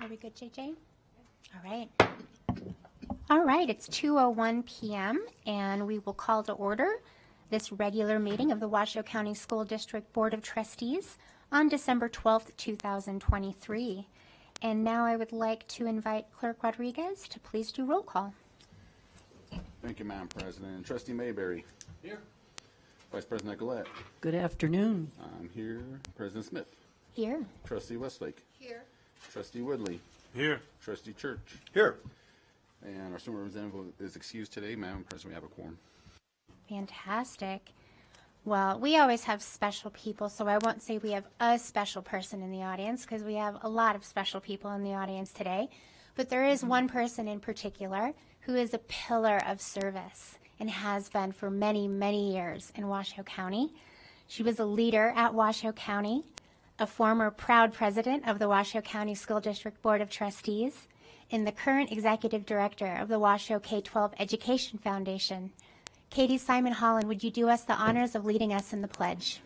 Are we good, JJ? All right. All right, it's 2:01 p.m. and we will call to order this regular meeting of the Washoe County School District Board of Trustees on December 12th, 2023. And now I would like to invite Clerk Rodriguez to please do roll call. Thank you, Madam President. Trustee Mayberry. Here. Vice President Gillette. Good afternoon. I'm here. President Smith. Here. Trustee Westlake. Here. Trustee Woodley. Here. Trustee Church. Here. And our superintendent is excused today. Madam President, we have a quorum. Fantastic. Well, we always have special people, so I won't say we have a special person in the audience because we have a lot of special people in the audience today. But there is one person in particular who is a pillar of service and has been for many, many years in Washoe County. She was a leader at Washoe County, a former proud president of the Washoe County School District Board of Trustees, and the current executive director of the Washoe K-12 Education Foundation. Katie Simon Holland, would you do us the honors of leading us in the pledge?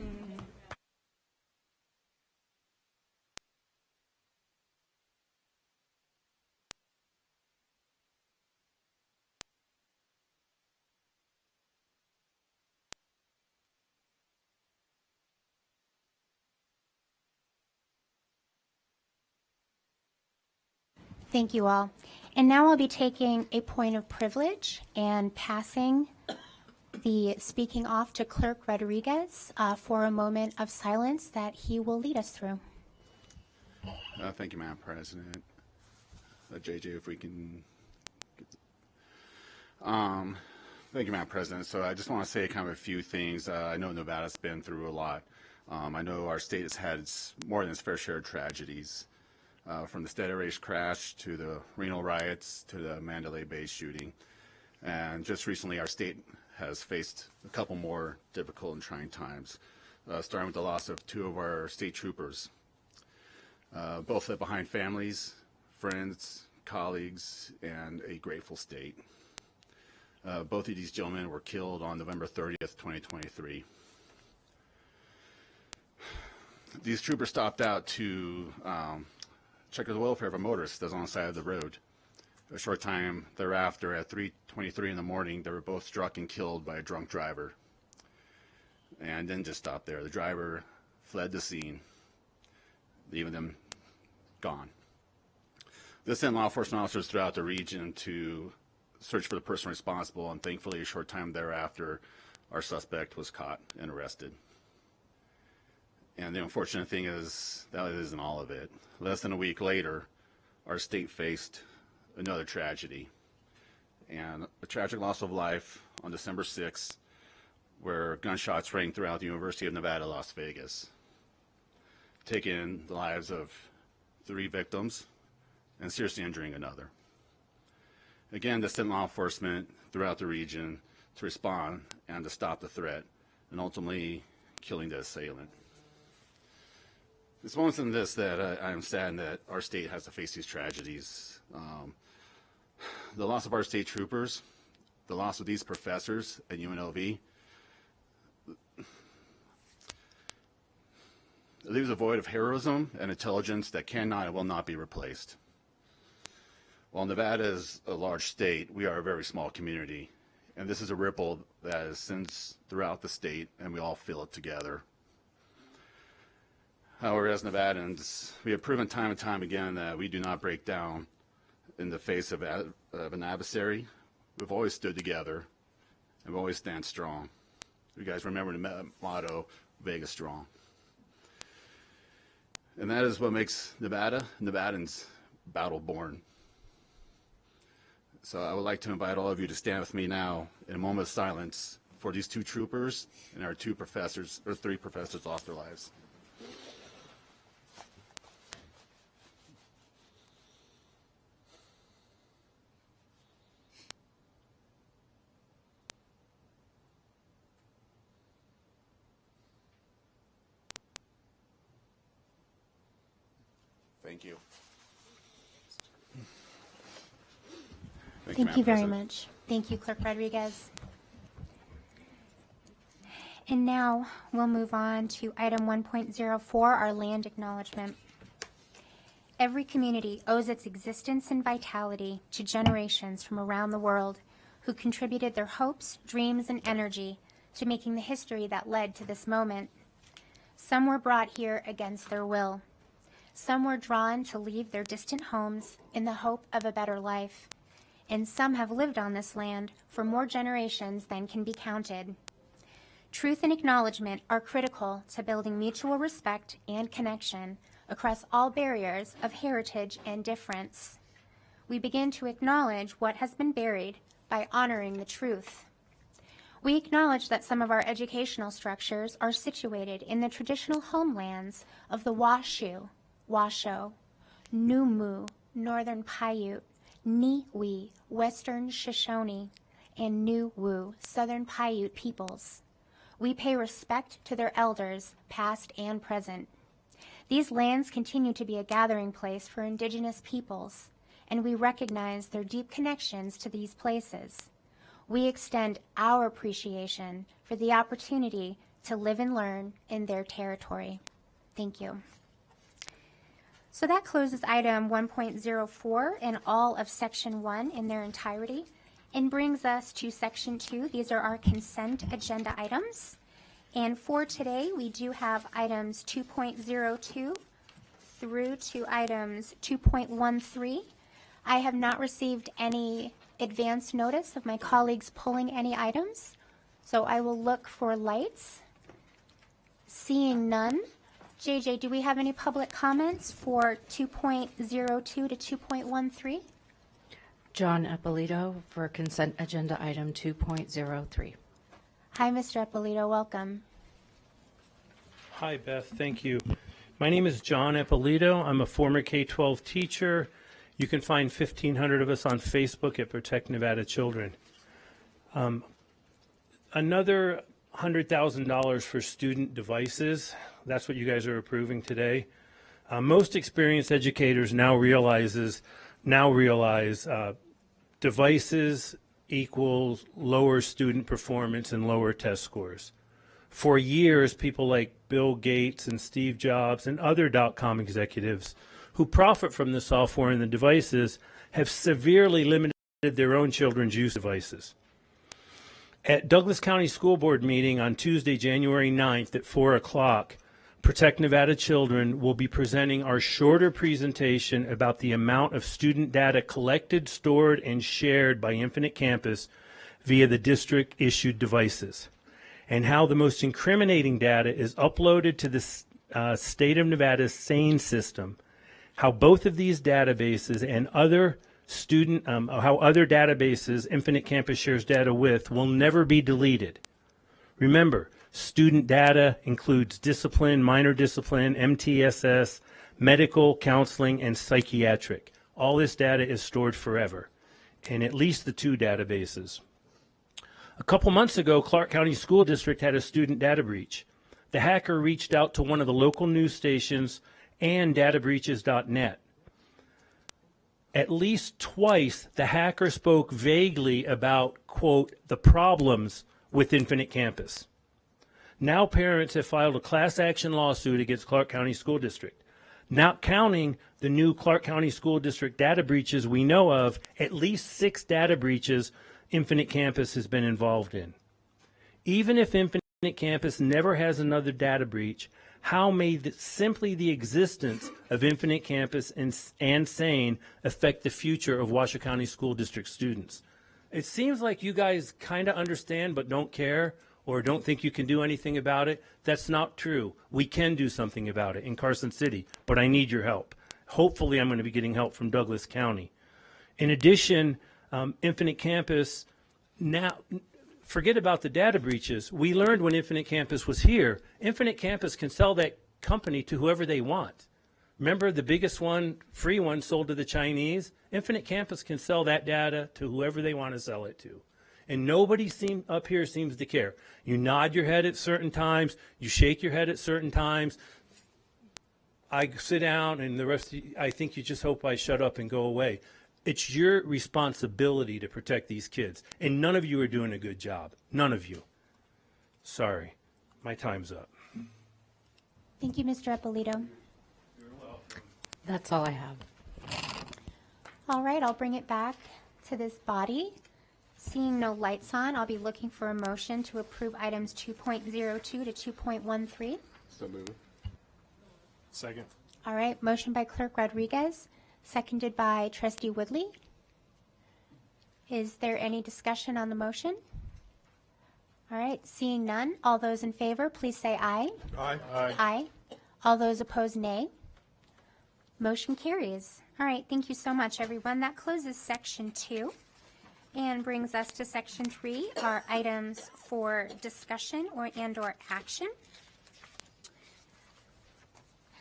Thank you all. And now I'll be taking a point of privilege and passing the speaking off to Clerk Rodriguez for a moment of silence that he will lead us through. Thank you, Madam President. JJ, if we can get thank you, Madam President. So I just want to say kind of a few things. I know Nevada's been through a lot. I know our state has had more than its fair share of tragedies. From the Steady Race crash to the Reno riots to the Mandalay Bay shooting. And just recently our state has faced a couple more difficult and trying times, starting with the loss of two of our state troopers. Both left behind families, friends, colleagues, and a grateful state. Both of these gentlemen were killed on November 30th, 2023. These troopers stopped out to check the welfare of a motorist that was on the side of the road. A short time thereafter, at 3:23 in the morning, they were both struck and killed by a drunk driver. And didn't just stop there. The driver fled the scene, leaving them gone. This sent law enforcement officers throughout the region to search for the person responsible, and thankfully, a short time thereafter, our suspect was caught and arrested. And the unfortunate thing is that isn't all of it. Less than a week later, our state faced another tragedy, and a tragic loss of life on December 6th, where gunshots rang throughout the University of Nevada, Las Vegas, taking the lives of 3 victims and seriously injuring another. Again, this sent law enforcement throughout the region to respond and to stop the threat, and ultimately killing the assailant. It's moments in this that I am saddened that our state has to face these tragedies. The loss of our state troopers, the loss of these professors at UNLV, it leaves a void of heroism and intelligence that cannot and will not be replaced. While Nevada is a large state, we are a very small community, and this is a ripple that sends throughout the state, and we all feel it together. However, as Nevadans, we have proven time and time again that we do not break down in the face of an adversary. We've always stood together, and we always stand strong. You guys remember the motto, Vegas strong. And that is what makes Nevadans battle-born. So I would like to invite all of you to stand with me now in a moment of silence for these 2 troopers and our 3 professors lost their lives. Thank you. Thank you very much. Thank you, Clerk Rodriguez. And now we'll move on to item 1.04, our land acknowledgement. Every community owes its existence and vitality to generations from around the world who contributed their hopes, dreams, and energy to making the history that led to this moment. Some were brought here against their will. Some were drawn to leave their distant homes in the hope of a better life. And some have lived on this land for more generations than can be counted. Truth and acknowledgement are critical to building mutual respect and connection across all barriers of heritage and difference. We begin to acknowledge what has been buried by honoring the truth. We acknowledge that some of our educational structures are situated in the traditional homelands of the Washoe, Washoe, Numu, Northern Paiute, Niwi, Western Shoshone, and Nuwu, Southern Paiute peoples. We pay respect to their elders, past and present. These lands continue to be a gathering place for Indigenous peoples, and we recognize their deep connections to these places. We extend our appreciation for the opportunity to live and learn in their territory. Thank you. So that closes item 1.04 and all of section 1 in their entirety and brings us to section 2. These are our consent agenda items. And for today, we do have items 2.02 through to items 2.13. I have not received any advance notice of my colleagues pulling any items, so I will look for lights. Seeing none. JJ, do we have any public comments for 2.02 to 2.13? John Eppolito for consent agenda item 2.03. Hi, Mr. Eppolito, welcome. Hi, Beth, thank you. My name is John Eppolito. I'm a former K-12 teacher. You can find 1,500 of us on Facebook at Protect Nevada Children. Another $100,000 for student devices. That's what you guys are approving today. Most experienced educators now realize devices equals lower student performance and lower test scores. For years, people like Bill Gates and Steve Jobs and other .com executives who profit from the software and the devices have severely limited their own children's use of devices. At Douglas County School Board meeting on Tuesday, January 9th at 4 o'clock, Protect Nevada Children will be presenting our shorter presentation about the amount of student data collected, stored, and shared by Infinite Campus via the district-issued devices, and how the most incriminating data is uploaded to the state of Nevada's SANE system, how both of these databases and other how other databases Infinite Campus shares data with will never be deleted. Remember, student data includes discipline, minor discipline, MTSS, medical, counseling, and psychiatric. All this data is stored forever in at least the two databases. A couple months ago, Clark County School District had a student data breach. The hacker reached out to one of the local news stations and databreaches.net. At least twice, the hacker spoke vaguely about, quote, the problems with Infinite Campus. Now parents have filed a class action lawsuit against Clark County School District. Not counting the new Clark County School District data breaches we know of, at least 6 data breaches Infinite Campus has been involved in. Even if Infinite Campus never has another data breach, how may simply the existence of Infinite Campus and SANE affect the future of Washoe County School District students? It seems like you guys kind of understand but don't care, or don't think you can do anything about it. That's not true. We can do something about it in Carson City, but I need your help. Hopefully I'm going to be getting help from Douglas County. In addition, Infinite Campus, now forget about the data breaches. We learned when Infinite Campus was here, Infinite Campus can sell that company to whoever they want. Remember the biggest one, free one, sold to the Chinese? Infinite Campus can sell that data to whoever they want to sell it to. And nobody up here seems to care. You nod your head at certain times. You shake your head at certain times. I sit down, and the rest of you, I think you just hope I shut up and go away. It's your responsibility to protect these kids. And none of you are doing a good job. None of you. Sorry. My time's up. Thank you, Mr. Eppolito. You're welcome. That's all I have. All right, I'll bring it back to this body. Seeing no lights on, I'll be looking for a motion to approve items 2.02 to 2.13. So moved. Second. All right, motion by Clerk Rodriguez, seconded by Trustee Woodley. Is there any discussion on the motion? All right, seeing none, all those in favor, please say aye. Aye. Aye. All those opposed, nay. Motion carries. All right, thank you so much, everyone. That closes Section 2 and brings us to Section 3, our items for discussion and/or action.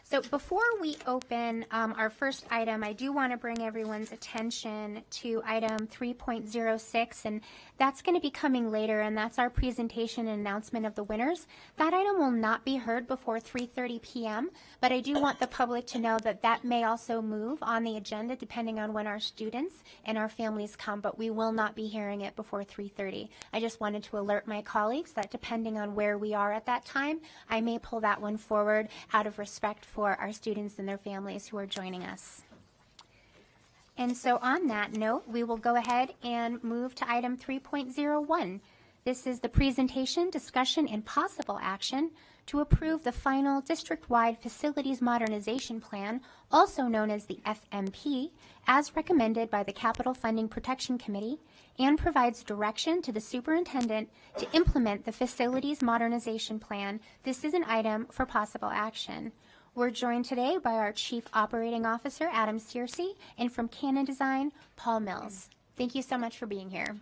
So before we open our first item, I do want to bring everyone's attention to item 3.06, and that's going to be coming later, and that's our presentation and announcement of the winners. That item will not be heard before 3:30 p.m., but I do want the public to know that that may also move on the agenda depending on when our students and our families come, but we will not be hearing it before 3:30. I just wanted to alert my colleagues that depending on where we are at that time, I may pull that one forward out of respect for our students and their families who are joining us. And so on that note, we will go ahead and move to item 3.01. This is the presentation, discussion, and possible action to approve the final district-wide facilities modernization plan, also known as the FMP, as recommended by the Capital Funding Protection Committee, and provides direction to the superintendent to implement the facilities modernization plan. This is an item for possible action. We're joined today by our Chief Operating Officer, Adam Searcy, and from Canon Design, Paul Mills. Thank you so much for being here.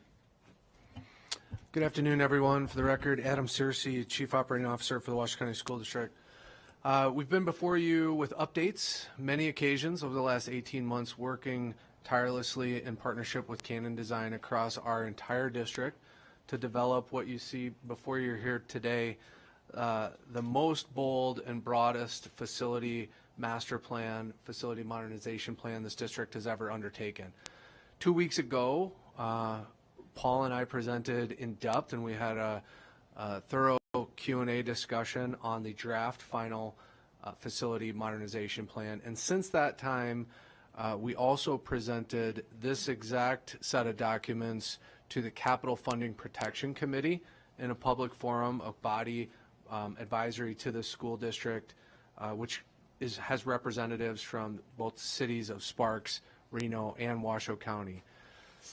Good afternoon, everyone. For the record, Adam Searcy, Chief Operating Officer for the Washington County School District. We've been before you with updates, many occasions over the last 18 months, working tirelessly in partnership with Canon Design across our entire district to develop what you see before you're here today, the most bold and broadest facility master plan, facility modernization plan this district has ever undertaken. 2 weeks ago, Paul and I presented in depth, and we had a thorough Q&A discussion on the draft final facility modernization plan. And since that time, we also presented this exact set of documents to the Capital Funding Protection Committee in a public forum, a body advisory to the school district, which has representatives from both cities of Sparks, Reno, and Washoe County.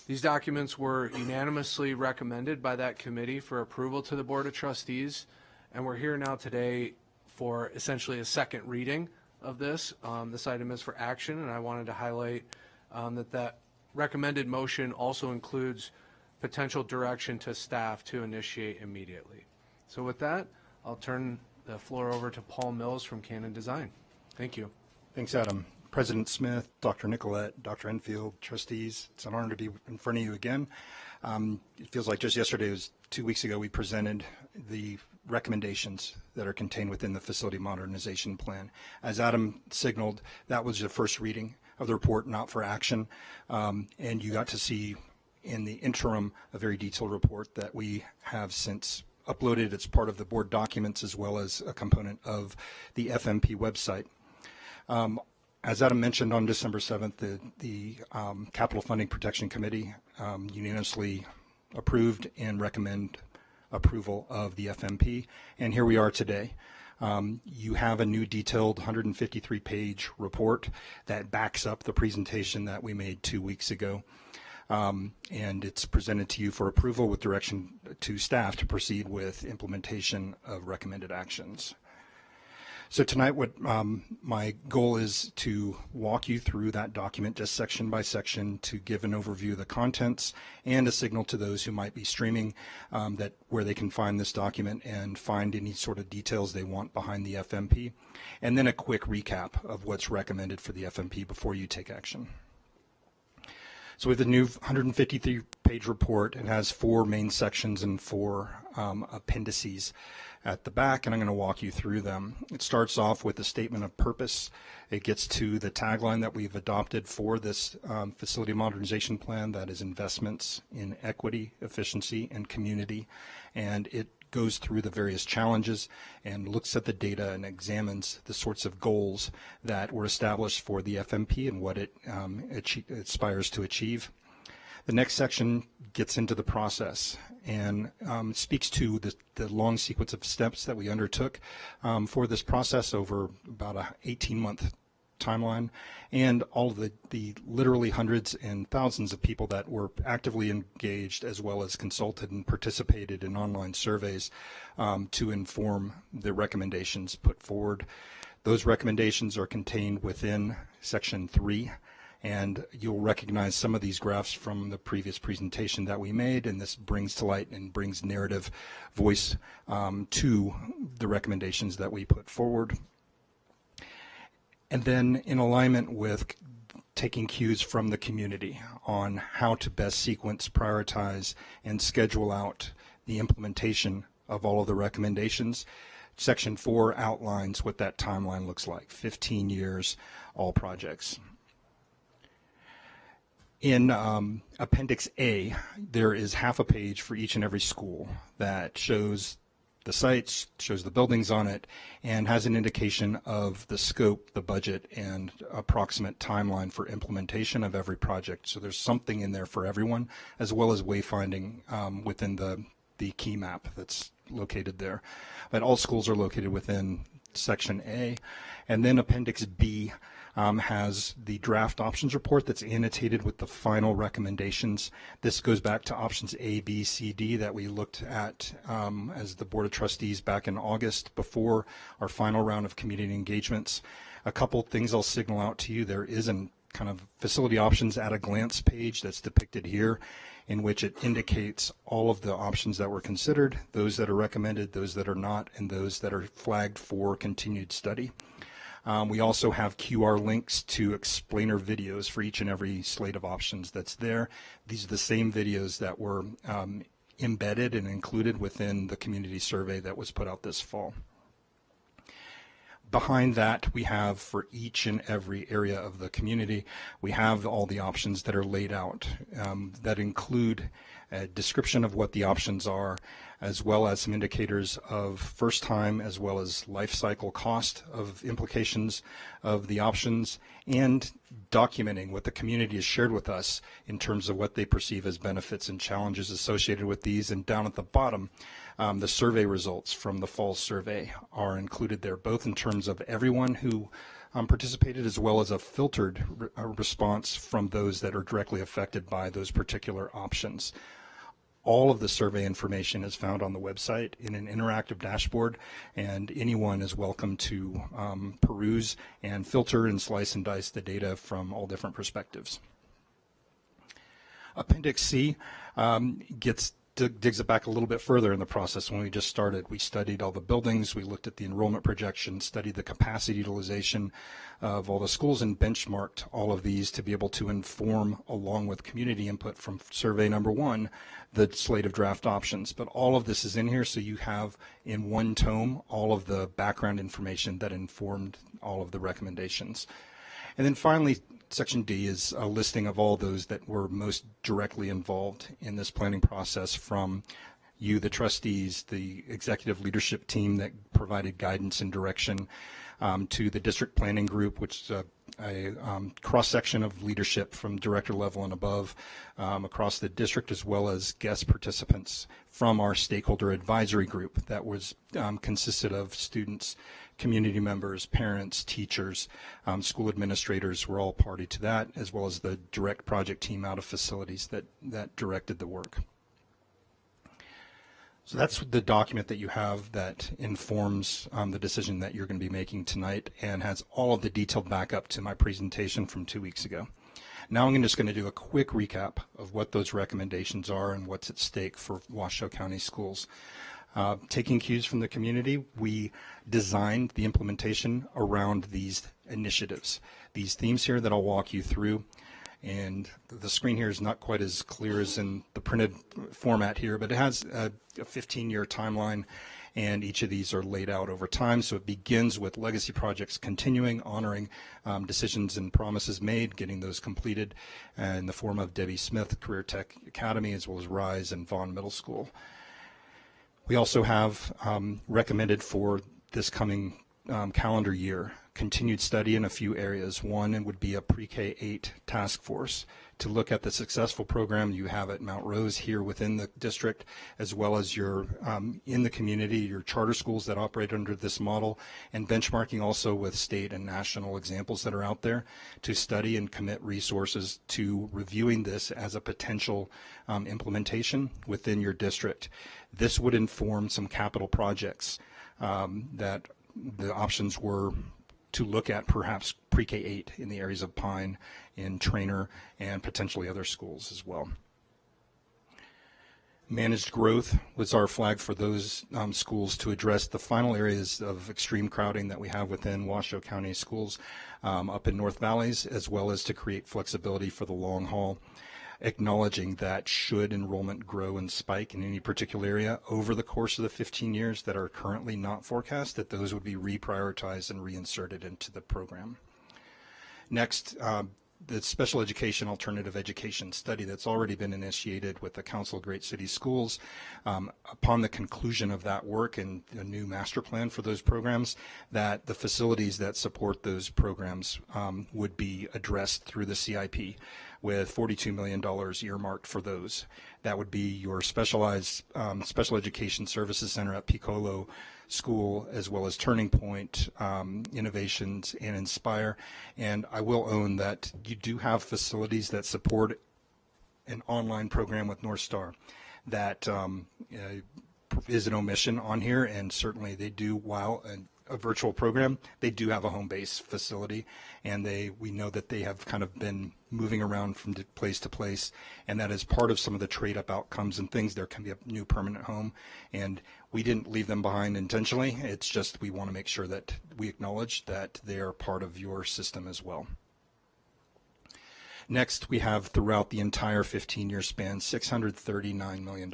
These documents were unanimously recommended by that committee for approval to the Board of Trustees, and we're here now today for essentially a second reading of this. This item is for action, and I wanted to highlight that recommended motion also includes potential direction to staff to initiate immediately. So with that, I'll turn the floor over to Paul Mills from Canon Design. Thank you. Thanks, Adam. President Smith, Dr. Nicolette, Dr. Enfield, trustees, it's an honor to be in front of you again. It feels like just yesterday, it was 2 weeks ago, we presented the recommendations that are contained within the facility modernization plan. As Adam signaled, that was the first reading of the report, not for action. And you got to see in the interim a very detailed report that we have since uploaded. It's part of the board documents as well as a component of the FMP website. As Adam mentioned, on December 7th, the Capital Funding Protection Committee unanimously approved and recommend approval of the FMP, and here we are today. You have a new detailed 153-page report that backs up the presentation that we made 2 weeks ago, and it's presented to you for approval with direction to staff to proceed with implementation of recommended actions. So tonight, what my goal is to walk you through that document just section by section to give an overview of the contents and a signal to those who might be streaming that where they can find this document and find any sort of details they want behind the FMP, and then a quick recap of what's recommended for the FMP before you take action. So with the new 153-page report, it has 4 main sections and 4 appendices at the back, and I'm going to walk you through them. It starts off with a statement of purpose. It gets to the tagline that we've adopted for this facility modernization plan, that is investments in equity, efficiency, and community. And it goes through the various challenges and looks at the data and examines the sorts of goals that were established for the FMP and what it aspires to achieve. The next section gets into the process and speaks to the long sequence of steps that we undertook for this process over about a 18-month timeline, and all of the literally hundreds and thousands of people that were actively engaged as well as consulted and participated in online surveys to inform the recommendations put forward. Those recommendations are contained within Section 3, and you'll recognize some of these graphs from the previous presentation that we made, and this brings to light and brings narrative voice to the recommendations that we put forward. And then in alignment with taking cues from the community on how to best sequence, prioritize, and schedule out the implementation of all of the recommendations, Section 4 outlines what that timeline looks like, 15 years, all projects. In Appendix A, there is half a page for each and every school that shows the sites, shows the buildings on it, and has an indication of the scope, the budget, and approximate timeline for implementation of every project. So there's something in there for everyone, as well as wayfinding within the key map that's located there. But all schools are located within Section A. And then Appendix B has the draft options report that's annotated with the final recommendations. This goes back to options A, B, C, D that we looked at as the Board of Trustees back in August before our final round of community engagements. A couple things I'll signal out to you. There is a kind of facility options at a glance page that's depicted here, in which it indicates all of the options that were considered, those that are recommended, those that are not, and those that are flagged for continued study. We also have QR links to explainer videos for each and every slate of options that's there. These are the same videos that were embedded and included within the community survey that was put out this fall. Behind that, we have for each and every area of the community, we have all the options that are laid out that include a description of what the options are, as well as some indicators of first time as well as life cycle cost of implications of the options, and documenting what the community has shared with us in terms of what they perceive as benefits and challenges associated with these. And down at the bottom, the survey results from the fall survey are included there, both in terms of everyone who participated, as well as a filtered response from those that are directly affected by those particular options. All of the survey information is found on the website in an interactive dashboard, and anyone is welcome to peruse and filter and slice and dice the data from all different perspectives. Appendix C digs it back a little bit further in the process. When we just started, we studied all the buildings, we looked at the enrollment projections, studied the capacity utilization of all the schools, and benchmarked all of these to be able to inform, along with community input from survey number 1, the slate of draft options. But all of this is in here, so you have in one tome all of the background information that informed all of the recommendations. And then finally, Section D is a listing of all those that were most directly involved in this planning process, from you, the trustees, the executive leadership team that provided guidance and direction, to the district planning group, which is a cross-section of leadership from director level and above across the district, as well as guest participants from our stakeholder advisory group that was consisted of students, community members, parents, teachers, school administrators were all party to that, as well as the direct project team out of facilities that directed the work. So that's the document that you have that informs the decision that you're going to be making tonight, and has all of the detailed backup to my presentation from 2 weeks ago. Now I'm just going to do a quick recap of what those recommendations are and what's at stake for Washoe County Schools. Taking cues from the community, we designed the implementation around these initiatives, these themes here that I'll walk you through. And the screen here is not quite as clear as in the printed format here, but it has a 15-year timeline, and each of these are laid out over time. So it begins with legacy projects continuing, honoring decisions and promises made, getting those completed in the form of Debbie Smith Career Tech Academy, as well as RISE and Vaughn Middle School. We also have recommended for this coming calendar year continued study in a few areas. One would be a pre-K-8 task force to look at the successful program you have at Mount Rose here within the district, as well as your in the community, your charter schools that operate under this model, and benchmarking also with state and national examples that are out there to study and commit resources to reviewing this as a potential implementation within your district. This would inform some capital projects that the options were to look at perhaps pre-K-8 in the areas of Pine, in Trainer, and potentially other schools as well. Managed growth was our flag for those schools to address the final areas of extreme crowding that we have within Washoe County schools up in North Valleys, as well as to create flexibility for the long haul, acknowledging that should enrollment grow and spike in any particular area over the course of the 15 years that are currently not forecast, that those would be reprioritized and reinserted into the program. Next, the special education alternative education study that's already been initiated with the Council of Great City Schools. Upon the conclusion of that work and a new master plan for those programs, that the facilities that support those programs would be addressed through the CIP with $42 million earmarked for those. That would be your specialized special education services center at Piccolo School, as well as Turning Point, Innovations, and Inspire. And I will own that you do have facilities that support an online program with North Star that is an omission on here, and certainly they do, while a virtual program, they do have a home base facility, and we know that they have kind of been moving around from place to place, and that is part of some of the trade-up outcomes and things. There can be a new permanent home, and we didn't leave them behind intentionally. It's just we want to make sure that we acknowledge that they are part of your system as well. Next, we have throughout the entire 15-year span $639 million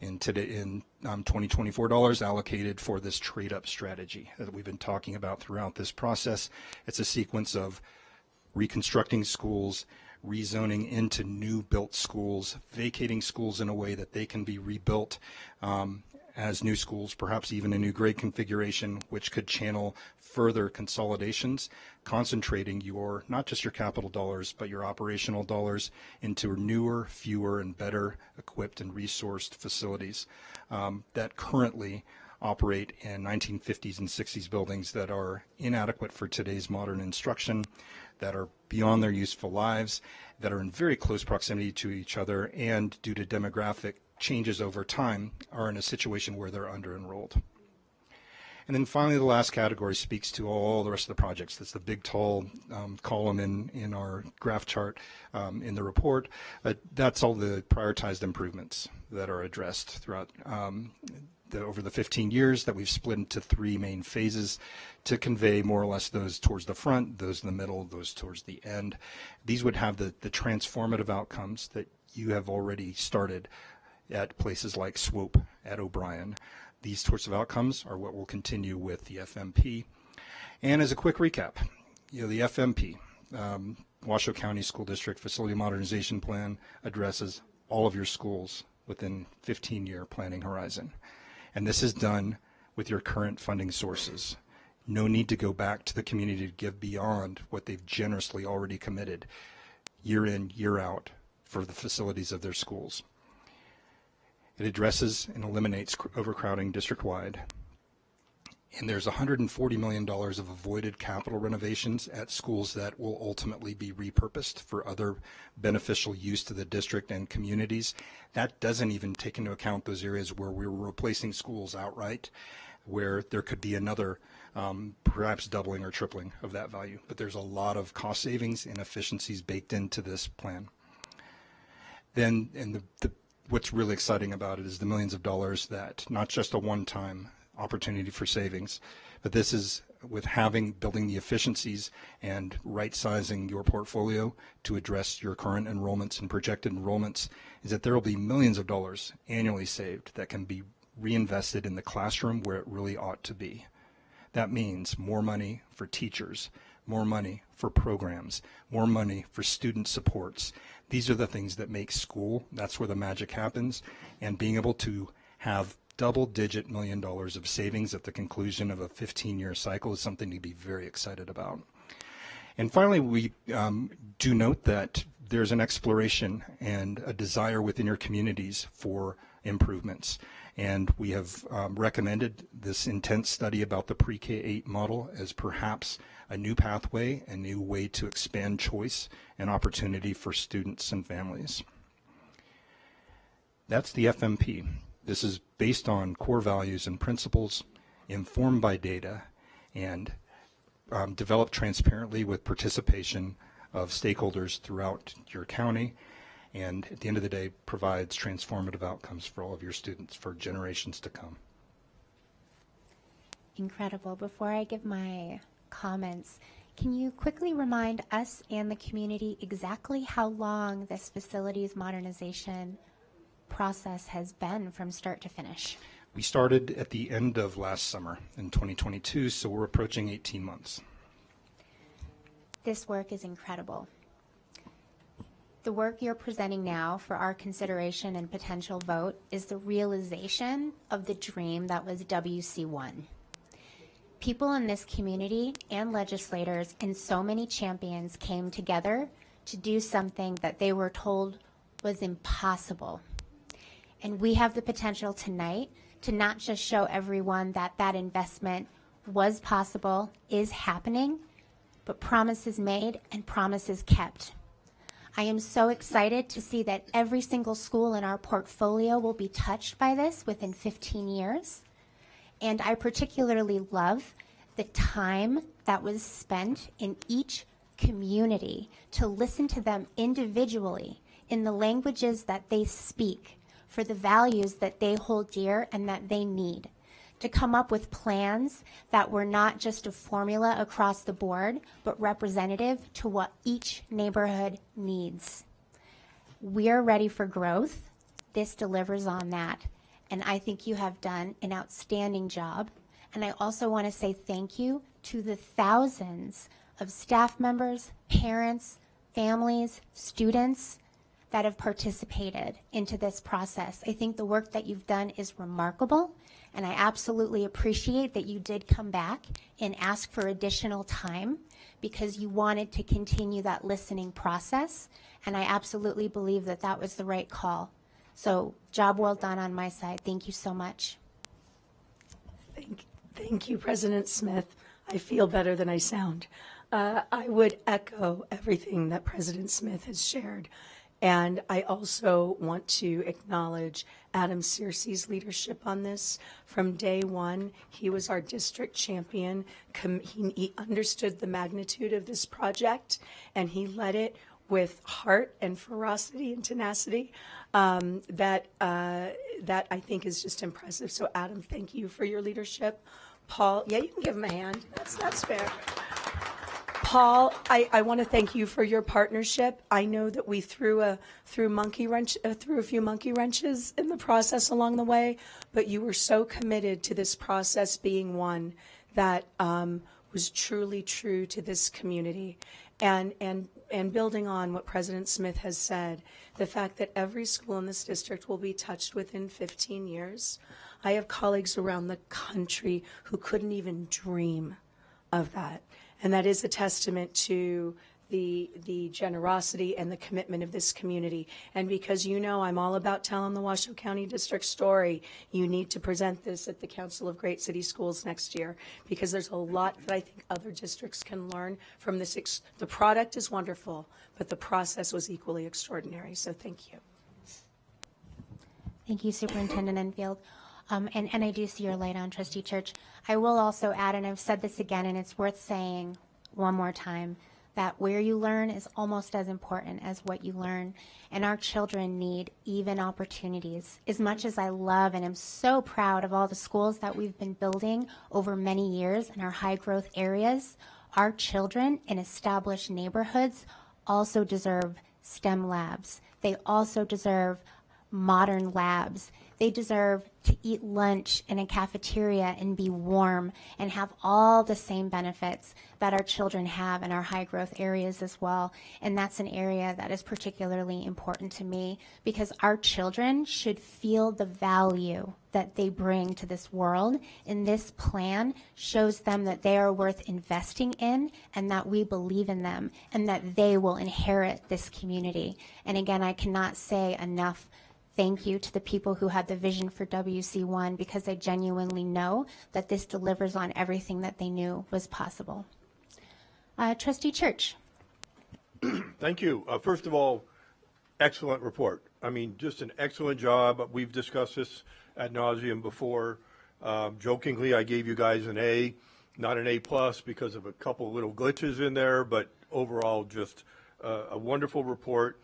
in 2024 dollars allocated for this trade-up strategy that we've been talking about throughout this process. It's a sequence of reconstructing schools, rezoning into new built schools, vacating schools in a way that they can be rebuilt as new schools, perhaps even a new grade configuration, which could channel further consolidations, concentrating your, not just your capital dollars, but your operational dollars into newer, fewer, and better equipped and resourced facilities that currently operate in 1950s and 60s buildings that are inadequate for today's modern instruction, that are beyond their useful lives, that are in very close proximity to each other, and due to demographic changes over time are in a situation where they're under-enrolled. And then finally, the last category speaks to all the rest of the projects. That's the big, tall column in our graph chart in the report. That's all the prioritized improvements that are addressed throughout over the 15 years that we've split into 3 main phases to convey more or less those towards the front, those in the middle, those towards the end. These would have the transformative outcomes that you have already started at places like Swope, at O'Brien. These sorts of outcomes are what will continue with the FMP. And as a quick recap, the FMP, Washoe County School District Facility Modernization Plan, addresses all of your schools within 15-year planning horizon. And this is done with your current funding sources. No need to go back to the community to give beyond what they've generously already committed year in, year out for the facilities of their schools. It addresses and eliminates overcrowding district-wide. And there's $140 million of avoided capital renovations at schools that will ultimately be repurposed for other beneficial use to the district and communities. That doesn't even take into account those areas where we're replacing schools outright, where there could be another perhaps doubling or tripling of that value. But there's a lot of cost savings and efficiencies baked into this plan. Then, and what's really exciting about it is the millions of dollars that, not just a one-time opportunity for savings, but this is with building the efficiencies and right-sizing your portfolio to address your current enrollments and projected enrollments, is that there will be millions of dollars annually saved that can be reinvested in the classroom where it really ought to be. That means more money for teachers, more money for programs, more money for student supports. These are the things that make school. That's where the magic happens. And being able to have double-digit $1 million of savings at the conclusion of a 15-year cycle is something to be very excited about. And finally, we do note that there's an exploration and a desire within your communities for improvements. And we have recommended this intense study about the pre-K-8 model as perhaps a new pathway, a new way to expand choice and opportunity for students and families. That's the FMP. This is based on core values and principles, informed by data, and developed transparently with participation of stakeholders throughout your county, and at the end of the day provides transformative outcomes for all of your students for generations to come. Incredible. Before I give my comments, can you quickly remind us and the community exactly how long this facilities modernization process has been from start to finish? We started at the end of last summer in 2022, so we're approaching 18 months. This work is incredible. The work you're presenting now for our consideration and potential vote is the realization of the dream that was WC1. People in this community and legislators and so many champions came together to do something that they were told was impossible. And we have the potential tonight to not just show everyone that that investment was possible, is happening, but promises made and promises kept. I am so excited to see that every single school in our portfolio will be touched by this within 15 years. And I particularly love the time that was spent in each community to listen to them individually in the languages that they speak, for the values that they hold dear and that they need, to come up with plans that were not just a formula across the board, but representative to what each neighborhood needs. We're ready for growth. This delivers on that. And I think you have done an outstanding job. And I also want to say thank you to the thousands of staff members, parents, families, students that have participated into this process. I think the work that you've done is remarkable, and I absolutely appreciate that you did come back and ask for additional time because you wanted to continue that listening process, and I absolutely believe that that was the right call. So job well done on my side. Thank you so much. Thank you, President Smith. I feel better than I sound. I would echo everything that President Smith has shared. And I also want to acknowledge Adam Searcy's leadership on this. From day one, he was our district champion. He understood the magnitude of this project, and he led it with heart and ferocity and tenacity that I think is just impressive. So, Adam, thank you for your leadership. Paul, yeah, you can give him a hand. That's fair. Paul, I want to thank you for your partnership. I know that we threw a few monkey wrenches in the process along the way, but you were so committed to this process being one that was truly true to this community. And building on what President Smith has said, the fact that every school in this district will be touched within 15 years. I have colleagues around the country who couldn't even dream of that. And that is a testament to the generosity and the commitment of this community. And because you know I'm all about telling the Washoe County District story, you need to present this at the Council of Great City Schools next year, because there's a lot that I think other districts can learn from this. The product is wonderful, but the process was equally extraordinary. So thank you. Thank you, Superintendent Enfield. And I do see your light on, Trustee Church. I will also add, and I've said this again, and it's worth saying one more time, that where you learn is almost as important as what you learn. And our children need even opportunities. As much as I love and am so proud of all the schools that we've been building over many years in our high growth areas, our children in established neighborhoods also deserve STEM labs. They also deserve modern labs. They deserve to eat lunch in a cafeteria and be warm and have all the same benefits that our children have in our high growth areas as well. And that's an area that is particularly important to me because our children should feel the value that they bring to this world. And this plan shows them that they are worth investing in and that we believe in them and that they will inherit this community. And again, I cannot say enough thank you to the people who had the vision for WC1 because I genuinely know that this delivers on everything that they knew was possible. Trustee Church. Thank you. First of all, excellent report. I mean, just an excellent job. We've discussed this ad nauseum before. Jokingly, I gave you guys an A, not an A plus because of a couple little glitches in there, but overall just a wonderful report.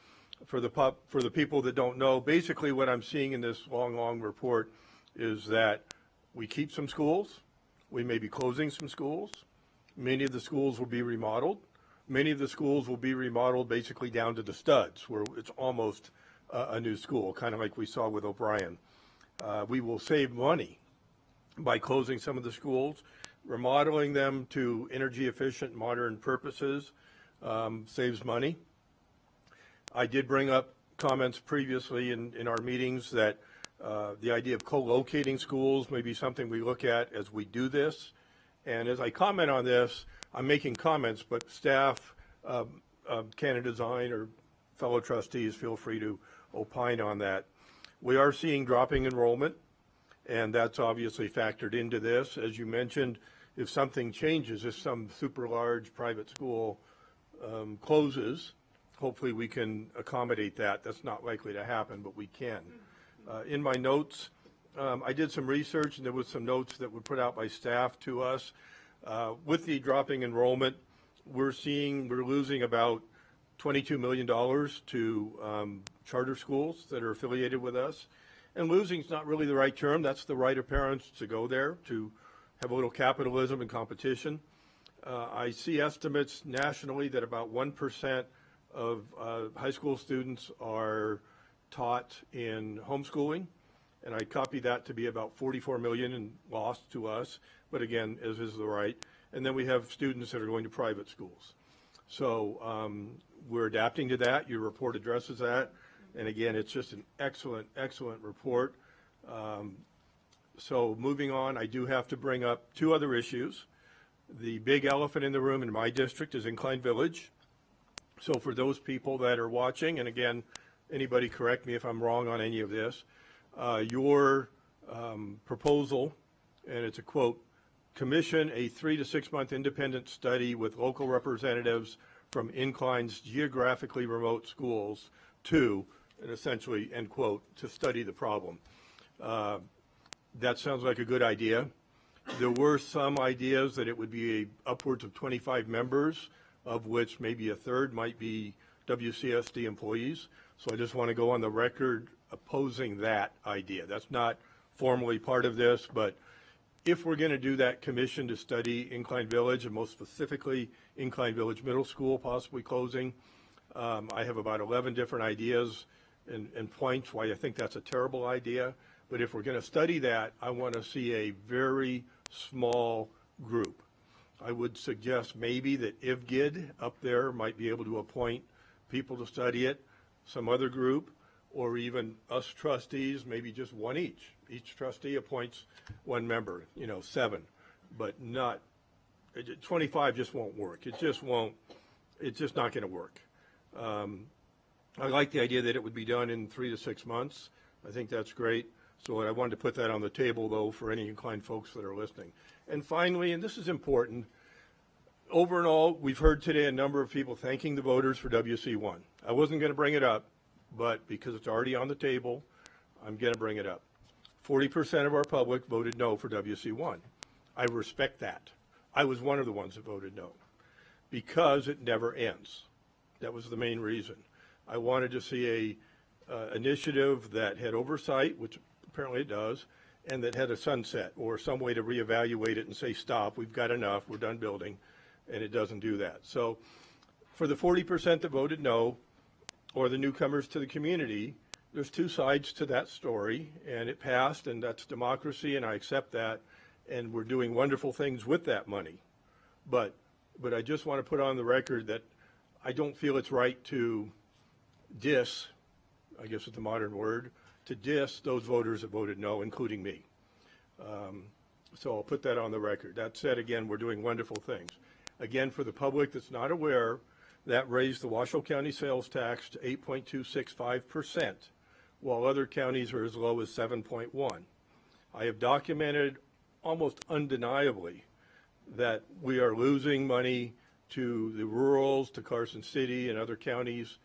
For the people that don't know, basically what I'm seeing in this long report is that we keep some schools, we may be closing some schools, many of the schools will be remodeled, many of the schools will be remodeled basically down to the studs where it's almost a new school, kind of like we saw with O'Brien. We will save money by closing some of the schools, remodeling them to energy efficient modern purposes, saves money. I did bring up comments previously in our meetings that the idea of co-locating schools may be something we look at as we do this. And as I comment on this, I'm making comments, but staff, Canada Design, or fellow trustees, feel free to opine on that. We are seeing dropping enrollment, and that's obviously factored into this. As you mentioned, if something changes, if some super large private school closes, hopefully we can accommodate that. That's not likely to happen, but we can. In my notes, I did some research, and there was some notes that were put out by staff to us. With the dropping enrollment, we're losing about $22 million to charter schools that are affiliated with us. And losing is not really the right term. That's the right of parents to go there, to have a little capitalism and competition. I see estimates nationally that about 1% of high school students are taught in homeschooling, and I copy that to be about 44 million in loss to us, but again, as is the right. And then we have students that are going to private schools. So we're adapting to that. Your report addresses that. And again, it's just an excellent, excellent report. So moving on, I do have to bring up two other issues. The big elephant in the room in my district is Incline Village. So for those people that are watching, and again, anybody correct me if I'm wrong on any of this, your proposal, and it's a quote, commission a 3 to 6 month independent study with local representatives from Incline's geographically remote schools to, and essentially, end quote, to study the problem. That sounds like a good idea. There were some ideas that it would be upwards of 25 members, of which maybe a third might be WCSD employees. So I just want to go on the record opposing that idea. That's not formally part of this, but if we're going to do that commission to study Incline Village, and most specifically Incline Village Middle School possibly closing, I have about 11 different ideas and points why I think that's a terrible idea. But if we're going to study that, I want to see a very small group. I would suggest maybe that IVGID up there might be able to appoint people to study it, some other group, or even us trustees, maybe just one each. Each trustee appoints one member, 7, but not, 25 just won't work. It's just not going to work. I like the idea that it would be done in 3 to 6 months. I think that's great. So I wanted to put that on the table, though, for any inclined folks that are listening. And finally, and this is important, over and all, we've heard today a number of people thanking the voters for WC1. I wasn't going to bring it up, but because it's already on the table, I'm going to bring it up. 40% of our public voted no for WC1. I respect that. I was one of the ones that voted no because it never ends. That was the main reason. I wanted to see a initiative that had oversight, which apparently it does, and that had a sunset or some way to reevaluate it and say, stop, we've got enough, we're done building, and it doesn't do that. So for the 40% that voted no, or the newcomers to the community, there's two sides to that story, and it passed, and that's democracy, and I accept that, and we're doing wonderful things with that money. But I just want to put on the record that I don't feel it's right to diss, I guess it's a modern word, to diss those voters that voted no, including me. So I'll put that on the record. That said, again, we're doing wonderful things. Again, for the public that's not aware, that raised the Washoe County sales tax to 8.265%, while other counties are as low as 7.1. I have documented almost undeniably that we are losing money to the rurals, to Carson City and other counties.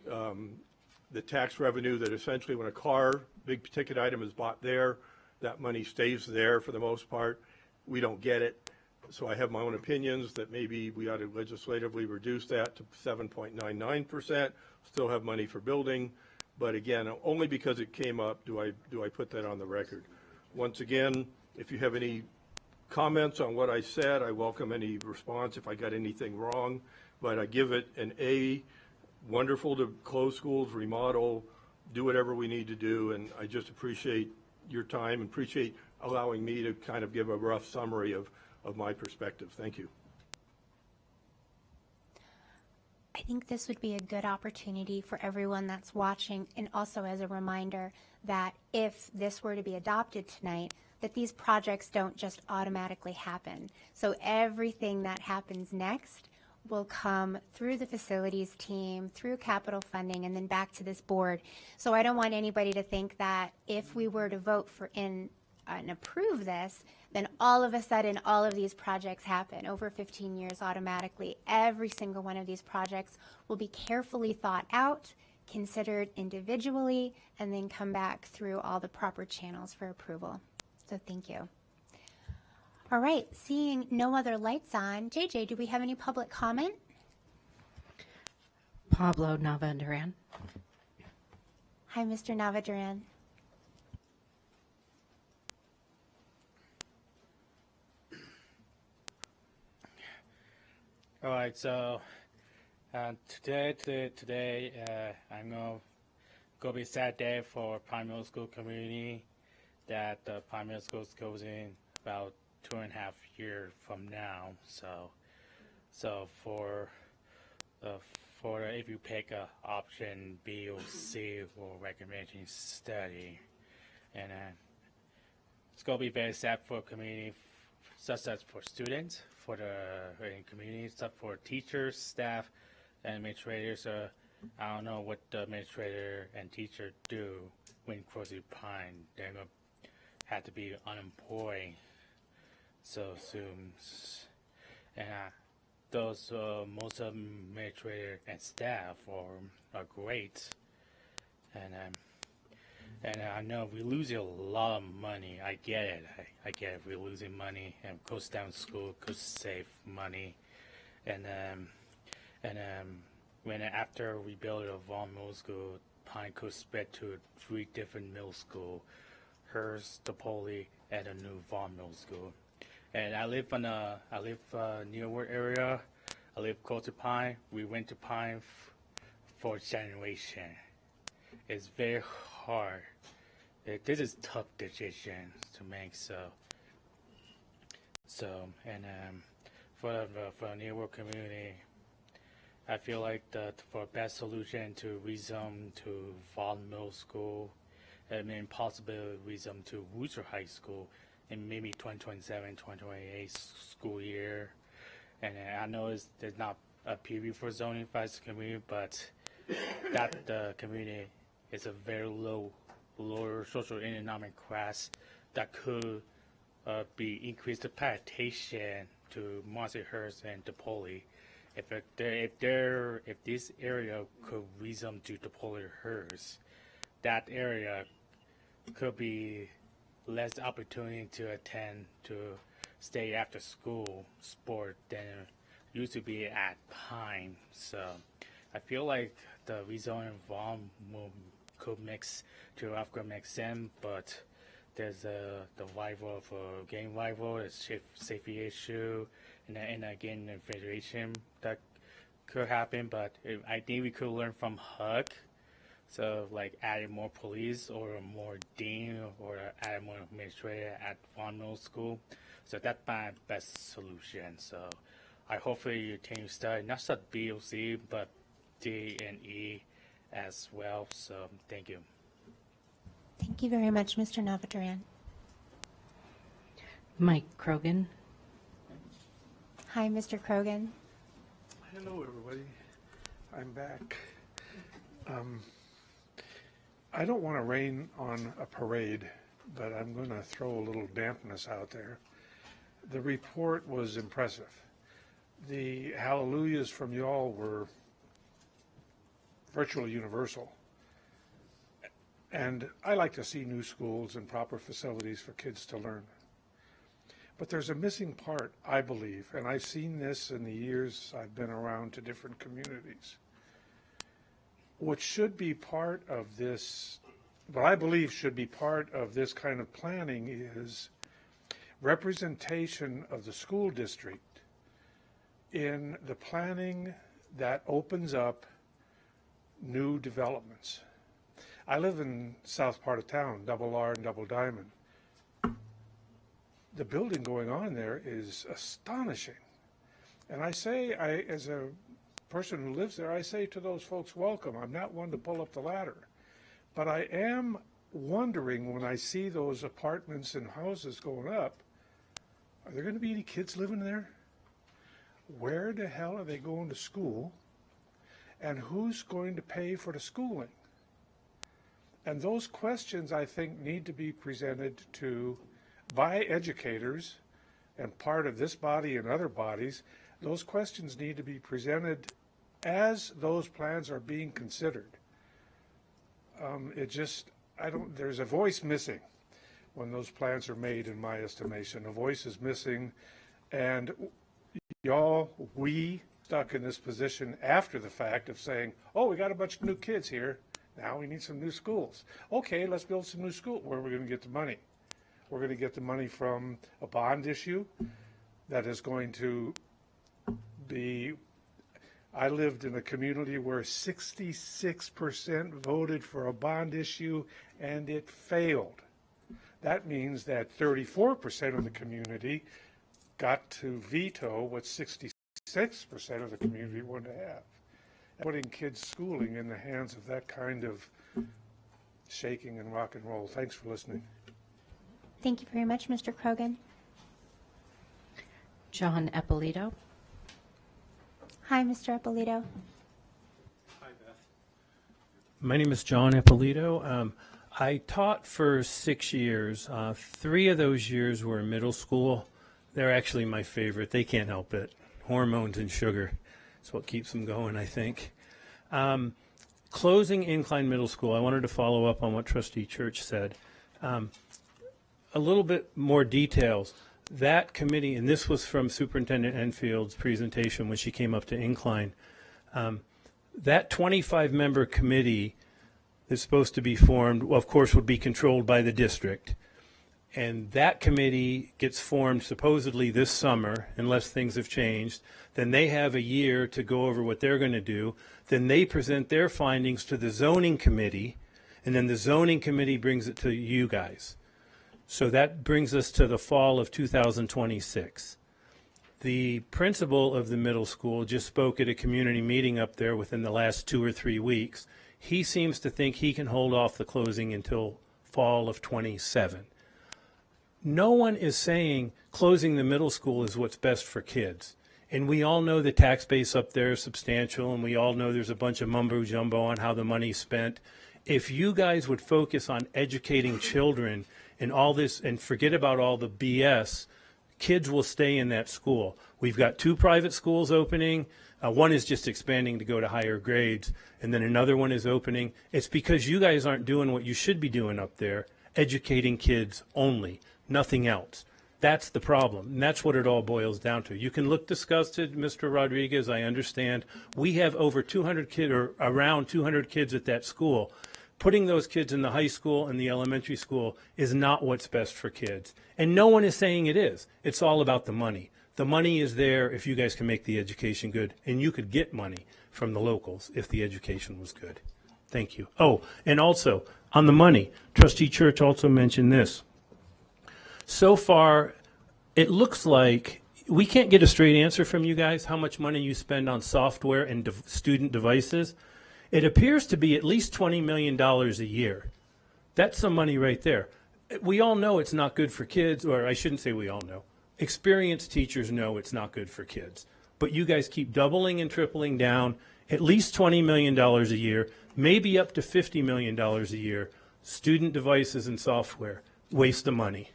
The tax revenue that essentially when a car, big ticket item is bought there, that money stays there for the most part. We don't get it. So I have my own opinions that maybe we ought to legislatively reduce that to 7.99%, still have money for building. But again, only because it came up do I put that on the record. Once again, if you have any comments on what I said, I welcome any response if I got anything wrong. But I give it an A. Wonderful to close schools, remodel, do whatever we need to do, and I just appreciate your time and appreciate allowing me to kind of give a rough summary of my perspective. Thank you. I think this would be a good opportunity for everyone that's watching, and also as a reminder that if this were to be adopted tonight, that these projects don't just automatically happen. So everything that happens next will come through the facilities team, through capital funding, and then back to this board. So I don't want anybody to think that if we were to vote for and approve this, then all of a sudden all of these projects happen over 15 years automatically. Every single one of these projects will be carefully thought out, considered individually, and then come back through all the proper channels for approval. So thank you. All right, seeing no other lights on, JJ, do we have any public comment? Pablo Navaduran. Hi, Mr. Navaduran. All right, so today, I'm gonna be a sad day for primary school community. That the primary school is closing about 2.5 years from now. So for if you pick option B or C or recommendation study, and it's gonna be very sad for community, such as for students, for the community, stuff for teachers, staff, and administrators. I don't know what the administrator and teacher do when crossing pine. They're gonna have to be unemployed so soon, and those most of administrator and staff are great, and I know we're losing a lot of money. I get it. I get it. We're losing money, and goes down to school could save money, and when after we build a Vaughan Middle School, Pine could spread to 3 different middle school, hers, DePauli, and a new Vaughan Middle School. And I live near where area. I live close to Pine. We went to Pine for generation. It's very hard. This is tough decision to make. For the near community, I feel like for best solution to resume to Vaughan Middle School, and possibly resume to Wooster High School in maybe 2027, 2028 school year. And I know there's not a preview for zoning for this community, but that the community is a very lower social and economic class that could be increased the participation to Marcyhurst and DePauli. If this area could resume to DePauli-Hearst, that area could be less opportunity to attend to stay after school sport than it used to be at Pine. So I feel like the rezoning Vaughan could make sense, but there's the rival of game rival, a safety issue, and again the federation that could happen. But I think we could learn from Huck. So like adding more police or more dean or adding more administrator at one middle school. So that's my best solution. So I hopefully your team study not just B or C, but D and E as well. So thank you. Thank you very much, Mr. Navataran. Mike Krogan. Hi, Mr. Krogan. Hello, everybody. I'm back. I don't want to rain on a parade, but I'm going to throw a little dampness out there. The report was impressive. The hallelujahs from y'all were virtually universal. And I like to see new schools and proper facilities for kids to learn. But there's a missing part, I believe, and I've seen this in the years I've been around to different communities. What should be part of this, what I believe should be part of this kind of planning is representation of the school district in the planning that opens up new developments. I live in south part of town, Double R and Double Diamond. The building going on there is astonishing. And I say, as a person who lives there, I say to those folks, welcome. I'm not one to pull up the ladder. But I am wondering when I see those apartments and houses going up, are there going to be any kids living there? Where the hell are they going to school? And who's going to pay for the schooling? And those questions, I think, need to be presented by educators and part of this body and other bodies. Those questions need to be presented as those plans are being considered. There's a voice missing when those plans are made, in my estimation. A voice is missing, and we stuck in this position after the fact of saying, oh, we got a bunch of new kids here. Now we need some new schools. Okay, let's build some new schools. Where are we going to get the money? We're going to get the money from a bond issue that is going to be, I lived in a community where 66% voted for a bond issue and it failed. That means that 34% of the community got to veto what 66% of the community wanted to have. Putting kids' schooling in the hands of that kind of shaking and rock and roll. Thanks for listening. Thank you very much, Mr. Krogan. John Eppolito. Hi, Mr. Eppolito. My name is John Eppolito. I taught for 6 years. 3 of those years were in middle school. They're actually my favorite. They can't help it. Hormones and sugar. That's what keeps them going, I think. Closing Incline Middle School, I wanted to follow up on what Trustee Church said. A little bit more details. That committee, and this was from Superintendent Enfield's presentation when she came up to Incline, that 25-member committee is supposed to be formed, well, of course, would be controlled by the district. And that committee gets formed supposedly this summer, unless things have changed. Then they have a year to go over what they're going to do. Then they present their findings to the zoning committee, and then the zoning committee brings it to you guys. So that brings us to the fall of 2026. The principal of the middle school just spoke at a community meeting up there within the last 2 or 3 weeks. He seems to think he can hold off the closing until fall of 27. No one is saying closing the middle school is what's best for kids. And we all know the tax base up there is substantial, and we all know there's a bunch of mumbo jumbo on how the money's spent. If you guys would focus on educating children and all this and forget about all the BS, kids will stay in that school. We've got 2 private schools opening. One is just expanding to go to higher grades, and then another one is opening. It's because you guys aren't doing what you should be doing up there, educating kids only. Nothing else. That's the problem, and that's what it all boils down to. You can look disgusted, Mr. Rodriguez, I understand. We have over 200 kids, or around 200 kids at that school. Putting those kids in the high school and the elementary school is not what's best for kids. And no one is saying it is. It's all about the money. The money is there if you guys can make the education good, and you could get money from the locals if the education was good. Thank you. Oh, and also, on the money, Trustee Church also mentioned this. So far, it looks like we can't get a straight answer from you guys how much money you spend on software and student devices. It appears to be at least $20 million a year. That's some money right there. We all know it's not good for kids, or I shouldn't say we all know. Experienced teachers know it's not good for kids. But you guys keep doubling and tripling down, at least $20 million a year, maybe up to $50 million a year. Student devices and software. Waste of money.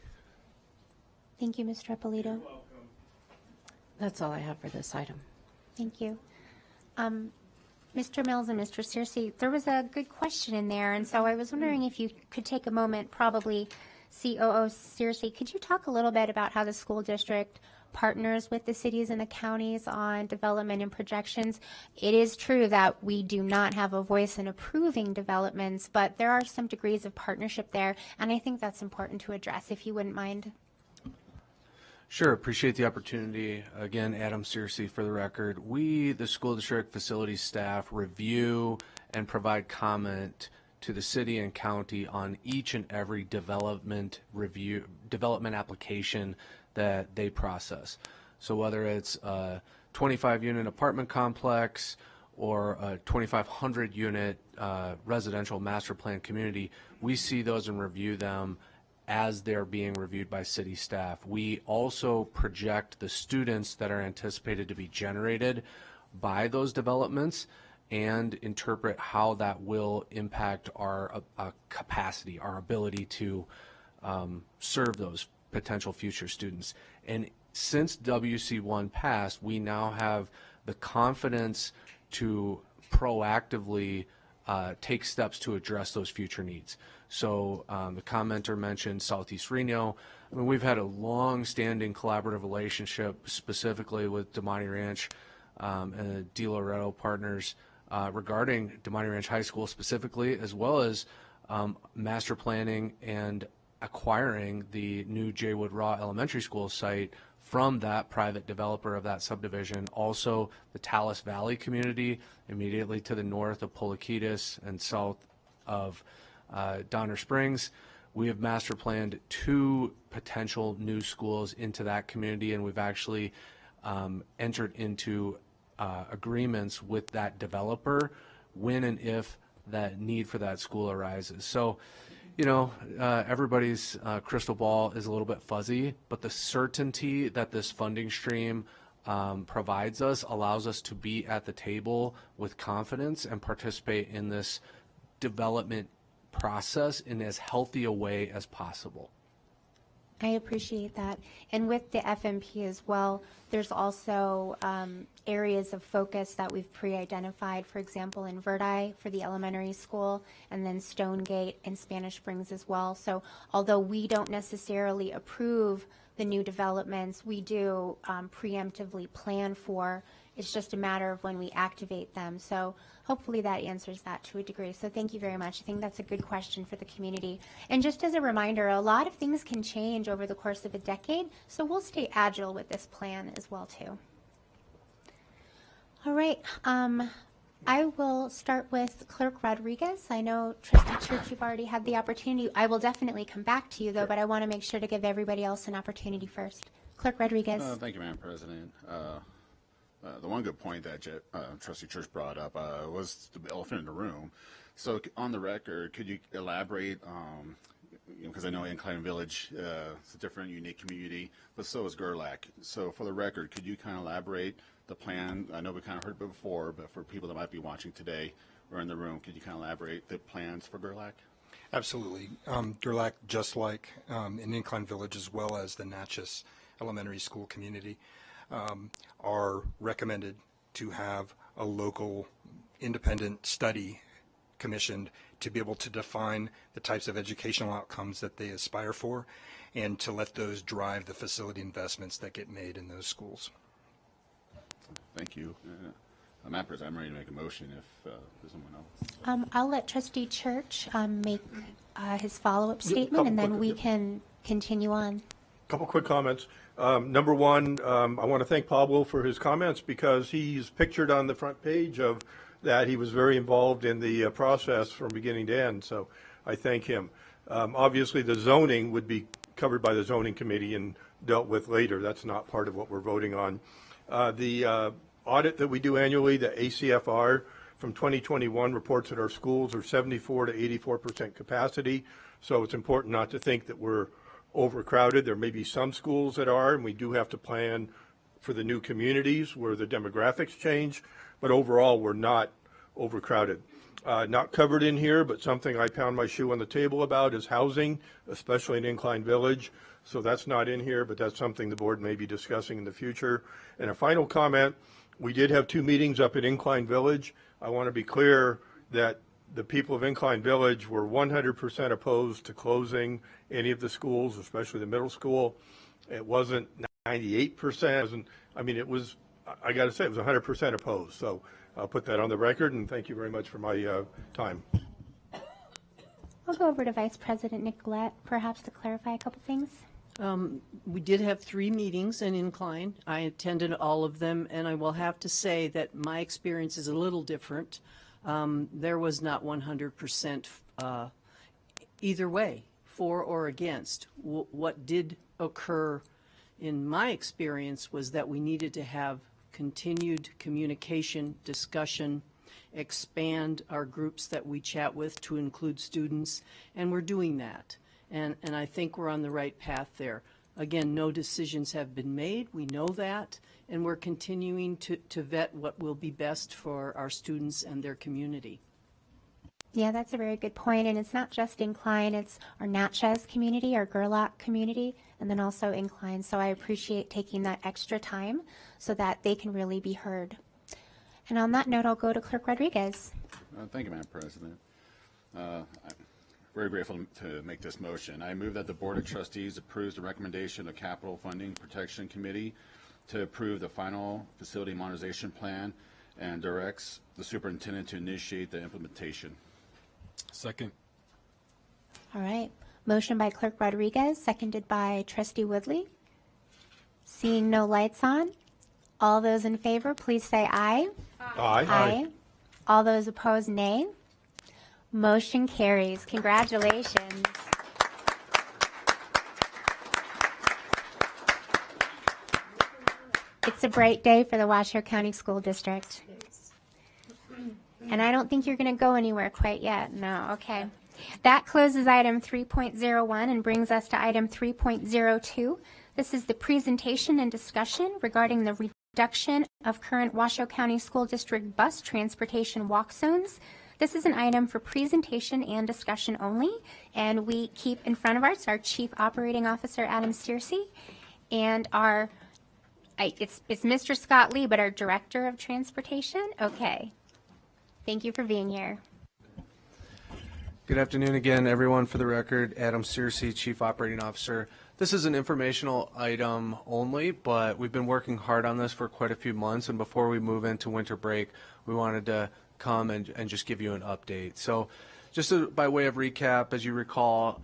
Thank you, Mr. Ippolito. That's all I have for this item. Thank you. Mr. Mills and Mr. Searcy, there was a good question in there, and so I was wondering if you could take a moment, probably COO Searcy, could you talk a little bit about how the school district partners with the cities and the counties on development and projections? It is true that we do not have a voice in approving developments, but there are some degrees of partnership there, and I think that's important to address, if you wouldn't mind. Sure, appreciate the opportunity. Again, Adam Searcy for the record. We, the school district facilities staff, review and provide comment to the city and county on each and every development application that they process. So whether it's a 25-unit apartment complex or a 2,500 unit residential master plan community, we see those and review them as they're being reviewed by city staff. We also project the students that are anticipated to be generated by those developments and interpret how that will impact our capacity, our ability to serve those potential future students. And since WC1 passed, we now have the confidence to proactively take steps to address those future needs. So the commenter mentioned Southeast Reno. I mean, we've had a long-standing collaborative relationship, specifically with Damani Ranch and the De Loretto partners regarding Damani Ranch High School specifically, as well as master planning and acquiring the new Jaywood Raw Elementary School site from that private developer of that subdivision. Also, the Talus Valley community immediately to the north of Polaquitas and south of Donner Springs. We have master planned 2 potential new schools into that community, and we've actually entered into agreements with that developer when and if that need for that school arises. So, you know, everybody's crystal ball is a little bit fuzzy, but the certainty that this funding stream provides us allows us to be at the table with confidence and participate in this development process in as healthy a way as possible. I appreciate that. And with the FMP as well, there's also areas of focus that we've pre-identified, for example, in Verdi for the elementary school, and then Stonegate and Spanish Springs as well. So although we don't necessarily approve the new developments, we do preemptively plan for. It's just a matter of when we activate them. So hopefully that answers that to a degree. So thank you very much. I think that's a good question for the community. And just as a reminder, a lot of things can change over the course of a decade, so we'll stay agile with this plan as well too. All right. I will start with Clerk Rodriguez. I know, Trustee Church, you've already had the opportunity. I will definitely come back to you, though, but I want to make sure to give everybody else an opportunity first. Clerk Rodriguez. Thank you, Madam President. The one good point that Trustee Church brought up was the elephant in the room. So on the record, could you elaborate, because I know Incline Village is a different, unique community, but so is Gerlach. So for the record, could you kind of elaborate the plan? I know we kind of heard it before, but for people that might be watching today or in the room, could you kind of elaborate the plans for Gerlach? Absolutely. Gerlach, just like in Incline Village as well as the Natchez Elementary School community, are recommended to have a local independent study commissioned to be able to define the types of educational outcomes that they aspire for and to let those drive the facility investments that get made in those schools. Thank you. Madam President, I'm ready to make a motion if there's someone else. I'll let Trustee Church make his follow-up statement, and then we can continue on. Couple quick comments. Number one, I want to thank Pablo for his comments because he's pictured on the front page of that. He was very involved in the process from beginning to end, so I thank him. Obviously, the zoning would be covered by the zoning committee and dealt with later. That's not part of what we're voting on. The audit that we do annually, the ACFR from 2021 reports that our schools are 74 to 84% capacity, so it's important not to think that we're overcrowded. There may be some schools that are, and we do have to plan for the new communities where the demographics change, but overall we're not overcrowded. Not covered in here, but something I pound my shoe on the table about is housing, especially in Incline Village. So that's not in here, but that's something the board may be discussing in the future. And a final comment, we did have 2 meetings up at Incline Village. I want to be clear that the people of Incline Village were 100% opposed to closing any of the schools, especially the middle school. It wasn't 98%. I mean, it was, I got to say, it was 100% opposed. So I'll put that on the record, and thank you very much for my time. I'll go over to Vice President Nicolette, perhaps to clarify a couple things. We did have 3 meetings in Incline. I attended all of them, and I will have to say that my experience is a little different. There was not 100% either way, for or against. What did occur in my experience was that we needed to have continued communication, discussion, expand our groups that we chat with to include students, and we're doing that. And I think we're on the right path there. Again, no decisions have been made. We know that, and we're continuing to vet what will be best for our students and their community. Yeah, that's a very good point. And it's not just Incline, it's our Natchez community, our Gerlach community, and then also Incline. So I appreciate taking that extra time so that they can really be heard. And on that note, I'll go to Clerk Rodriguez. Thank you, Madam President. I'm very grateful to make this motion. I move that the Board of Trustees approves the recommendation of Capital Funding Protection Committee to approve the final facility modernization plan and directs the superintendent to initiate the implementation. Second. All right. Motion by Clerk Rodriguez, seconded by Trustee Woodley. Seeing no lights on, all those in favor, please say aye. Aye. Aye. All those opposed, nay. Motion carries. Congratulations. It's a bright day for the Washoe County School District. And I don't think you're going to go anywhere quite yet. No, okay. That closes item 3.01 and brings us to item 3.02. This is the presentation and discussion regarding the reduction of current Washoe County School District bus transportation walk zones. This is an item for presentation and discussion only, and we keep in front of us our Chief Operating Officer, Adam Searcy, and our, it's Mr. Scott Lee, but our Director of Transportation. Okay. Thank you for being here. Good afternoon again, everyone. For the record, Adam Searcy, Chief Operating Officer. This is an informational item only, but we've been working hard on this for quite a few months, and before we move into winter break, we wanted to come and just give you an update. So just by way of recap, as you recall,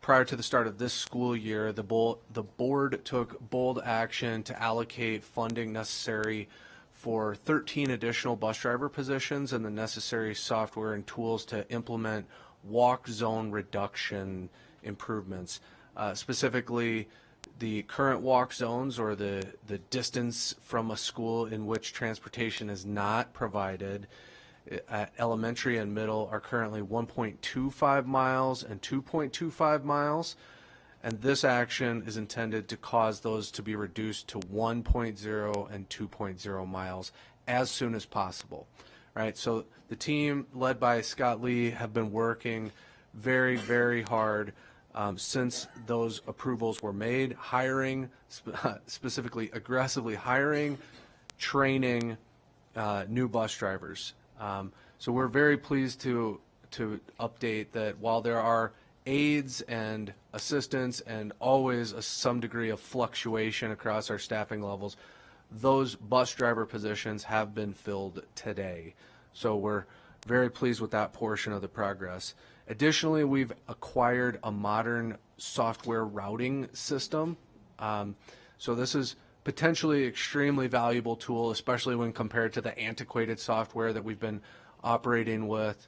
prior to the start of this school year, the board took bold action to allocate funding necessary for 13 additional bus driver positions and the necessary software and tools to implement walk zone reduction improvements. Specifically, the current walk zones, or the distance from a school in which transportation is not provided at elementary and middle, are currently 1.25 miles and 2.25 miles. And this action is intended to cause those to be reduced to 1.0 and 2.0 miles as soon as possible. Right? So the team led by Scott Lee have been working very, very hard since those approvals were made, hiring, specifically aggressively hiring, training new bus drivers. So we're very pleased to update that while there are aides and assistants and always some degree of fluctuation across our staffing levels, those bus driver positions have been filled today. So we're very pleased with that portion of the progress. Additionally, we've acquired a modern software routing system. So this is potentially extremely valuable tool, especially when compared to the antiquated software that we've been operating with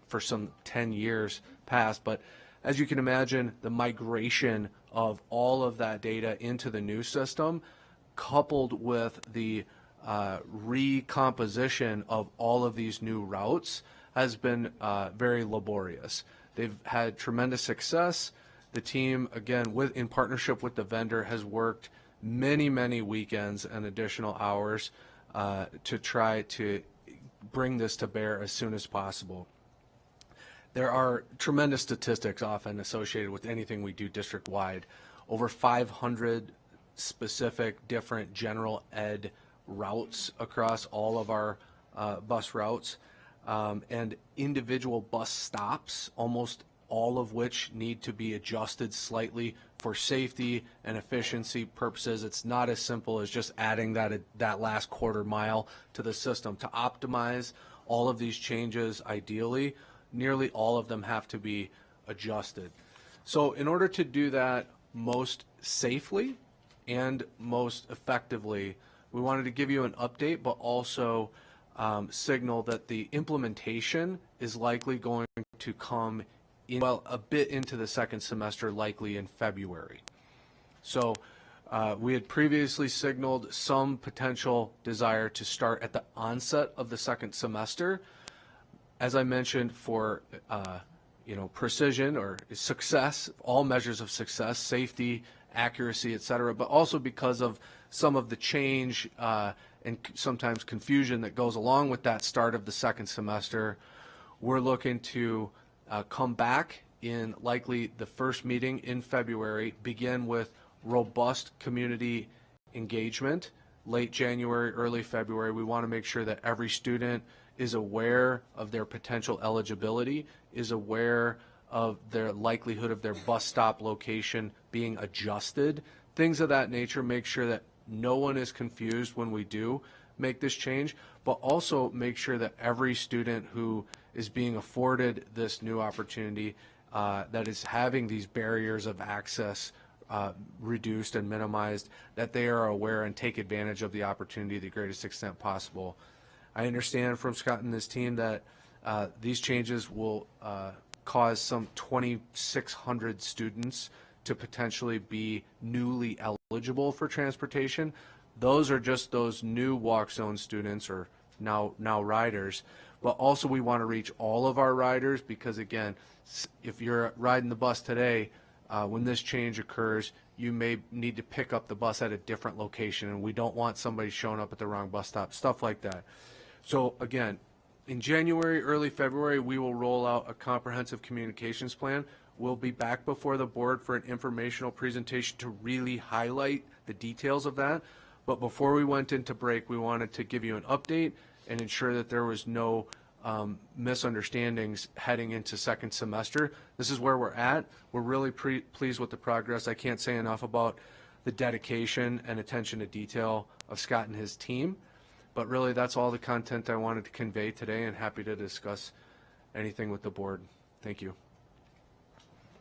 for some 10 years past. But as you can imagine, the migration of all of that data into the new system, coupled with the recomposition of all of these new routes, has been very laborious. They've had tremendous success. The team, again, in partnership with the vendor, has worked many weekends and additional hours to try to bring this to bear as soon as possible. There are tremendous statistics often associated with anything we do district-wide. Over 500 specific different general ed routes across all of our bus routes, and individual bus stops, almost all of which need to be adjusted slightly for safety and efficiency purposes. It's not as simple as just adding that last quarter mile to the system. To optimize all of these changes, ideally, nearly all of them have to be adjusted. So in order to do that most safely and most effectively, we wanted to give you an update, but also signal that the implementation is likely going to come a bit into the second semester, likely in February. So we had previously signaled some potential desire to start at the onset of the second semester. As I mentioned, for precision or success, all measures of success, safety, accuracy, et cetera, but also because of some of the change and sometimes confusion that goes along with that start of the second semester, we're looking to come back in likely the first meeting in February, begin with robust community engagement. Late January, early February, we want to make sure that every student is aware of their potential eligibility, is aware of their likelihood of their bus stop location being adjusted, things of that nature. Make sure that no one is confused when we do make this change, but also make sure that every student who is being afforded this new opportunity, that is having these barriers of access reduced and minimized, that they are aware and take advantage of the opportunity to the greatest extent possible. I understand from Scott and his team that these changes will cause some 2,600 students to potentially be newly eligible for transportation. Those are just those new walk zone students, or now riders. But also we want to reach all of our riders, because again, if you're riding the bus today, when this change occurs, you may need to pick up the bus at a different location, and we don't want somebody showing up at the wrong bus stop, stuff like that. So again, in January, early February, we will roll out a comprehensive communications plan. We'll be back before the board for an informational presentation to really highlight the details of that. But before we went into break, we wanted to give you an update and ensure that there was no misunderstandings heading into second semester. This is where we're at. We're really pleased with the progress. I can't say enough about the dedication and attention to detail of Scott and his team. But really, that's all the content I wanted to convey today, and happy to discuss anything with the board. Thank you.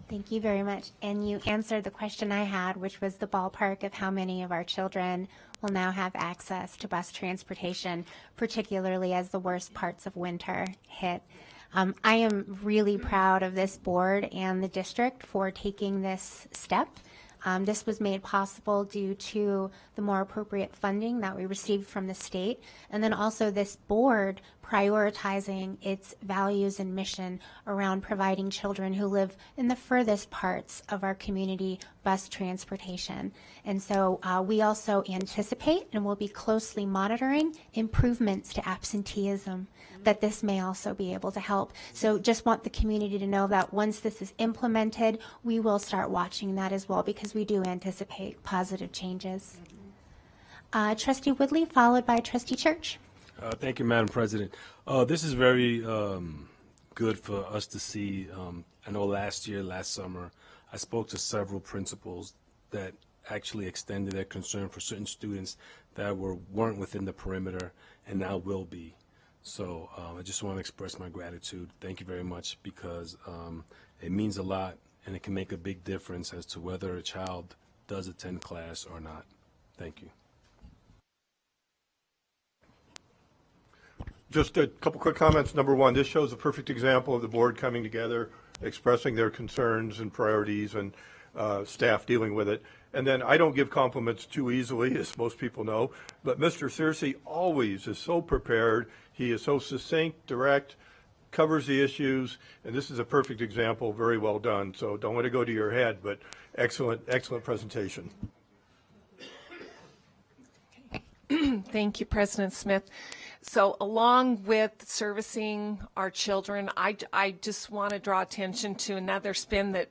Thank you very much. And you answered the question I had, which was the ballpark of how many of our children will now have access to bus transportation, particularly as the worst parts of winter hit. I am really proud of this board and the district for taking this step. This was made possible due to the more appropriate funding that we received from the state, and then also this board prioritizing its values and mission around providing children who live in the furthest parts of our community bus transportation. And so we also anticipate and will be closely monitoring improvements to absenteeism, that this may also be able to help. So just want the community to know that once this is implemented, we will start watching that as well, because we do anticipate positive changes. Trustee Woodley, followed by Trustee Church. Thank you, Madam President. This is very good for us to see. I know last summer, I spoke to several principals that actually extended their concern for certain students that weren't within the perimeter and now will be. So I just want to express my gratitude. Thank you very much, because it means a lot, and it can make a big difference as to whether a child does attend class or not. Thank you. Just a couple quick comments. Number one, this shows a perfect example of the board coming together, expressing their concerns and priorities, and staff dealing with it. And then I don't give compliments too easily, as most people know, but Mr. Searcy always is so prepared. He is so succinct, direct, covers the issues, and this is a perfect example. Very well done. So don't let it go to your head, but excellent, excellent presentation. Thank you, President Smith. So along with servicing our children, I just want to draw attention to another spin that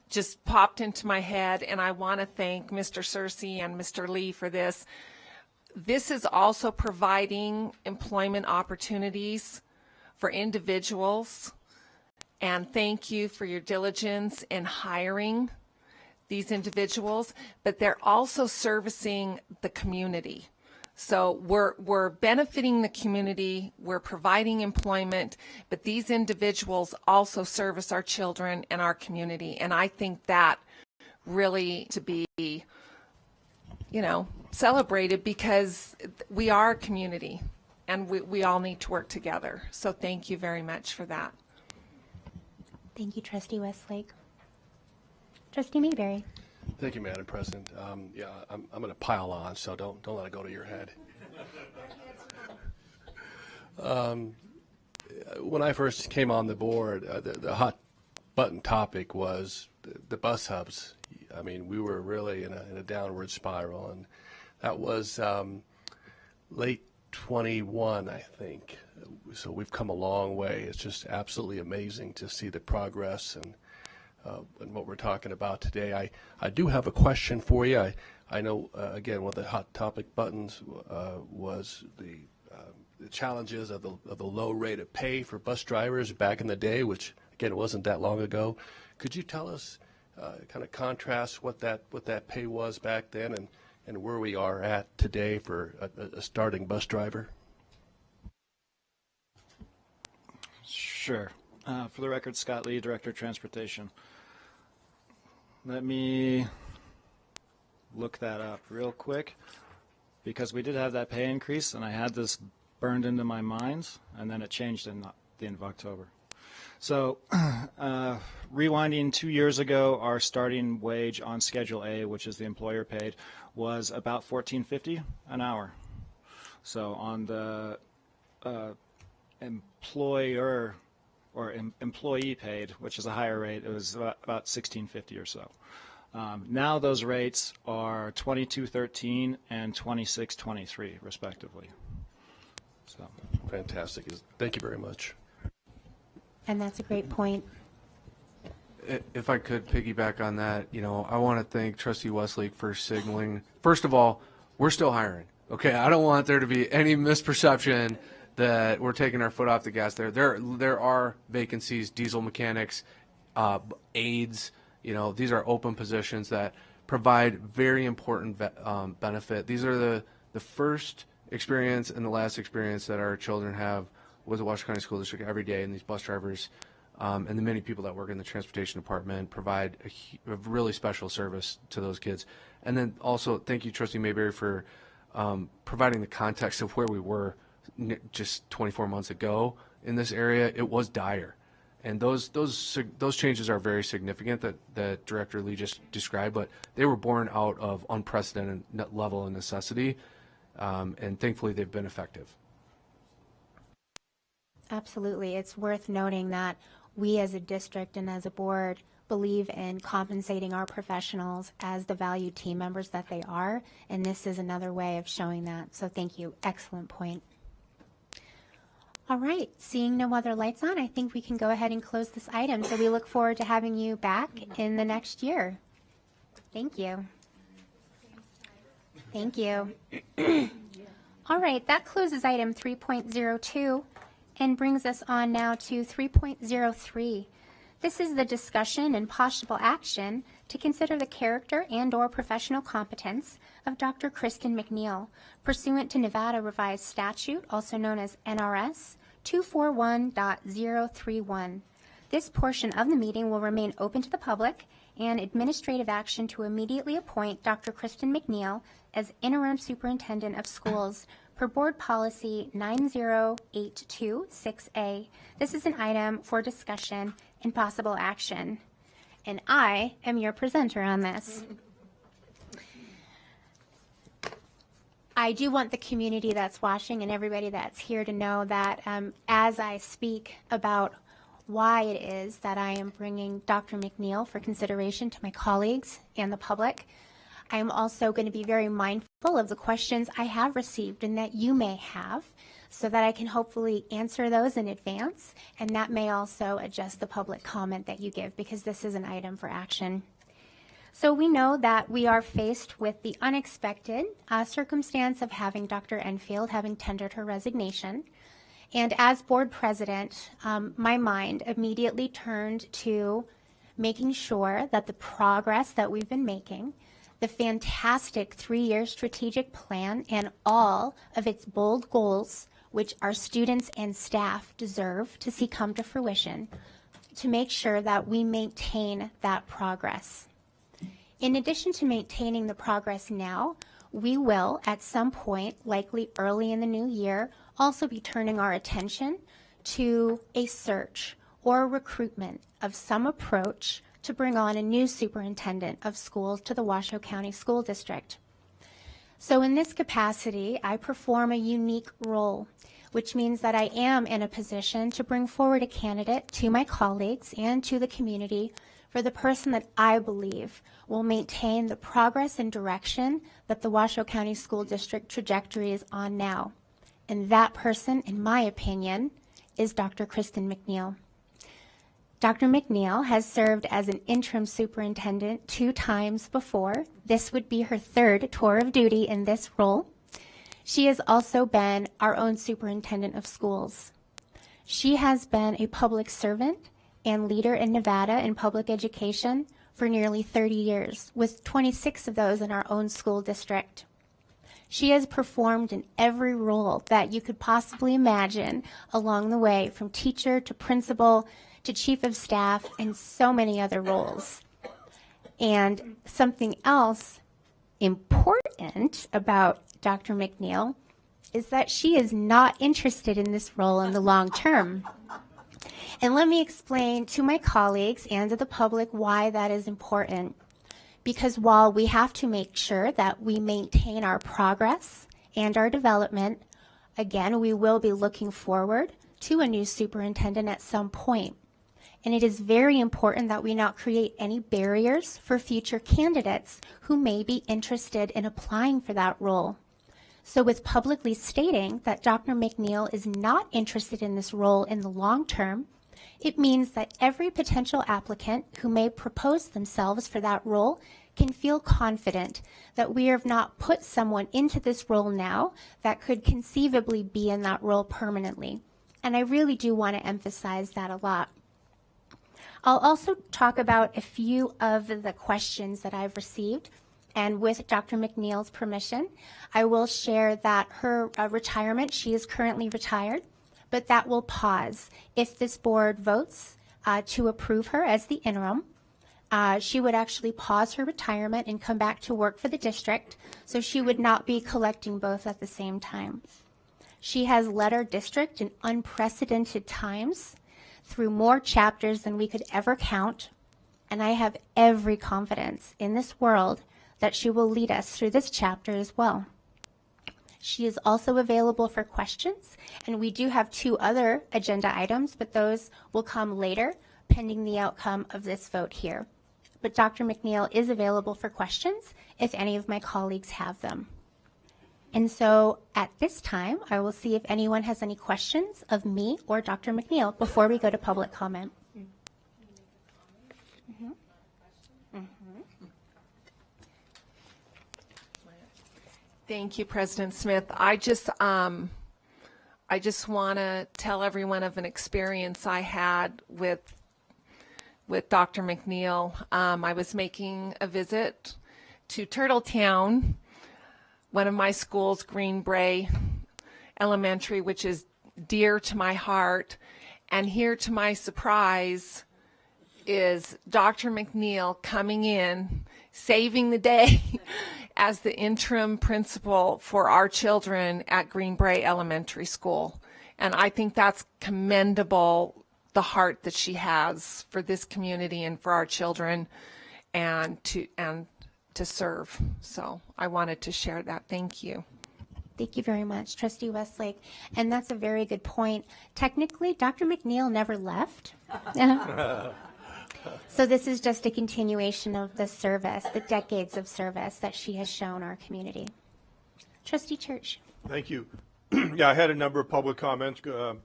just popped into my head, and I want to thank Mr. Searcy and Mr. Lee for this. This is also providing employment opportunities for individuals, and thank you for your diligence in hiring these individuals, but they're also servicing the community. So we're benefiting the community, we're providing employment, but these individuals also service our children and our community. And I think that really to be, celebrated, because we are a community and we all need to work together. So thank you very much for that. Thank you, Trustee Westlake. Trustee Mayberry. Thank you, Madam President. I'm going to pile on, so don't let it go to your head. When I first came on the board, the hot button topic was the bus hubs. I mean, we were really in a downward spiral, and that was late 21, I think. So we've come a long way. It's just absolutely amazing to see the progress and what we're talking about today. I do have a question for you. I know, again, one of the hot topic buttons was the challenges of the low rate of pay for bus drivers back in the day, which, again, wasn't that long ago. Could you tell us, kind of contrast what that pay was back then and where we are at today for a starting bus driver? Sure. For the record, Scott Lee, Director of Transportation. Let me look that up real quick, because we did have that pay increase, and I had this burned into my mind, and then it changed in the end of October. So rewinding 2 years ago, our starting wage on Schedule A, which is the employer paid, was about $14.50 an hour. So on the employer or employee paid, which is a higher rate, it was about $16.50 or so. Now those rates are $22.13 and $26.23 respectively. So fantastic. Thank you very much. And that's a great point. If I could piggyback on that, I want to thank Trustee Westlake for signaling. First of all, we're still hiring. Okay, I don't want there to be any misperception that we're taking our foot off the gas there. There are vacancies, diesel mechanics, aides. These are open positions that provide very important benefit. These are the first experience and the last experience that our children have with the Washington County School District every day, and these bus drivers and the many people that work in the transportation department provide a really special service to those kids. And then also, thank you, Trustee Mayberry, for providing the context of where we were just 24 months ago in this area. It was dire, and those changes are very significant that Director Lee just described, but they were born out of unprecedented level of necessity, and thankfully they've been effective. Absolutely. It's worth noting that we as a district and as a board believe in compensating our professionals as the valued team members that they are, and this is another way of showing that. So thank you. Excellent point. All right, seeing no other lights on, I think we can go ahead and close this item. So we look forward to having you back in the next year. Thank you. Thank you. All right, that closes item 3.02 and brings us on now to 3.03. This is the discussion and possible action to consider the character and/or professional competence of Dr. Kristen McNeil, pursuant to Nevada Revised Statute, also known as NRS 241.031. This portion of the meeting will remain open to the public, and administrative action to immediately appoint Dr. Kristen McNeil as Interim Superintendent of Schools per Board Policy 90826A. This is an item for discussion and possible action, and I am your presenter on this. I do want the community that's watching and everybody that's here to know that as I speak about why it is that I am bringing Dr. McNeil for consideration to my colleagues and the public, I am also going to be very mindful of the questions I have received and that you may have, so that I can hopefully answer those in advance, and that may also adjust the public comment that you give, because this is an item for action. So we know that we are faced with the unexpected circumstance of having Dr. Enfield having tendered her resignation. And as board president, my mind immediately turned to making sure that the progress that we've been making, the fantastic 3-year strategic plan and all of its bold goals, which our students and staff deserve to see come to fruition, to make sure that we maintain that progress. In addition to maintaining the progress now, we will, at some point, likely early in the new year, also be turning our attention to a search or recruitment of some approach to bring on a new superintendent of schools to the Washoe County School District. So in this capacity, I perform a unique role, which means that I am in a position to bring forward a candidate to my colleagues and to the community for the person that I believe will maintain the progress and direction that the Washoe County School District trajectory is on now. And that person, in my opinion, is Dr. Kristen McNeil. Dr. McNeil has served as an interim superintendent 2 times before. This would be her 3rd tour of duty in this role. She has also been our own superintendent of schools. She has been a public servant and leader in Nevada in public education for nearly 30 years, with 26 of those in our own school district. She has performed in every role that you could possibly imagine along the way, from teacher to principal to chief of staff and so many other roles. And something else important about Dr. McNeil is that she is not interested in this role in the long term. And let me explain to my colleagues and to the public why that is important. Because while we have to make sure that we maintain our progress and our development, again, we will be looking forward to a new superintendent at some point. And it is very important that we not create any barriers for future candidates who may be interested in applying for that role. So with publicly stating that Dr. McNeil is not interested in this role in the long term, it means that every potential applicant who may propose themselves for that role can feel confident that we have not put someone into this role now that could conceivably be in that role permanently. And I really do want to emphasize that a lot. I'll also talk about a few of the questions that I've received. And with Dr. McNeil's permission, I will share that her retirement, she is currently retired, but that will pause if this board votes to approve her as the interim. She would actually pause her retirement and come back to work for the district, so she would not be collecting both at the same time. She has led our district in unprecedented times through more chapters than we could ever count, and I have every confidence in this world that she will lead us through this chapter as well. She is also available for questions, and we do have 2 other agenda items, but those will come later, pending the outcome of this vote here. But Dr. McNeil is available for questions if any of my colleagues have them. And so at this time, I will see if anyone has any questions of me or Dr. McNeil before we go to public comment. Thank you, President Smith. I just want to tell everyone of an experience I had with Dr. McNeil. I was making a visit to Turtletown, one of my schools, Green Bray Elementary, which is dear to my heart. And here, to my surprise, is Dr. McNeil coming in, saving the day, as the interim principal for our children at Greenbrae Elementary School. And I think that's commendable, the heart that she has for this community and for our children and to serve. So I wanted to share that. Thank you. Thank you very much, Trustee Westlake. And that's a very good point. Technically, Dr. McNeil never left. So this is just a continuation of the service, the decades of service that she has shown our community. Trustee Church. Thank you. Yeah, I had a number of public comments,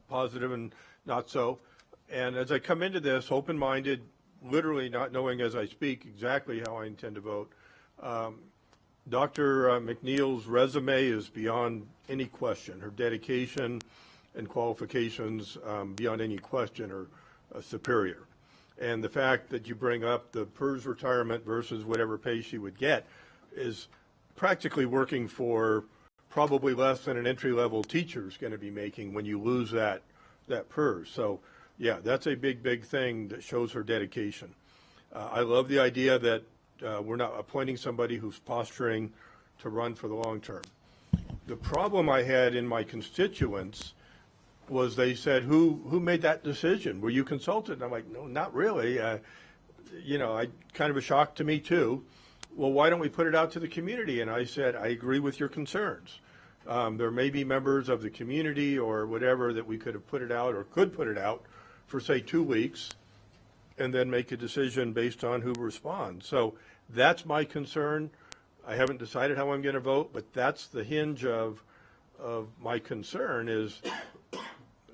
positive and not so. And as I come into this, open-minded, literally not knowing as I speak exactly how I intend to vote, Dr. McNeil's resume is beyond any question. Her dedication and qualifications, beyond any question, are superior. And the fact that you bring up the PERS retirement versus whatever pay she would get is practically working for probably less than an entry-level teacher is going to be making when you lose that PERS. So, yeah, that's a big, big thing that shows her dedication. I love the idea that we're not appointing somebody who's posturing to run for the long term. The problem I had in my constituents was they said, who made that decision? Were you consulted? And I'm like, no, not really. Kind of a shock to me too. Well, why don't we put it out to the community? And I said, I agree with your concerns. There may be members of the community or whatever that we could have put it out or could put it out for, say, 2 weeks and then make a decision based on who responds. So that's my concern. I haven't decided how I'm going to vote, but that's the hinge of my concern is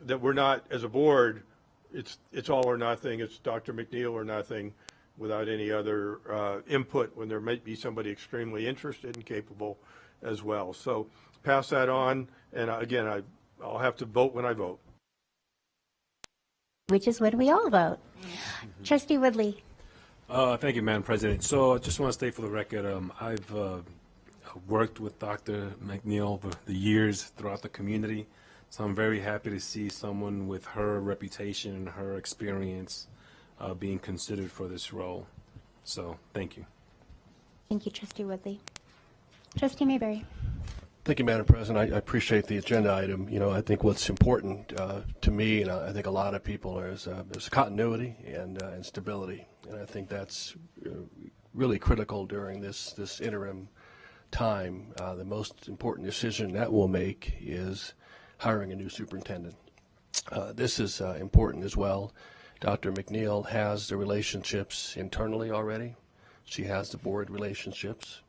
that we're not, as a board, it's all or nothing. It's Dr. McNeil or nothing without any other input when there might be somebody extremely interested and capable as well. So pass that on, and again, I'll have to vote when I vote. Which is when we all vote. Trustee Woodley. Thank you, Madam President. So I just want to state for the record, I've worked with Dr. McNeil over the years throughout the community. So I'm very happy to see someone with her reputation and her experience being considered for this role. So thank you. Thank you, Trustee Woodley. Trustee Mayberry. Thank you, Madam President. I appreciate the agenda item. I think what's important to me, and I think a lot of people, is continuity and stability. And I think that's really critical during this interim time. The most important decision that we'll make is hiring a new superintendent. This is important as well. Dr. McNeil has the relationships internally already. She has the board relationships.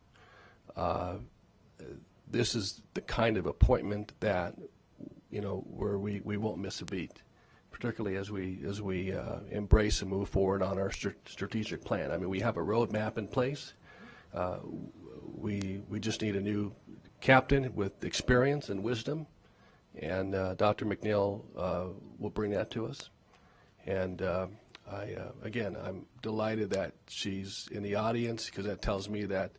This is the kind of appointment that, where we won't miss a beat, particularly as we embrace and move forward on our strategic plan. I mean, we have a roadmap in place. We just need a new captain with experience and wisdom, and Dr. McNeil will bring that to us. And I'm delighted that she's in the audience, because that tells me that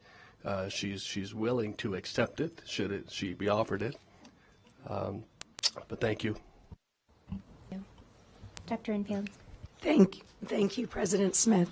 she's willing to accept it, should she be offered it. But thank you. Dr. Enfield. Thank you, President Smith.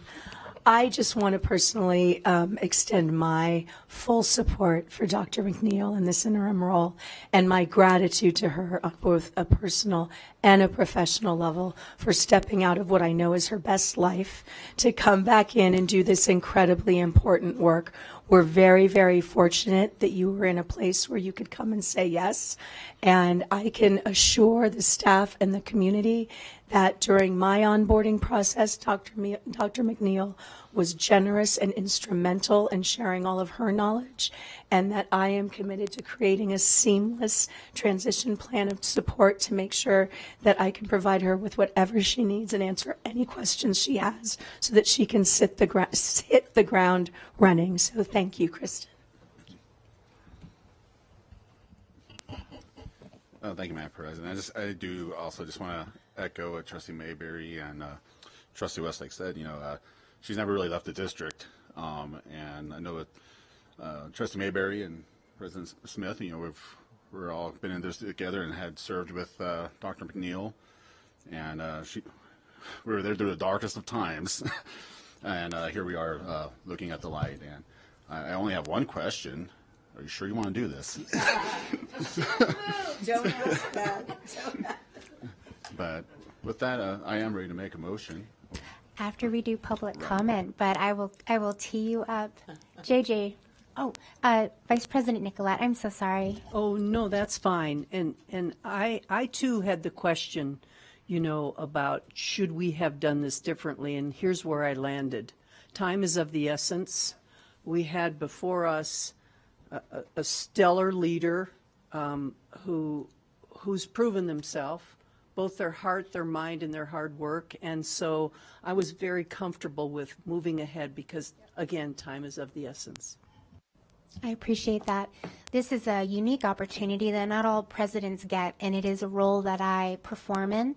I just want to personally extend my full support for Dr. McNeil in this interim role and my gratitude to her on both a personal and a professional level for stepping out of what I know is her best life to come back in and do this incredibly important work. We're very, very fortunate that you were in a place where you could come and say yes. And I can assure the staff and the community that during my onboarding process, Dr. McNeil was generous and instrumental in sharing all of her knowledge, and that I am committed to creating a seamless transition plan of support to make sure that I can provide her with whatever she needs and answer any questions she has so that she can hit the ground running. So thank you, Kristen. Thank you, Madam President. I do also just want to echo what Trustee Mayberry and Trustee Westlake said. She's never really left the district, and I know that Trustee Mayberry and President Smith, we're all been in this together and had served with Dr. McNeil, and we were there through the darkest of times, and here we are looking at the light. And I only have one question. Are you sure you want to do this? Don't ask that. But with that, I am ready to make a motion. After we do public comment, but I will tee you up. JJ, Vice President Nicolette, I'm so sorry. Oh, no, that's fine. And I too had the question, about should we have done this differently? And here's where I landed. Time is of the essence. We had before us a stellar leader who's proven themselves, both their heart, their mind, and their hard work. And so I was very comfortable with moving ahead because, again, time is of the essence. I appreciate that. This is a unique opportunity that not all presidents get, and it is a role that I perform in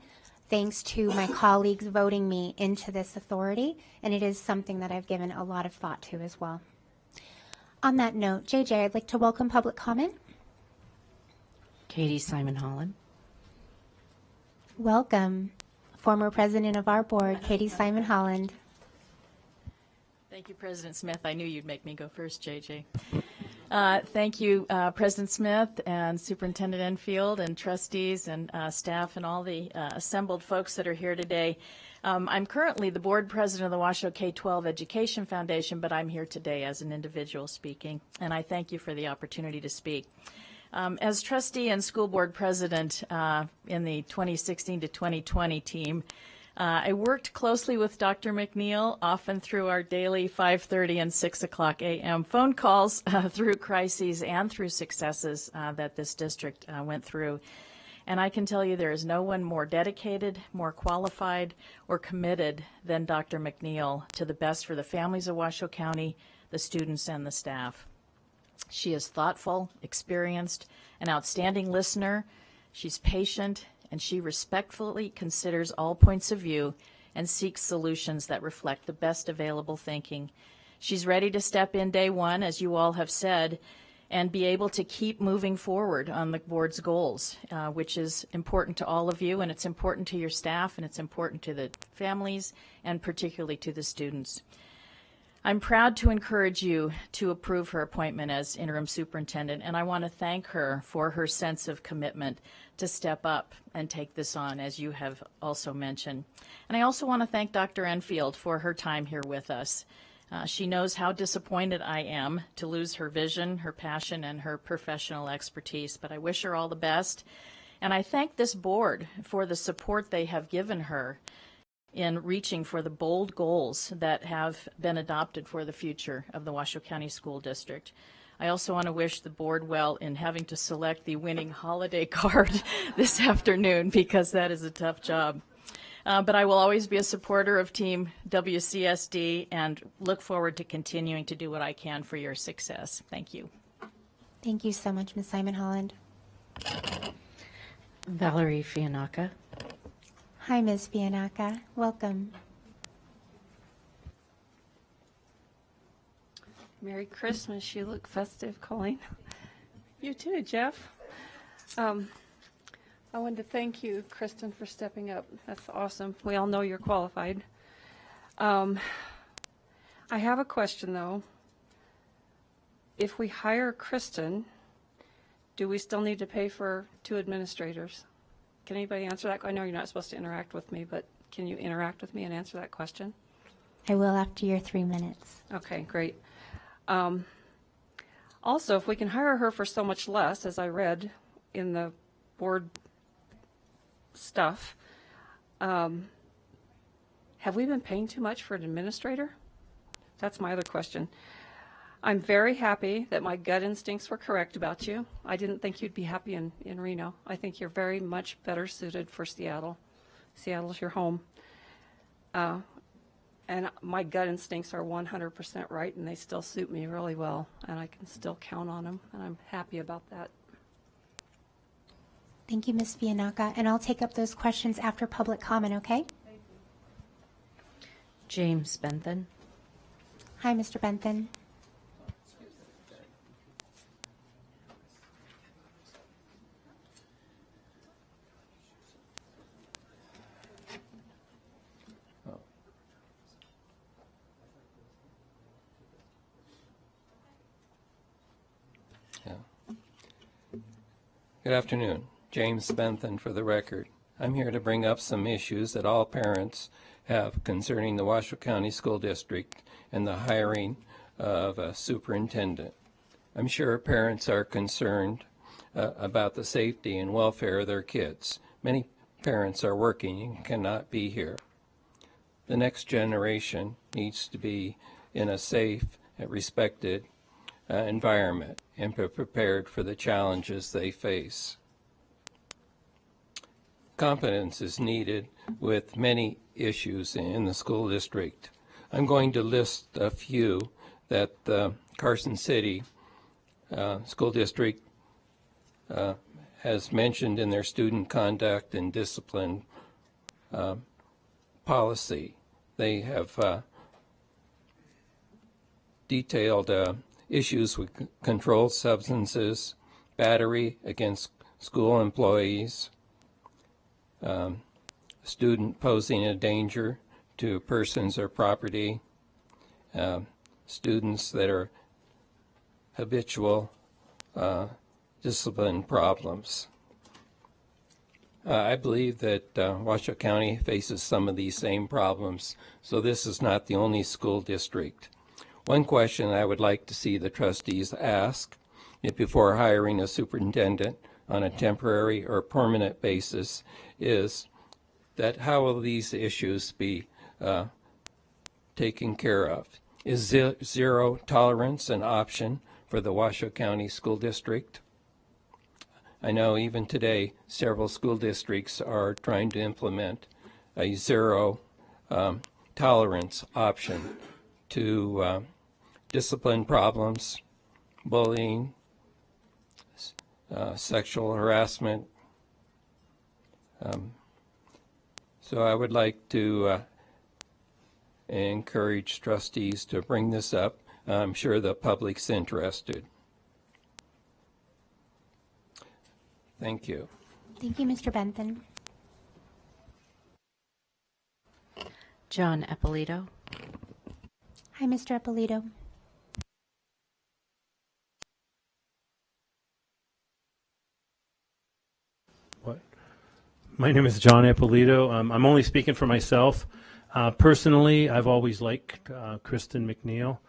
thanks to my colleagues voting me into this authority, and it is something that I've given a lot of thought to as well. On that note, JJ, I'd like to welcome public comment. Katie Simon Holland. Welcome, former president of our board, Katie Simon Holland. Thank you, President Smith. I knew you'd make me go first, JJ. Thank you, President Smith and Superintendent Enfield and trustees and staff and all the assembled folks that are here today. I'm currently the board president of the Washoe K-12 Education Foundation, but I'm here today as an individual speaking, and I thank you for the opportunity to speak. As trustee and school board president in the 2016 to 2020 team, I worked closely with Dr. McNeil, often through our daily 5:30 and 6 o'clock a.m. phone calls through crises and through successes that this district went through. And I can tell you there is no one more dedicated, more qualified, or committed than Dr. McNeil to the best for the families of Washoe County, the students, and the staff. She is thoughtful, experienced, an outstanding listener. She's patient, and she respectfully considers all points of view and seeks solutions that reflect the best available thinking. She's ready to step in day one, as you all have said, and be able to keep moving forward on the board's goals, which is important to all of you, and it's important to your staff, and it's important to the families, and particularly to the students. I'm proud to encourage you to approve her appointment as interim superintendent, and I want to thank her for her sense of commitment to step up and take this on, as you have also mentioned. And I also want to thank Dr. Enfield for her time here with us. She knows how disappointed I am to lose her vision, her passion, and her professional expertise, but I wish her all the best. And I thank this board for the support they have given her in reaching for the bold goals that have been adopted for the future of the Washoe County School District. I also want to wish the board well in having to select the winning holiday card this afternoon, because that is a tough job. But I will always be a supporter of Team WCSD and look forward to continuing to do what I can for your success. Thank you. Thank you so much, Ms. Simon Holland. Valerie Fianaka. Hi, Ms. Fianaka. Welcome. Merry Christmas. You look festive, Colleen. You too, Jeff. I wanted to thank you, Kristen, for stepping up. That's awesome. We all know you're qualified. I have a question, though. If we hire Kristen, do we still need to pay for 2 administrators? Can anybody answer that? I know you're not supposed to interact with me, but can you interact with me and answer that question? I will after your 3 minutes. Okay, great. Also, if we can hire her for so much less, as I read in the board stuff, have we been paying too much for an administrator? That's my other question. I'm very happy that my gut instincts were correct about you. I didn't think you'd be happy in Reno. I think you're very much better suited for Seattle. Seattle's your home. And my gut instincts are 100% right, and they still suit me really well, and I can still count on them, and I'm happy about that. Thank you, Ms. Fianaka, and I'll take up those questions after public comment, okay? James Bentham. Hi, Mr. Bentham. Good afternoon. James Bentham for the record. I'm here to bring up some issues that all parents have concerning the Washoe County School District and the hiring of a superintendent. I'm sure parents are concerned about the safety and welfare of their kids. Many parents are working and cannot be here. The next generation needs to be in a safe and respected environment and be prepared for the challenges they face. Competence is needed with many issues in the school district. I'm going to list a few that the Carson City School District has mentioned in their student conduct and discipline policy. They have detailed issues with controlled substances, battery against school employees, student posing a danger to persons or property, students that are habitual discipline problems. I believe that Washoe County faces some of these same problems, so this is not the only school district. One question I would like to see the trustees ask before hiring a superintendent on a temporary or permanent basis is that how will these issues be taken care of? Is zero tolerance an option for the Washoe County School District? I know even today several school districts are trying to implement a zero tolerance option to discipline problems, bullying, sexual harassment. So I would like to encourage trustees to bring this up. I'm sure the public's interested. Thank you. Thank you, Mr. Bentham. John Eppolito. Hi, Mr. Eppolito. What? My name is John Eppolito. I'm only speaking for myself. Personally, I've always liked Kristen McNeil.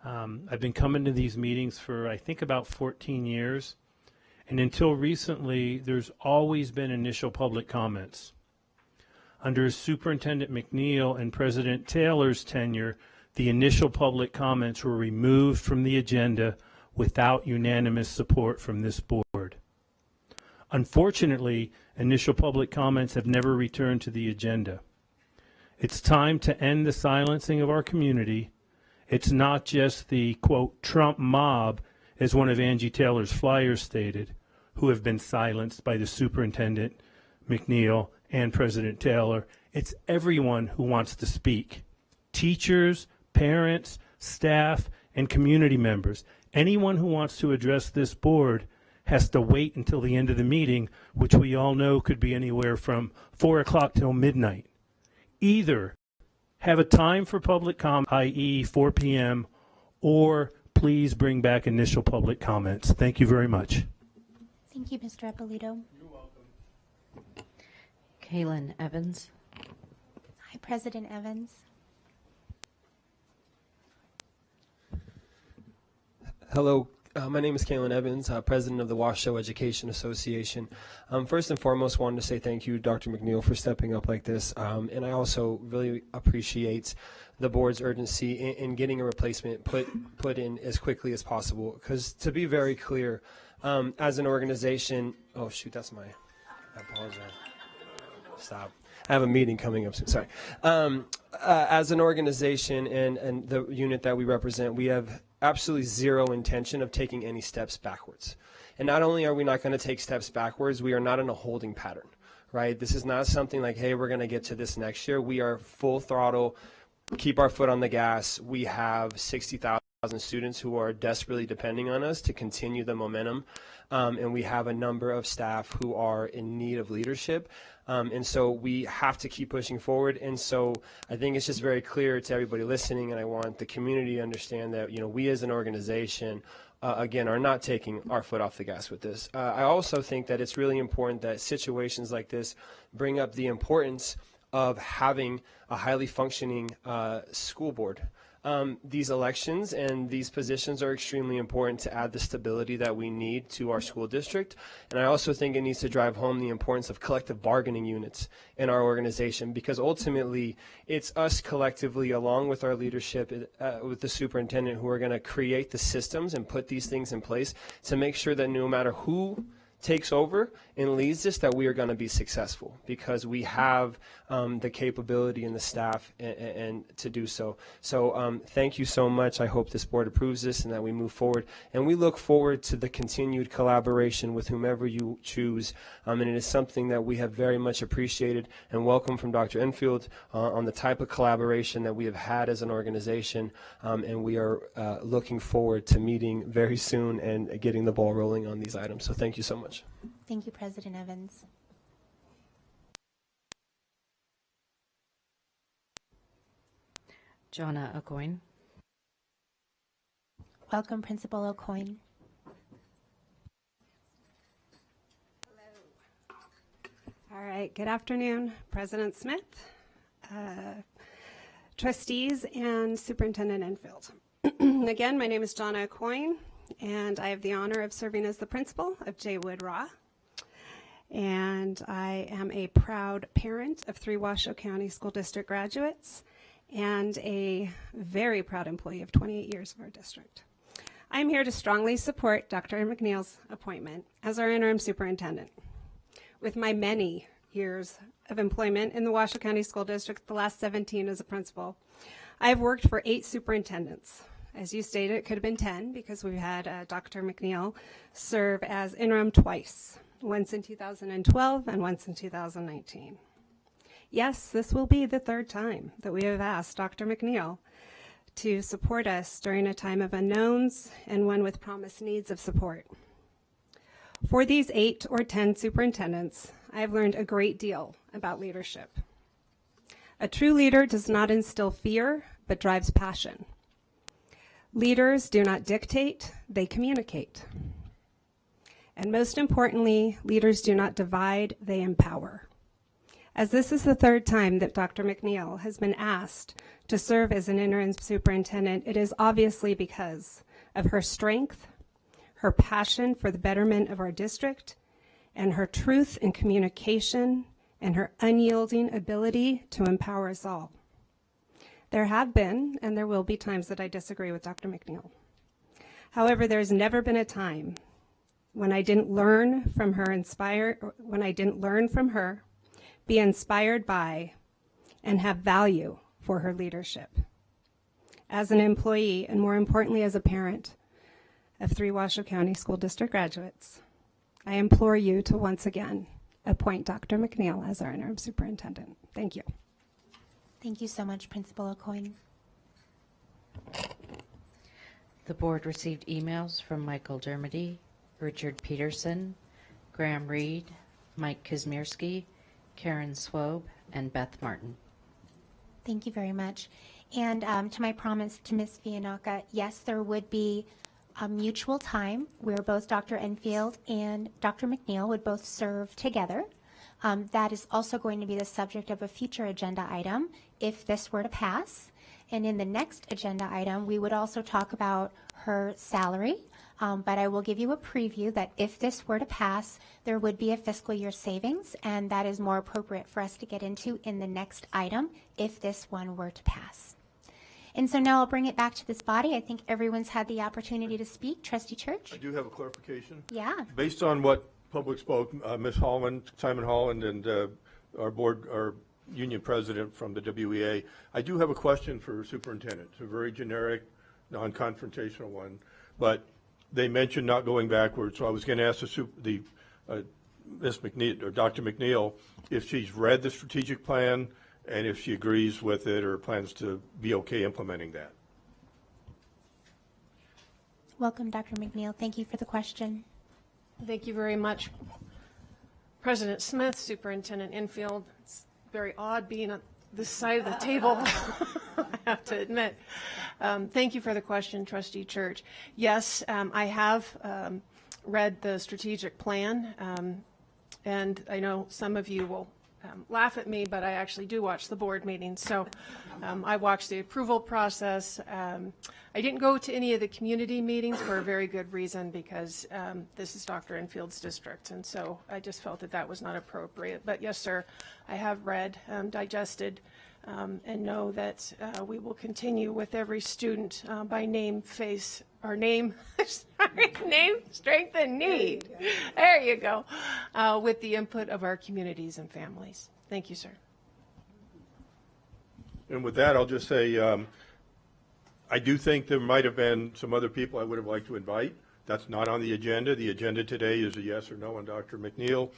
I've been coming to these meetings for, I think, about 14 years. And until recently, there's always been initial public comments. Under Superintendent McNeil and President Taylor's tenure, the initial public comments were removed from the agenda without unanimous support from this board. Unfortunately, initial public comments have never returned to the agenda. It's time to end the silencing of our community. It's not just the, quote, Trump mob, as one of Angie Taylor's flyers stated, who have been silenced by the Superintendent McNeil and President Taylor. It's everyone who wants to speak. Teachers, parents, staff, and community members. Anyone who wants to address this board has to wait until the end of the meeting, which we all know could be anywhere from 4 o'clock till midnight. Either have a time for public comment, i.e. 4 p.m., or please bring back initial public comments. Thank you very much. Thank you, Mr. Eppolito. You're welcome. Kaylin Evans. Hi, President Evans. Hello, my name is Kaylin Evans, president of the Washoe Education Association. First and foremost, wanted to say thank you, Dr. McNeil, for stepping up like this. And I also really appreciate the board's urgency in getting a replacement put in as quickly as possible. Because to be very clear, as an organization, oh shoot, that's my, I apologize. Stop. I have a meeting coming up soon, sorry. As an organization and the unit that we represent, we have absolutely zero intention of taking any steps backwards. And not only are we not going to take steps backwards, we are not in a holding pattern, right? This is not something like, hey, we're going to get to this next year. We are full throttle, keep our foot on the gas. We have 60,000 students who are desperately depending on us to continue the momentum. And we have a number of staff who are in need of leadership. And so we have to keep pushing forward. And so I think it's just very clear to everybody listening, and I want the community to understand that, we as an organization, again, are not taking our foot off the gas with this. I also think that it's really important that situations like this bring up the importance of having a highly functioning school board. These elections and these positions are extremely important to add the stability that we need to our school district. And I also think it needs to drive home the importance of collective bargaining units in our organization, because ultimately it's us collectively, along with our leadership, with the superintendent, who are going to create the systems and put these things in place to make sure that no matter who takes over and leads this, that we are going to be successful, because we have the capability and the staff and to do so. So thank you so much. I hope this board approves this and that we move forward. And we look forward to the continued collaboration with whomever you choose. And it is something that we have very much appreciated and welcome from Dr. Enfield on the type of collaboration that we have had as an organization. And we are looking forward to meeting very soon and getting the ball rolling on these items. So thank you so much. Thank you, President Evans. Jonna Aucoin. Welcome, Principal Aucoin. All right, good afternoon, President Smith, trustees, and Superintendent Enfield. Again, my name is Jonna Aucoin, and I have the honor of serving as the principal of J. Wood Raw. And I am a proud parent of 3 Washoe County School District graduates and a very proud employee of 28 years of our district. I'm here to strongly support Dr. McNeil's appointment as our interim superintendent. With my many years of employment in the Washoe County School District, the last 17 as a principal, I've worked for 8 superintendents. As you stated, it could have been 10 because we've had Dr. McNeil serve as interim twice, once in 2012 and once in 2019. Yes, this will be the 3rd time that we have asked Dr. McNeil to support us during a time of unknowns and one with promised needs of support. For these 8 or 10 superintendents, I've learned a great deal about leadership. A true leader does not instill fear, but drives passion. Leaders do not dictate, they communicate. And most importantly, leaders do not divide, they empower. As this is the 3rd time that Dr. McNeil has been asked to serve as an interim superintendent, it is obviously because of her strength, her passion for the betterment of our district, and her truth in communication, and her unyielding ability to empower us all. There have been, and there will be times that I disagree with Dr. McNeil. However, there's never been a time when I didn't learn from her, be inspired by, and have value for her leadership. As an employee, and more importantly as a parent of 3 Washoe County School District graduates, I implore you to once again appoint Dr. McNeil as our interim superintendent. Thank you. Thank you so much, Principal Aucoin. The board received emails from Michael Dermody, Richard Peterson, Graham Reed, Mike Kazmierski, Karen Swobe, and Beth Martin. Thank you very much. And to my promise to Ms. Fiannaca, yes, there would be a mutual time where both Dr. Enfield and Dr. McNeil would both serve together. That is also going to be the subject of a future agenda item if this were to pass. And in the next agenda item, we would also talk about her salary. But I will give you a preview that if this were to pass, there would be a fiscal year savings, and that is more appropriate for us to get into in the next item if this one were to pass. And so now I'll bring it back to this body. I think everyone's had the opportunity to speak. Trustee Church? I do have a clarification. Yeah. Based on what public spoke, Ms. Holland, Simon Holland, and our union president from the WEA, I do have a question for superintendent. It's a very generic, non-confrontational one, but they mentioned not going backwards, so I was going to ask Ms. McNeil or Dr. McNeil if she's read the strategic plan and if she agrees with it or plans to be okay implementing that. Welcome, Dr. McNeil. Thank you for the question. Thank you very much, President Smith, Superintendent Infield. It's very odd being on this side of the table, I have to admit. Thank you for the question, Trustee Church. Yes, I have read the strategic plan, and I know some of you will laugh at me, but I actually do watch the board meetings. So I watched the approval process. I didn't go to any of the community meetings for a very good reason, because this is Dr. Enfield's district, and so I just felt that that was not appropriate. But yes, sir, I have read, digested, and know that we will continue with every student by name, face, or name, sorry, name, strength, and need. There you go, with the input of our communities and families. Thank you, sir. And with that, I'll just say, I do think there might have been some other people I would have liked to invite. That's not on the agenda. The agenda today is a yes or no on Dr. McNeil.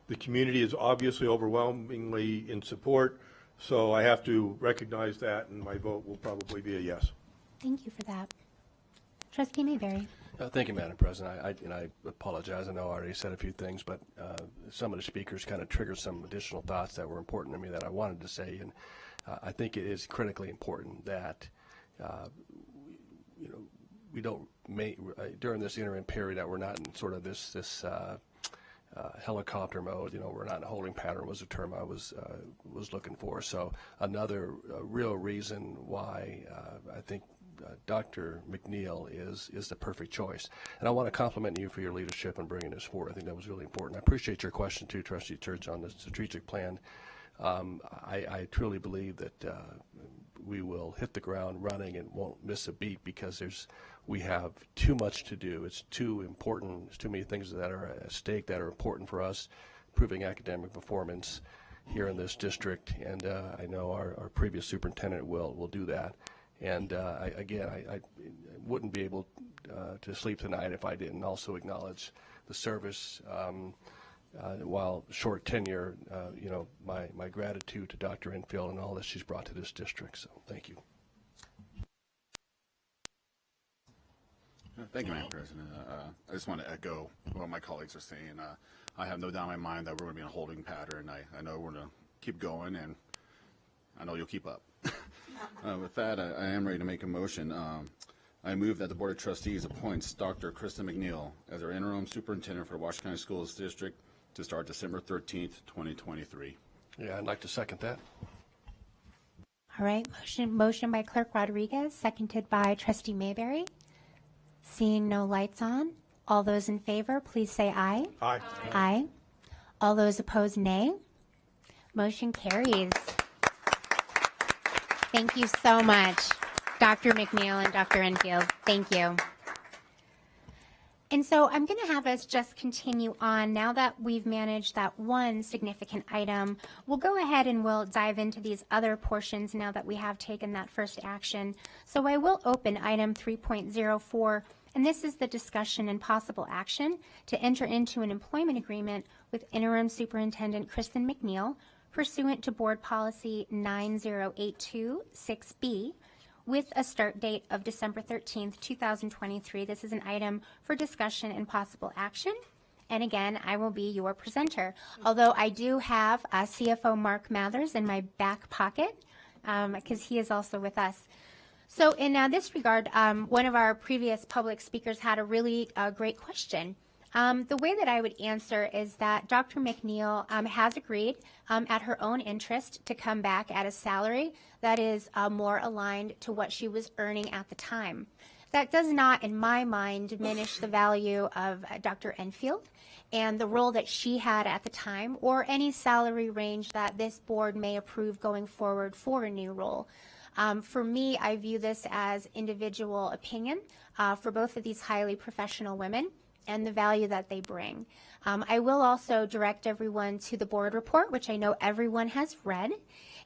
The community is obviously overwhelmingly in support, so I have to recognize that, and my vote will probably be a yes. Thank you for that. Trustee Mayberry. Thank you, Madam President. I apologize. I know I already said a few things, but some of the speakers kind of triggered some additional thoughts that were important to me that I wanted to say. And I think it is critically important that we don't make during this interim period that we're not in sort of this helicopter mode. We're not in a holding pattern was the term I was looking for. So another real reason why I think Dr. McNeil is the perfect choice. And I want to compliment you for your leadership in bringing this forward. I think that was really important. I appreciate your question too, Trustee Church, on the strategic plan. I truly believe that we will hit the ground running and won't miss a beat, because we have too much to do. It's too important. There's too many things that are at stake that are important for us, improving academic performance here in this district. And I know our previous superintendent will do that. And I wouldn't be able to sleep tonight if I didn't also acknowledge the service. While short tenure, my gratitude to Dr. Enfield and all that she's brought to this district. So thank you. Thank you, Madam President. I just want to echo what my colleagues are saying. I have no doubt in my mind that we're going to be in a holding pattern. I know we're going to keep going, and I know you'll keep up. With that, I am ready to make a motion. I move that the Board of Trustees appoints Dr. Krista McNeil as our interim superintendent for the Washington County Schools District to start December 13th, 2023. Yeah, I'd like to second that. All right, motion by Clerk Rodriguez, seconded by Trustee Mayberry. Seeing no lights on, all those in favor, please say aye. Aye. Aye. All those opposed, nay. Motion carries. Thank you so much, Dr. McNeil and Dr. Enfield. Thank you. And so I'm going to have us just continue on. Now that we've managed that one significant item, we'll go ahead and we'll dive into these other portions now that we have taken that first action. So I will open item 3.04, and this is the discussion and possible action to enter into an employment agreement with Interim Superintendent Kristen McNeil pursuant to Board Policy 9082-6B, with a start date of December 13th, 2023. This is an item for discussion and possible action. And again, I will be your presenter. Although I do have CFO Mark Mathers in my back pocket, because he is also with us. So in this regard, one of our previous public speakers had a really great question. The way that I would answer is that Dr. McNeil has agreed at her own interest to come back at a salary that is more aligned to what she was earning at the time. That does not, in my mind, diminish the value of Dr. Enfield and the role that she had at the time, or any salary range that this board may approve going forward for a new role. For me, I view this as individual opinion for both of these highly professional women and the value that they bring. I will also direct everyone to the board report, which I know everyone has read.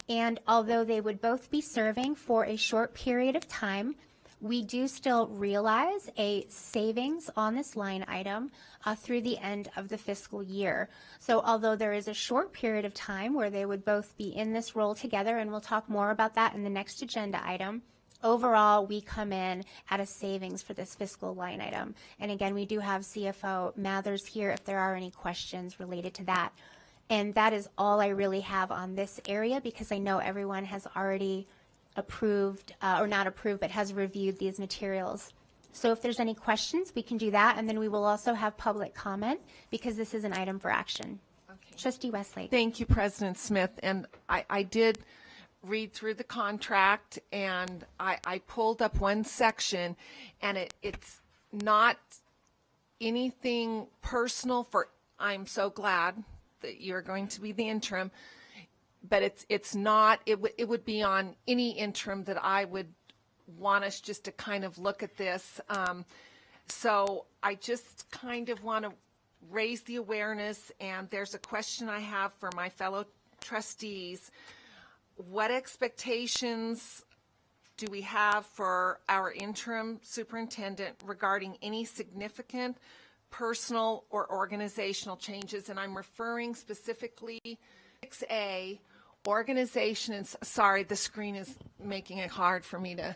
And although they would both be serving for a short period of time, we do still realize a savings on this line item through the end of the fiscal year. So although there is a short period of time where they would both be in this role together, and we'll talk more about that in the next agenda item, overall, we come in at a savings for this fiscal line item. And again, we do have CFO Mathers here if there are any questions related to that. And that is all I really have on this area, because I know everyone has already approved, or not approved, but has reviewed these materials. So if there's any questions, we can do that, and then we will also have public comment, because this is an item for action. Okay. Trustee Westlake. Thank you, President Smith. And I did read through the contract, and I pulled up one section, and it's not anything personal for, I'm so glad that you're going to be the interim, but it's not, it would be on any interim that I would want us just to kind of look at this. So I just kind of want to raise the awareness, and there's a question I have for my fellow trustees. What expectations do we have for our interim superintendent regarding any significant personal or organizational changes? And I'm referring specifically 6A, organization, and sorry, the screen is making it hard for me to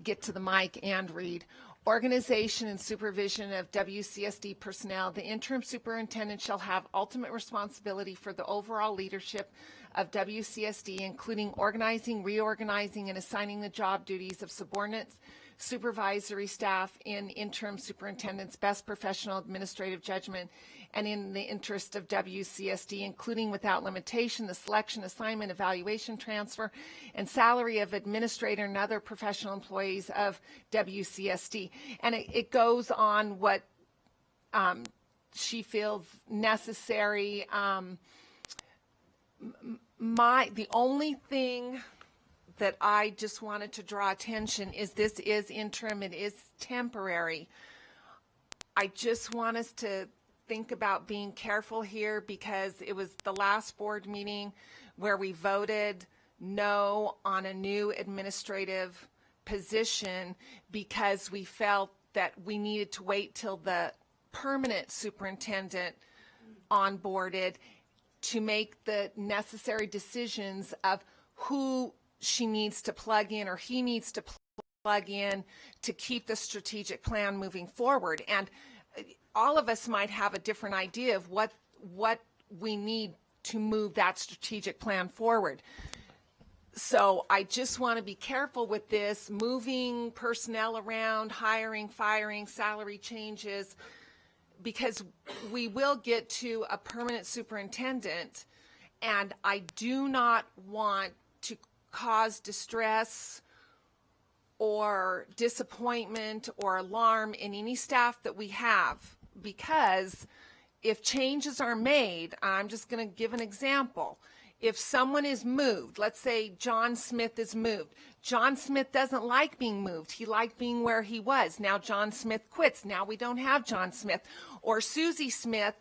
get to the mic and read. Organization and supervision of WCSD personnel. The interim superintendent shall have ultimate responsibility for the overall leadership of WCSD, including organizing, reorganizing, and assigning the job duties of subordinates, supervisory staff in interim superintendent's best professional administrative judgment and in the interest of WCSD, including without limitation the selection, assignment, evaluation, transfer, and salary of administrator and other professional employees of WCSD. And it goes on what she feels necessary. The only thing that I just wanted to draw attention is this is interim, it is temporary. I just want us to think about being careful here, because it was the last board meeting where we voted no on a new administrative position because we felt that we needed to wait till the permanent superintendent onboarded to make the necessary decisions of who she needs to plug in or he needs to plug in to keep the strategic plan moving forward. And all of us might have a different idea of what we need to move that strategic plan forward. So I just want to be careful with this, moving personnel around, hiring, firing, salary changes, because we will get to a permanent superintendent, and I do not want to cause distress or disappointment or alarm in any staff that we have, because if changes are made, I'm just going to give an example. If someone is moved, let's say John Smith is moved. John Smith doesn't like being moved. He liked being where he was. Now John Smith quits. Now we don't have John Smith. Or Susie Smith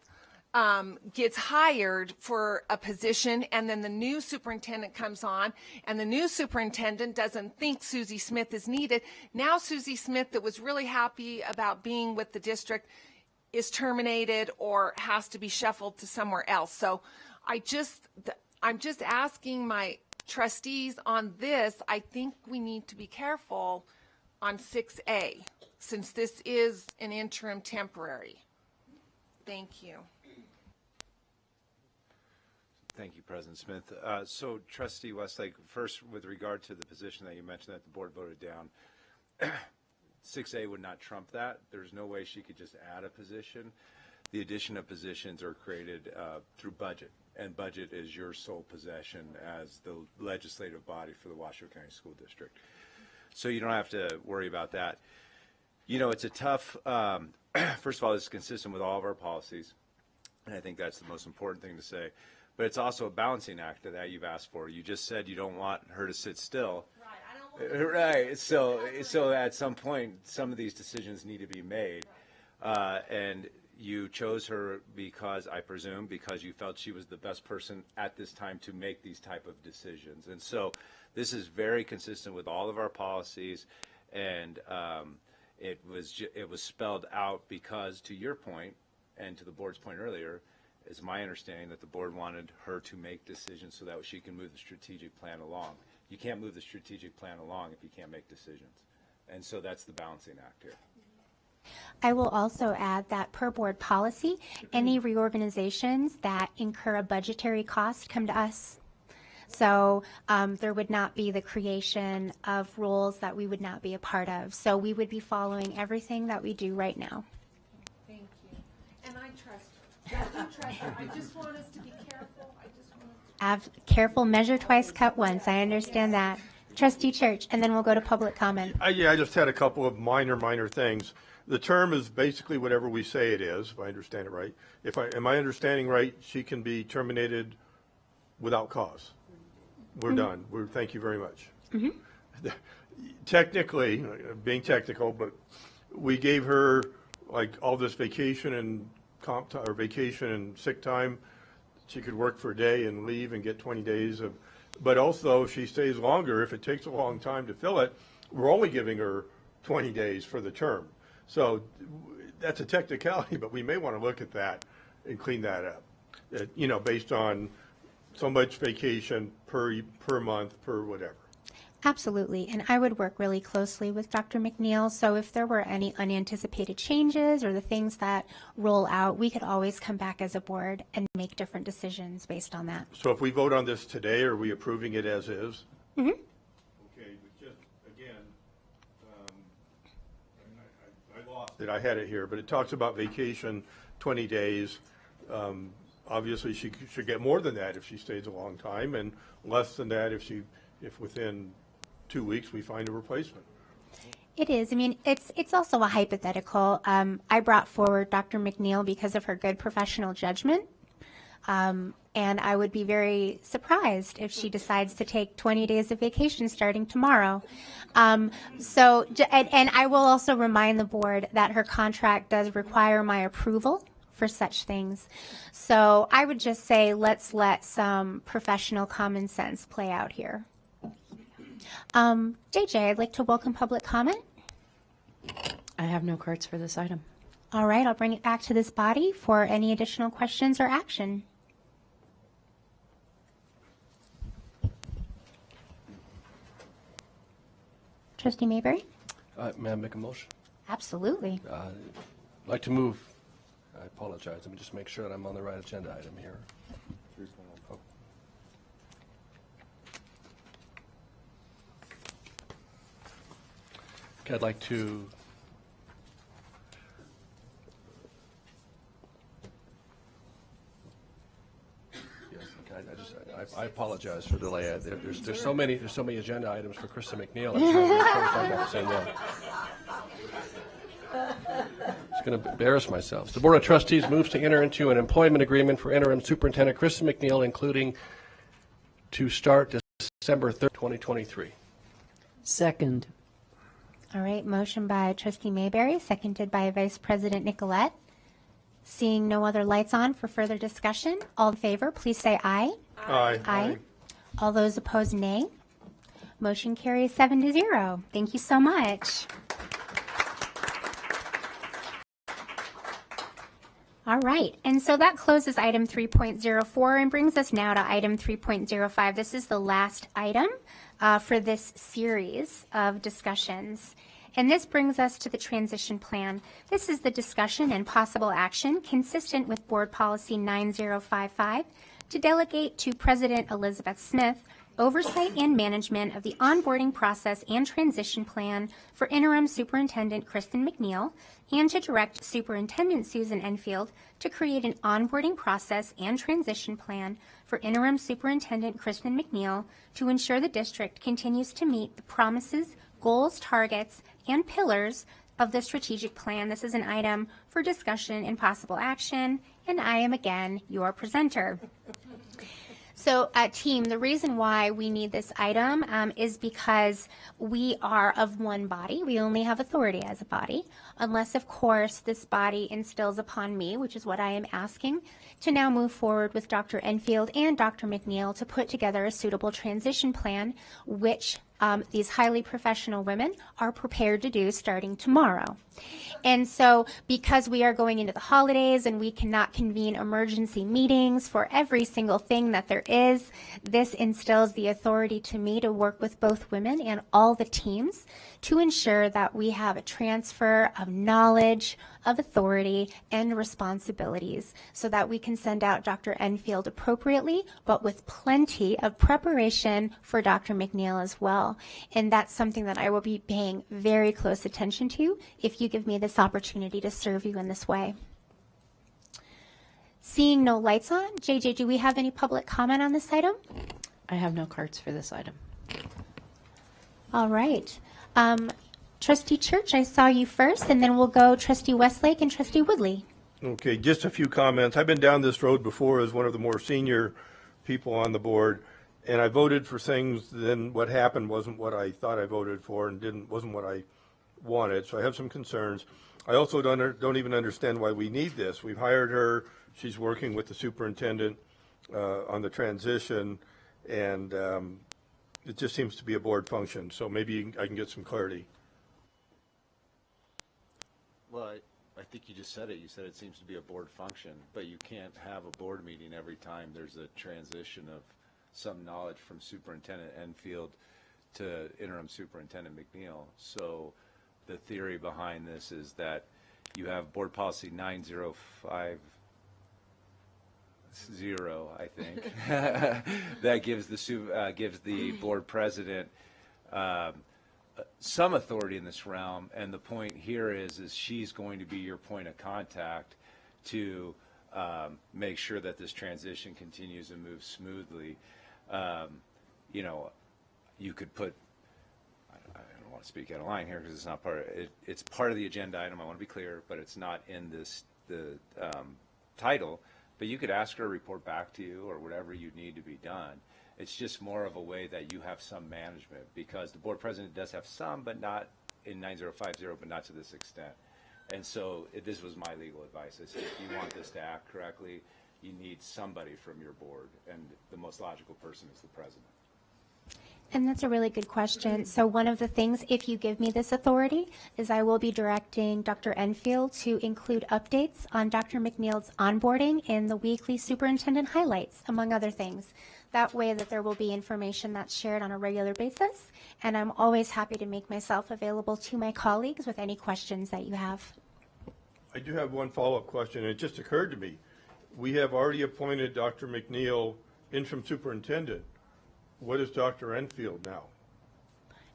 gets hired for a position, and then the new superintendent comes on, and the new superintendent doesn't think Susie Smith is needed. Now Susie Smith, that was really happy about being with the district, is terminated or has to be shuffled to somewhere else. So I'm just asking my trustees on this. I think we need to be careful on 6A, since this is an interim temporary. Thank you. Thank you, President Smith. So, Trustee Westlake, first, with regard to the position that you mentioned that the board voted down, 6A would not trump that. There's no way she could just add a position. The addition of positions are created through budget, and budget is your sole possession as the legislative body for the Washoe County School District. So you don't have to worry about that. You know, it's a tough, first of all, it's consistent with all of our policies, and I think that's the most important thing to say. But it's also a balancing act that you've asked for. You just said you don't want her to sit still. Right. I don't want right. So at some point, some of these decisions need to be made. And you chose her because, I presume, because you felt she was the best person at this time to make these type of decisions. And so this is very consistent with all of our policies, and it was spelled out because, to your point, and to the board's point earlier, is my understanding that the board wanted her to make decisions so that she can move the strategic plan along. you can't move the strategic plan along if you can't make decisions. And so that's the balancing act here. I will also add that per board policy, any reorganizations that incur a budgetary cost come to us. So there would not be the creation of roles that we would not be a part of. So we would be following everything that we do right now. Thank you. And I trust her. I do trust her. I just want us to be careful. Have careful, measure twice, cut once. I understand that. Trustee Church, and then we'll go to public comment. Yeah, I just had a couple of minor things. The term is basically whatever we say it is, if I understand it right. Am I understanding right, she can be terminated without cause? We're done. Thank you very much. Technically, being technical, but we gave her like all this vacation and comp time, or vacation and sick time. She could work for a day and leave and get 20 days of, but also if she stays longer, if it takes a long time to fill it, we're only giving her 20 days for the term. So that's a technicality, but we may want to look at that and clean that up. You know, based on so much vacation per month, per whatever. Absolutely, and I would work really closely with Dr. McNeil, so if there were any unanticipated changes or the things that roll out, we could always come back as a board and make different decisions based on that. So if we vote on this today, are we approving it as is? Mm-hmm. Okay, but just again, I lost it, I had it here, but it talks about vacation, 20 days. Obviously, she should get more than that if she stays a long time, and less than that if within 2 weeks we find a replacement. It is. I mean, it's also a hypothetical. I brought forward Dr. McNeil because of her good professional judgment, and I would be very surprised if she decides to take 20 days of vacation starting tomorrow. And I will also remind the board that her contract does require my approval for such things. So I would just say let's let some professional common sense play out here. JJ, I'd like to welcome public comment. I have no cards for this item. All right, I'll bring it back to this body for any additional questions or action. Trustee Mayberry? May I make a motion? Absolutely. I'd like to move. I apologize. Let me just make sure that I'm on the right agenda item here. Oh. Okay, I'd like to I apologize for the delay. There's so many agenda items for Krista McNeil. I'm trying to make sure I got the same one. Just going to embarrass myself. The Board of Trustees moves to enter into an employment agreement for Interim Superintendent Krista McNeil, including to start December 3rd, 2023. Second. All right, motion by Trustee Mayberry, seconded by Vice President Nicolette. Seeing no other lights on for further discussion, all in favor, please say aye. Aye. Aye. All those opposed, nay. Motion carries 7-0. Thank you so much. All right, and so that closes item 3.04 and brings us now to item 3.05. This is the last item for this series of discussions. And this brings us to the transition plan. This is the discussion and possible action consistent with Board Policy 9055 to delegate to President Elizabeth Smith oversight and management of the onboarding process and transition plan for Interim Superintendent Kristen McNeil, and to direct Superintendent Susan Enfield to create an onboarding process and transition plan for Interim Superintendent Kristen McNeil to ensure the district continues to meet the promises, goals, targets, and pillars of the strategic plan. This is an item for discussion and possible action, and I am again your presenter. So, team, the reason why we need this item is because we are of one body. We only have authority as a body, unless, of course, this body instills upon me, which is what I am asking, to now move forward with Dr. Enfield and Dr. McNeil to put together a suitable transition plan, which these highly professional women are prepared to do starting tomorrow. And so because we are going into the holidays and we cannot convene emergency meetings for every single thing that there is, this instills the authority to me to work with both women and all the teams to ensure that we have a transfer of knowledge, of authority, and responsibilities so that we can send out Dr. Enfield appropriately, but with plenty of preparation for Dr. McNeil as well. And that's something that I will be paying very close attention to if you give me this opportunity to serve you in this way. Seeing no lights on, JJ, do we have any public comment on this item? I have no cards for this item. All right. Trustee Church, I saw you first, and then we'll go Trustee Westlake and Trustee Woodley. Okay, just a few comments. I've been down this road before as one of the more senior people on the board, and I voted for things, then what happened wasn't what I thought I voted for and wasn't what I wanted, so I have some concerns. I also don't even understand why we need this. We've hired her. She's working with the superintendent on the transition, and it just seems to be a board function, so maybe I can get some clarity. Well, I think you just said it. You said it seems to be a board function, but you can't have a board meeting every time there's a transition of some knowledge from Superintendent Enfield to Interim Superintendent McNeil. So the theory behind this is that you have Board Policy 9050, I think, that gives the board president some authority in this realm, and the point here is she's going to be your point of contact to make sure that this transition continues and moves smoothly. You know, you could put, I don't want to speak out of line here because it's not part of it. It's part of the agenda item, I want to be clear, but it's not in the title. But you could ask her to report back to you or whatever you need to be done. It's just more of a way that you have some management, because the board president does have some, but not in 9050, but not to this extent. And so this was my legal advice. I said, if you want this to act correctly, you need somebody from your board, and the most logical person is the president. And that's a really good question. So one of the things, if you give me this authority, is I will be directing Dr. Enfield to include updates on Dr. McNeil's onboarding in the weekly superintendent highlights, among other things. That way that there will be information that's shared on a regular basis, and I'm always happy to make myself available to my colleagues with any questions that you have. I do have one follow-up question. It just occurred to me. We have already appointed Dr. McNeil interim superintendent. What is Dr. Enfield now?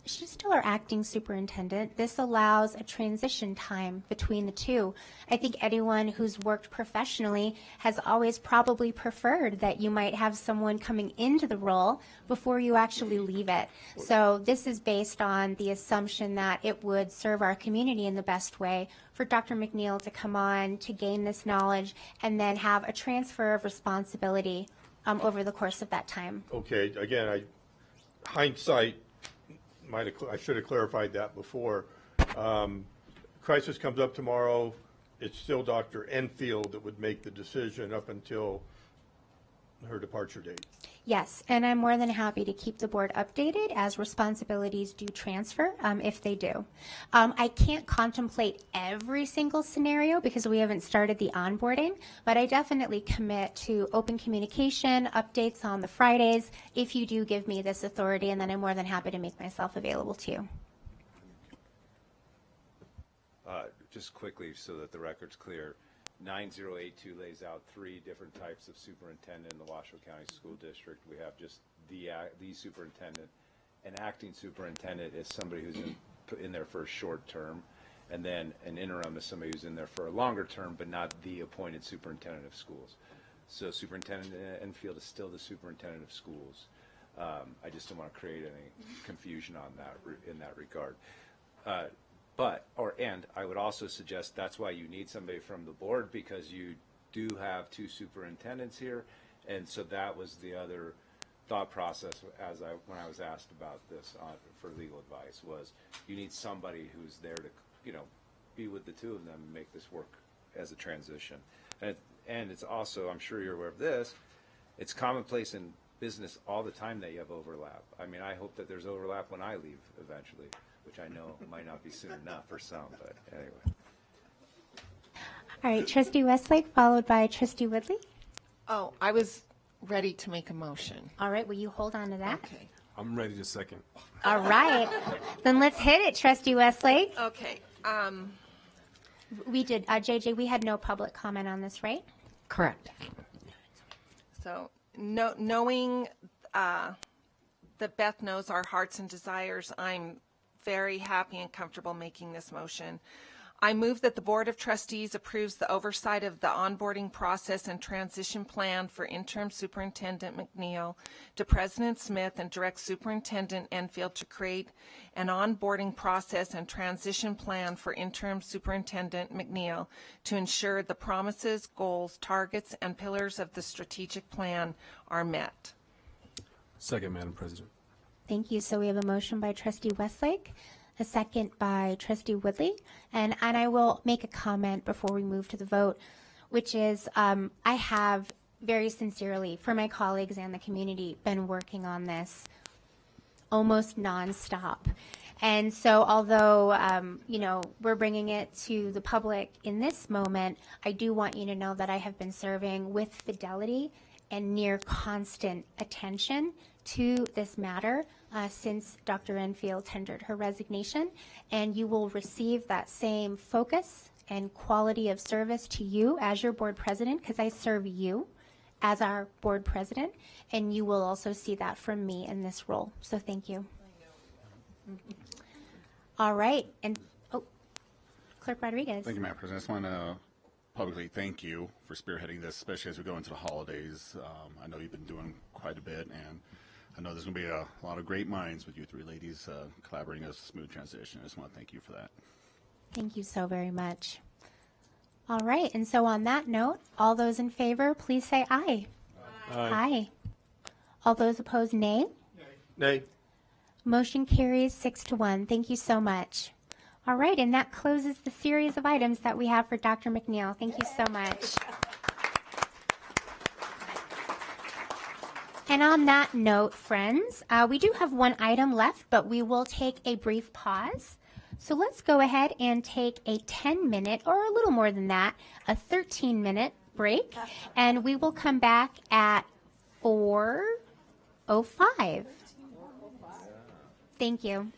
She's still our acting superintendent. This allows a transition time between the two. I think anyone who's worked professionally has always probably preferred that you might have someone coming into the role before you actually leave it. So this is based on the assumption that it would serve our community in the best way for Dr. McNeil to come on, to gain this knowledge, and then have a transfer of responsibility over the course of that time. Okay, again, hindsight, I should have clarified that before. Crisis comes up tomorrow. It's still Dr. Enfield that would make the decision up until her departure date. Yes, and I'm more than happy to keep the board updated as responsibilities do transfer, if they do. I can't contemplate every single scenario because we haven't started the onboarding, but I definitely commit to open communication, updates on the Fridays, if you do give me this authority, and then I'm more than happy to make myself available to you. Just quickly so that the record's clear. 9082 lays out 3 different types of superintendent in the Washoe County School District. We have just the superintendent. An acting superintendent is somebody who's in there for a short term, and then an interim is somebody who's in there for a longer term, but not the appointed superintendent of schools. So Superintendent Enfield is still the superintendent of schools. I just don't want to create any confusion on that in that regard. And I would also suggest that's why you need somebody from the board, because you do have 2 superintendents here, and so that was the other thought process when I was asked about this for legal advice, was you need somebody who's there to be with the 2 of them and make this work as a transition. And it's also, I'm sure you're aware of this, it's commonplace in business all the time that you have overlap. I mean, I hope that there's overlap when I leave eventually, which I know might not be soon enough for some, but anyway. All right, Trustee Westlake, followed by Trustee Woodley. Oh, I was ready to make a motion. All right, will you hold on to that? Okay. I'm ready to second. All right, then let's hit it, Trustee Westlake. Okay. We did, JJ, we had no public comment on this, right? Correct. So knowing that Beth knows our hearts and desires, I'm very happy and comfortable making this motion. I move that the Board of Trustees approves the oversight of the onboarding process and transition plan for Interim Superintendent McNeil to President Smith and direct Superintendent Enfield to create an onboarding process and transition plan for Interim Superintendent McNeil to ensure the promises, goals, targets, and pillars of the strategic plan are met. Second, Madam President. Thank you. So we have a motion by Trustee Westlake, a second by Trustee Woodley, and I will make a comment before we move to the vote, which is I have very sincerely, for my colleagues and the community, been working on this almost nonstop. And so although, we're bringing it to the public in this moment, I do want you to know that I have been serving with fidelity and near constant attention to this matter since Dr. Enfield tendered her resignation, and you will receive that same focus and quality of service to you as your board president, because I serve you as our board president, and you will also see that from me in this role. So thank you. All right, and Clerk Rodriguez. Thank you, Madam President. I just want to publicly thank you for spearheading this, especially as we go into the holidays. I know you've been doing quite a bit, and I know there's going to be a lot of great minds with you three ladies collaborating as a smooth transition. I just want to thank you for that. Thank you so very much. All right, and so on that note, all those in favor, please say aye. Aye. Aye. All those opposed, nay. Nay. Motion carries 6-1. Thank you so much. All right, and that closes the series of items that we have for Dr. McNeil. Thank you so much. And on that note, friends, we do have one item left, but we will take a brief pause. So let's go ahead and take a 10-minute, or a little more than that, a 13-minute break, and we will come back at 4:05. Thank you.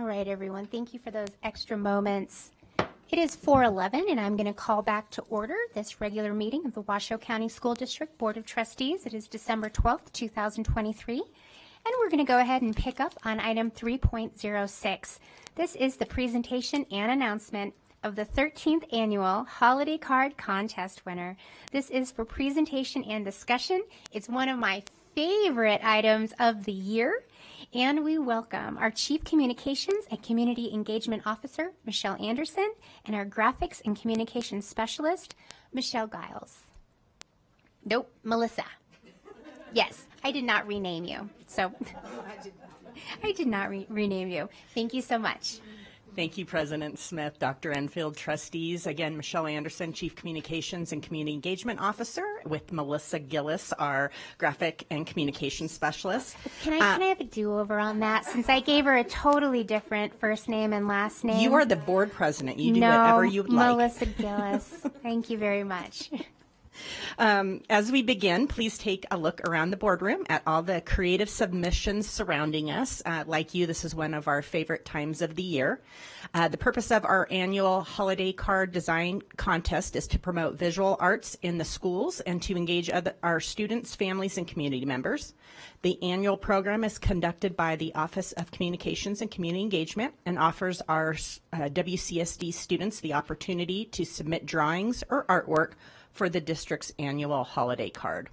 right, everyone. Thank you for those extra moments. It is 4:11, and I'm going to call back to order this regular meeting of the Washoe County School District Board of Trustees. It is December 12th, 2023, and we're going to go ahead and pick up on item 3.06. This is the presentation and announcement of the 13th annual Holiday Card Contest winner. This is for presentation and discussion. It's one of my favorite items of the year. And we welcome our Chief Communications and Community Engagement Officer, Michelle Anderson, and our Graphics and Communications Specialist, Michelle Giles. Nope, Melissa. Yes, I did not rename you. So I did not rename you. Thank you so much. Thank you, President Smith, Dr. Enfield, trustees. Again, Michelle Anderson, Chief Communications and Community Engagement Officer, with Melissa Gillis, our Graphic and Communications Specialist. Can I have a do-over on that, since I gave her a totally different first name and last name? You are the board president. You do whatever you would like. Melissa Gillis. Thank you very much. As we begin, please take a look around the boardroom at all the creative submissions surrounding us. Like you, this is one of our favorite times of the year. The purpose of our annual holiday card design contest is to promote visual arts in the schools and to engage our students, families, and community members. The annual program is conducted by the Office of Communications and Community Engagement and offers our WCSD students the opportunity to submit drawings or artwork for the district's annual holiday card.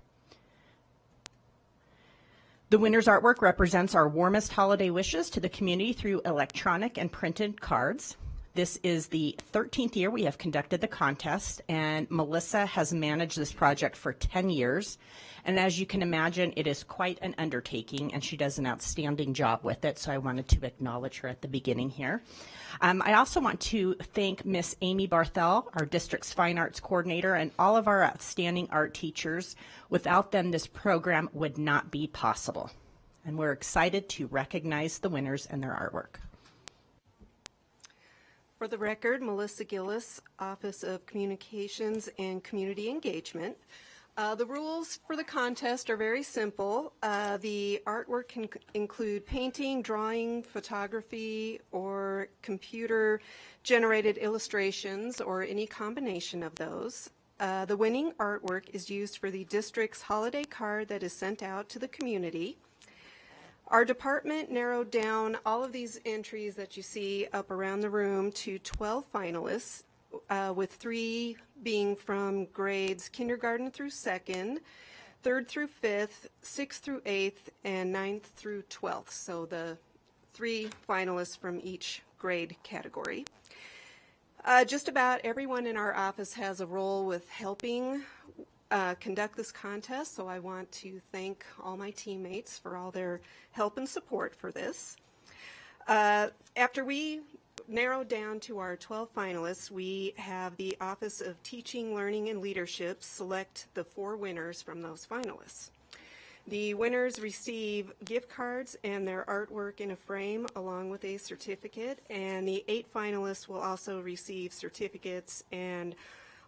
The winner's artwork represents our warmest holiday wishes to the community through electronic and printed cards. This is the 13th year we have conducted the contest, and Melissa has managed this project for 10 years. And as you can imagine, it is quite an undertaking, and she does an outstanding job with it, so I wanted to acknowledge her at the beginning here. I also want to thank Miss Amy Barthel, our district's fine arts coordinator, and all of our outstanding art teachers. Without them, this program would not be possible. And we're excited to recognize the winners and their artwork. For the record, Melissa Gillis, Office of Communications and Community Engagement. The rules for the contest are very simple. The artwork can include painting, drawing, photography, or computer-generated illustrations, or any combination of those. The winning artwork is used for the district's holiday card that is sent out to the community. Our department narrowed down all of these entries that you see up around the room to 12 finalists, with 3 being from grades kindergarten through 2nd, 3rd through 5th, 6th through 8th, and 9th through 12th. So the 3 finalists from each grade category. Just about everyone in our office has a role with helping conduct this contest, so I want to thank all my teammates for all their help and support for this. After we narrowed down to our 12 finalists, we have the Office of Teaching, Learning, and Leadership select the 4 winners from those finalists. The winners receive gift cards and their artwork in a frame along with a certificate, and the 8 finalists will also receive certificates, and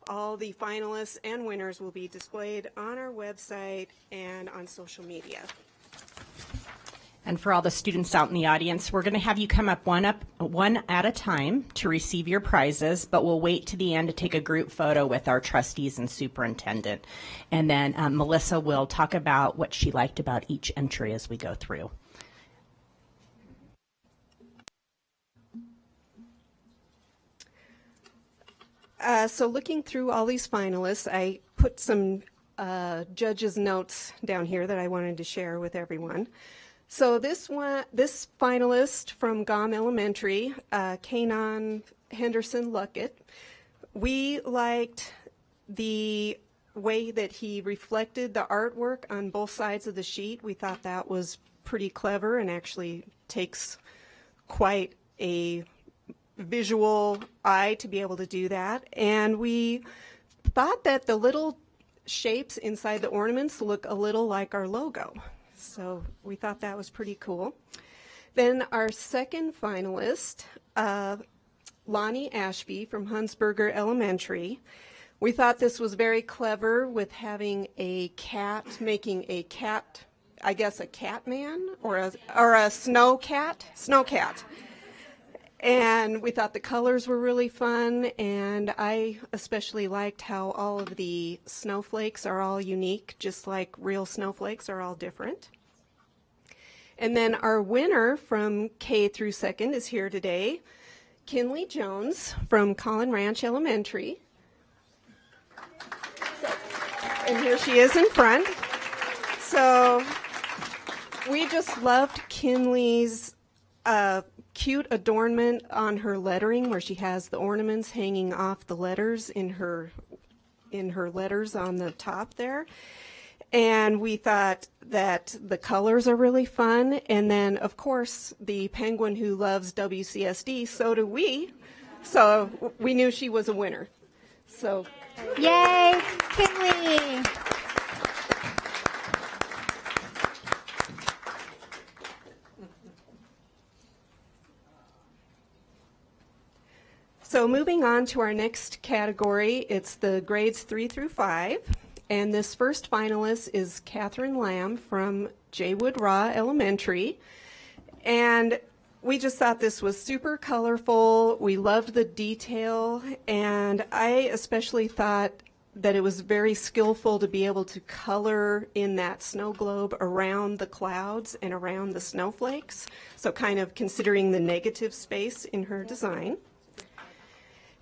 all the finalists and winners will be displayed on our website and on social media. And for all the students out in the audience, we're going to have you come up one at a time to receive your prizes, but we'll wait to the end to take a group photo with our trustees and superintendent. And then Melissa will talk about what she liked about each entry as we go through. So looking through all these finalists, I put some judges' notes down here that I wanted to share with everyone. So this finalist from Gom Elementary, Kanon Henderson Luckett, we liked the way that he reflected the artwork on both sides of the sheet. We thought that was pretty clever and actually takes quite a visual eye to be able to do that. And we thought that the little shapes inside the ornaments look a little like our logo. So we thought that was pretty cool. Then our second finalist, Lonnie Ashby from Hunsberger Elementary. We thought this was very clever with having a cat, making a cat, I guess a cat man or a snow cat. And we thought the colors were really fun, and I especially liked how all of the snowflakes are all unique, just like real snowflakes are all different. And then our winner from K through second is here today, Kinley Jones from Collin Ranch Elementary. And here she is in front. So we just loved Kinley's cute adornment on her lettering, where she has the ornaments hanging off the letters in her letters on the top there. And we thought that the colors are really fun. And then, of course, the penguin who loves WCSD, so do we. So we knew she was a winner. So, yay, Kinley! So moving on to our next category, it's the grades 3 through 5. And this first finalist is Catherine Lamb from J. Wood Raw Elementary. And we just thought this was super colorful. We loved the detail. And I especially thought that it was very skillful to be able to color in that snow globe around the clouds and around the snowflakes. So kind of considering the negative space in her design.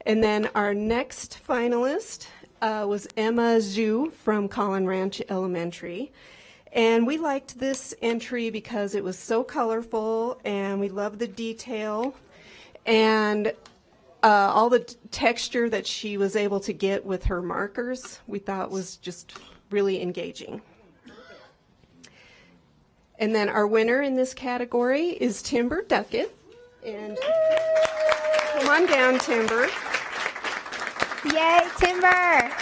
And then our next finalist was Emma Zhu from Collin Ranch Elementary. And we liked this entry because it was so colorful, and we loved the detail and all the texture that she was able to get with her markers, we thought was just really engaging. And then our winner in this category is Timber Duckett. And come on down, Timber. Yay, Timber!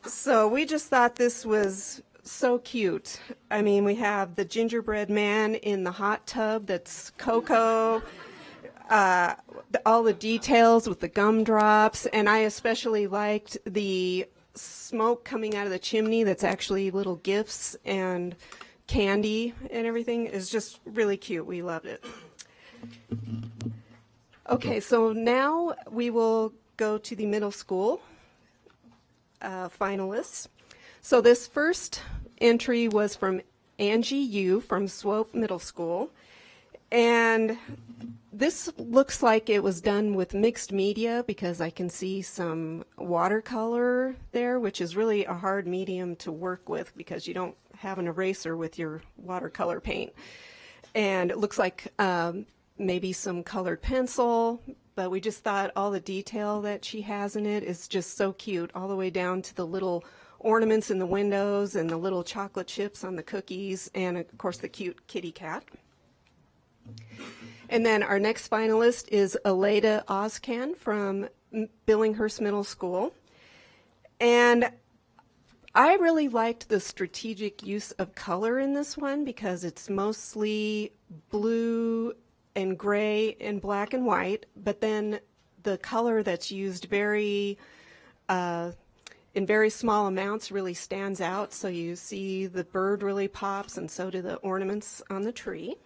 So we just thought this was so cute. I mean, we have the gingerbread man in the hot tub that's cocoa, all the details with the gumdrops, and I especially liked the smoke coming out of the chimney that's actually little gifts and candy and everything. Is just really cute. We loved it. Okay, so now we will go to the middle school finalists. So this first entry was from Angie Yu from Swope Middle School. And this looks like it was done with mixed media because I can see some watercolor there, which is really a hard medium to work with because you don't have an eraser with your watercolor paint. And it looks like maybe some colored pencil, but we just thought all the detail that she has in it is just so cute, all the way down to the little ornaments in the windows and the little chocolate chips on the cookies, and of course the cute kitty cat. And then our next finalist is Aleda Ozcan from Billinghurst Middle School. And I really liked the strategic use of color in this one because it's mostly blue and gray and black and white, but then the color that's used in very small amounts really stands out. So you see the bird really pops, and so do the ornaments on the tree.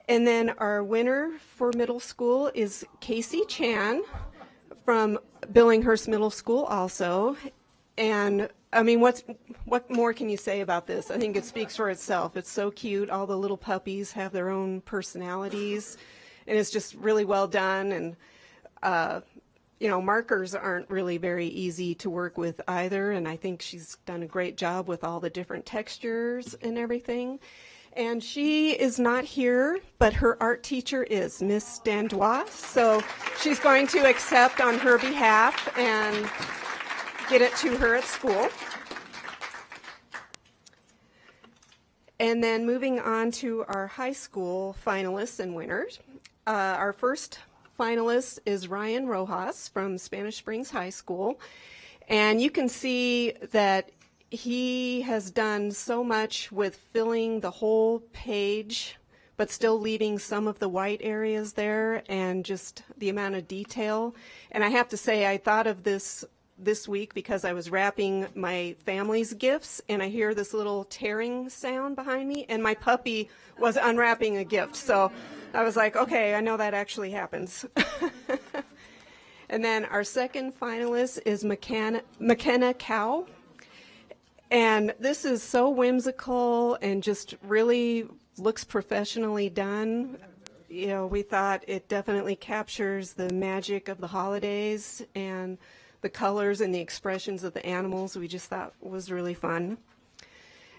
And then our winner for middle school is Casey Chan from Billinghurst Middle School also. And I mean, what more can you say about this? I think it speaks for itself. It's so cute. All the little puppies have their own personalities, and it's just really well done. And markers aren't really very easy to work with either, and I think she's done a great job with all the different textures and everything. And she is not here, but her art teacher is Miss Dandois, so she's going to accept on her behalf and get it to her at school. And then moving on to our high school finalists and winners. Our first finalist is Ryan Rojas from Spanish Springs High School. And you can see that he has done so much with filling the whole page, but still leaving some of the white areas there and just the amount of detail. And I have to say, I thought of this this week because I was wrapping my family's gifts, and I hear this little tearing sound behind me, and my puppy was unwrapping a gift. So I was like, okay, I know that actually happens. And then our second finalist is McKenna Cow. And this is so whimsical and just really looks professionally done. You know, we thought it definitely captures the magic of the holidays and the colors and the expressions of the animals. We just thought was really fun.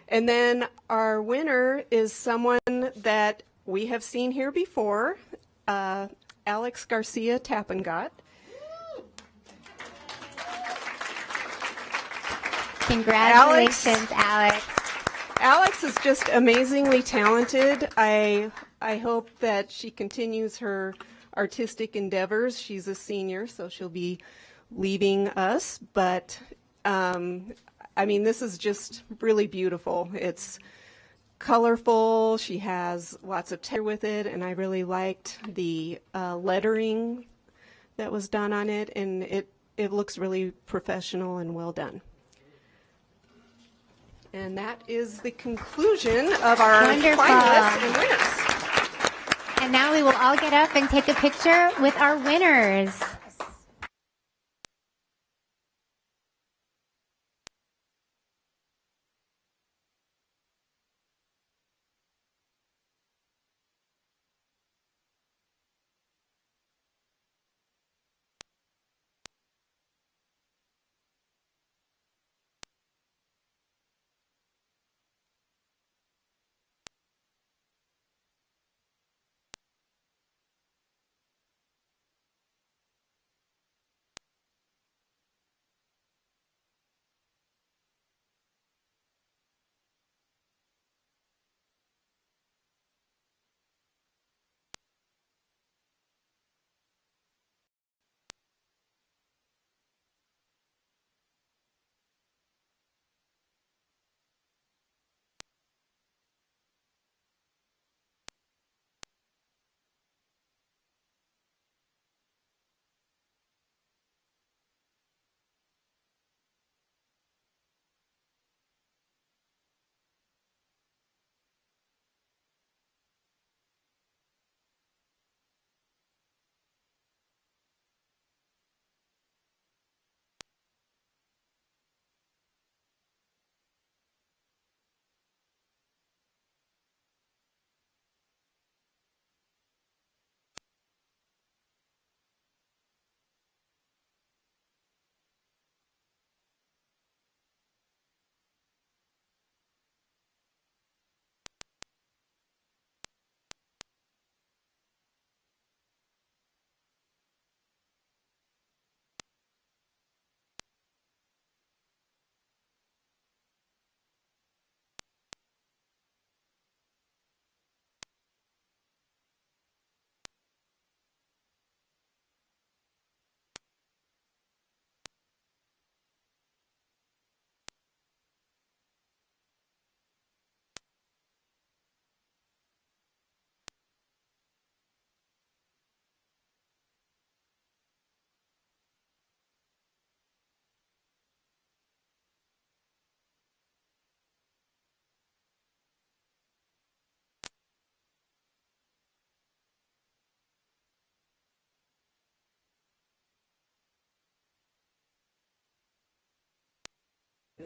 And then our winner is someone that we have seen here before, Alex Garcia Tappengot. Congratulations, Alex. Alex is just amazingly talented. I hope that she continues her artistic endeavors. She's a senior, so she'll be leaving us. But, I mean, this is just really beautiful. It's colorful. She has lots of texture with it, and I really liked the lettering that was done on it, and it looks really professional and well done. And that is the conclusion of our finalists and winners. And now we will all get up and take a picture with our winners.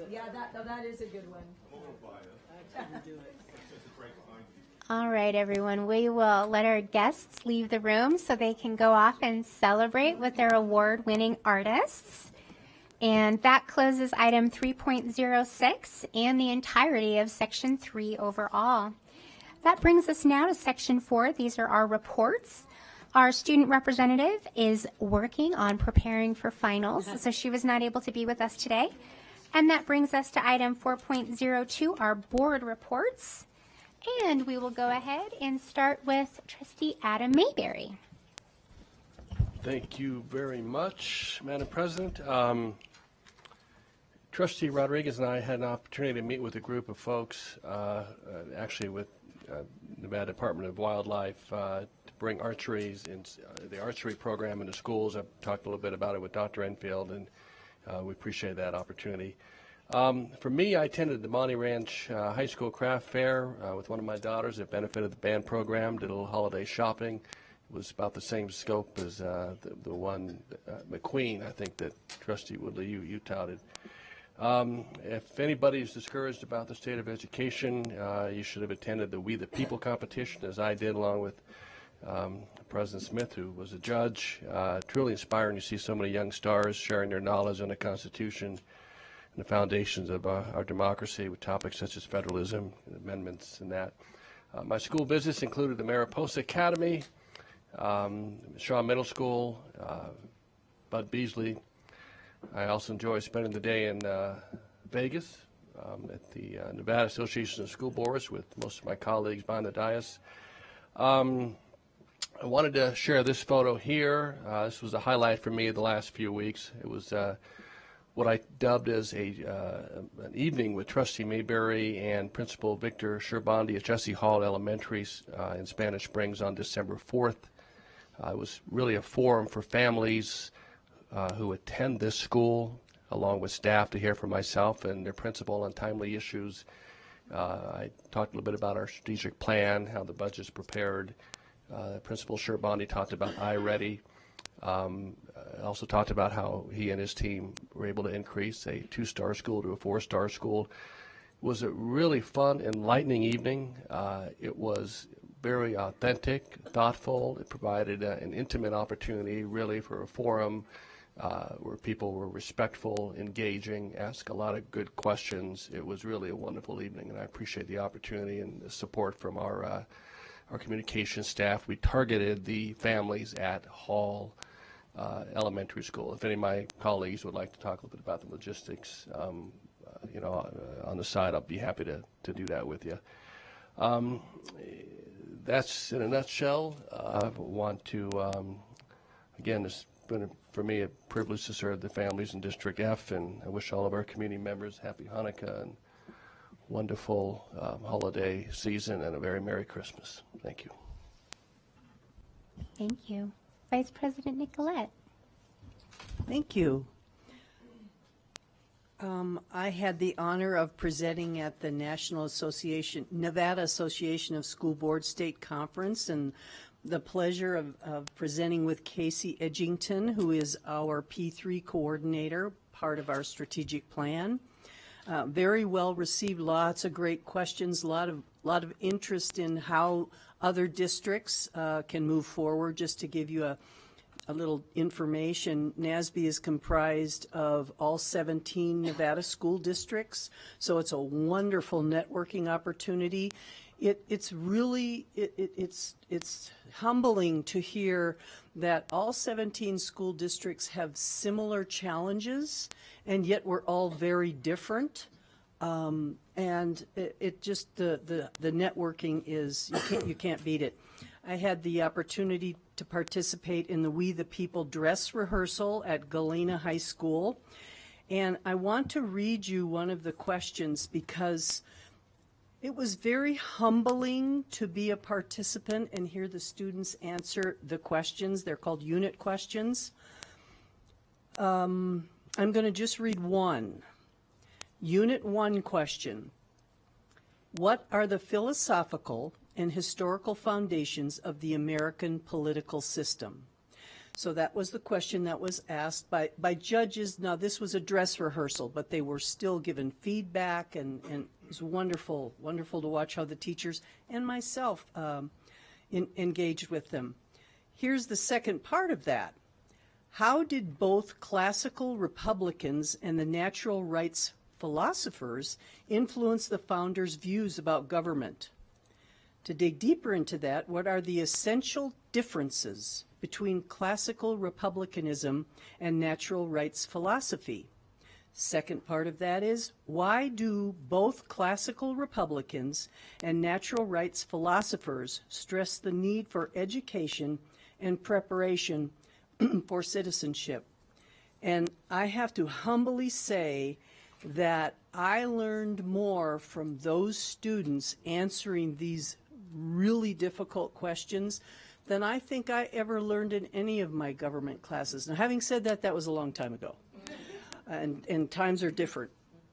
Yeah, that is a good one. All right, everyone. We will let our guests leave the room so they can go off and celebrate with their award-winning artists. And that closes item 3.06 and the entirety of Section 3 overall. That brings us now to Section 4. These are our reports. Our student representative is working on preparing for finals, so she was not able to be with us today. And that brings us to item 4.02, our board reports. And we will go ahead and start with Trustee Adam Mayberry. Thank you very much, Madam President. Trustee Rodriguez and I had an opportunity to meet with a group of folks, actually with Nevada Department of Wildlife, to bring archery in the archery program into schools. I've talked a little bit about it with Dr. Enfield, and We appreciate that opportunity. For me, I attended the Monty Ranch High School Craft Fair with one of my daughters. It benefited the band program, did a little holiday shopping. It was about the same scope as the one, McQueen, I think, that Trustee Woodley, you touted. If anybody is discouraged about the state of education, you should have attended the We the People competition, as I did, along with President Smith, who was a judge. Truly inspiring to see so many young stars sharing their knowledge on the Constitution and the foundations of our democracy with topics such as federalism, amendments, and that. My school visits included the Mariposa Academy, Shaw Middle School, Bud Beasley. I also enjoy spending the day in Vegas at the Nevada Association of School Boards with most of my colleagues behind the dais. I wanted to share this photo here. This was a highlight for me the last few weeks. It was what I dubbed as an evening with Trustee Mayberry and Principal Victor Sherbandi at Jesse Hall Elementary in Spanish Springs on December 4th. It was really a forum for families who attend this school, along with staff, to hear from myself and their principal on timely issues. I talked a little bit about our strategic plan, how the budget's prepared. Principal Sherbandi talked about iReady. Also talked about how he and his team were able to increase a 2-star school to a 4-star school. It was a really fun, enlightening evening. It was very authentic, thoughtful. It provided an intimate opportunity, really, for a forum where people were respectful, engaging, asked a lot of good questions. It was really a wonderful evening, and I appreciate the opportunity and the support from our communications staff. We targeted the families at Hall Elementary School. If any of my colleagues would like to talk a little bit about the logistics, on the side, I'll be happy to do that with you. That's in a nutshell. I want to, again, it's been for me a privilege to serve the families in District F, and I wish all of our community members happy Hanukkah and wonderful holiday season and a very Merry Christmas. Thank you. Thank you. Vice President Nicolette. Thank you. I had the honor of presenting at the Nevada Association of School Board State Conference, and the pleasure of presenting with Casey Edgington, who is our P3 coordinator, part of our strategic plan. Very well received, lots of great questions, a lot of interest in how other districts can move forward. Just to give you a little information, NASB is comprised of all 17 Nevada school districts, so it's a wonderful networking opportunity. It's really humbling to hear that all 17 school districts have similar challenges, and yet we're all very different. And it just the networking is you can't beat it. I had the opportunity to participate in the We the People dress rehearsal at Galena High School, and I want to read you one of the questions because it was very humbling to be a participant and hear the students answer the questions. They're called unit questions. I'm going to just read one. Unit 1 question. What are the philosophical and historical foundations of the American political system? So that was the question that was asked by judges. Now, this was a dress rehearsal, but they were still given feedback, and it was wonderful to watch how the teachers and myself engaged with them. Here's the second part of that. How did both classical Republicans and the natural rights philosophers influence the founders' views about government? To dig deeper into that, what are the essential differences between classical republicanism and natural rights philosophy? Second part of that is, why do both classical Republicans and natural rights philosophers stress the need for education and preparation for citizenship? And I have to humbly say that I learned more from those students answering these really difficult questions than I think I ever learned in any of my government classes. Now, having said that, that was a long time ago. and times are different.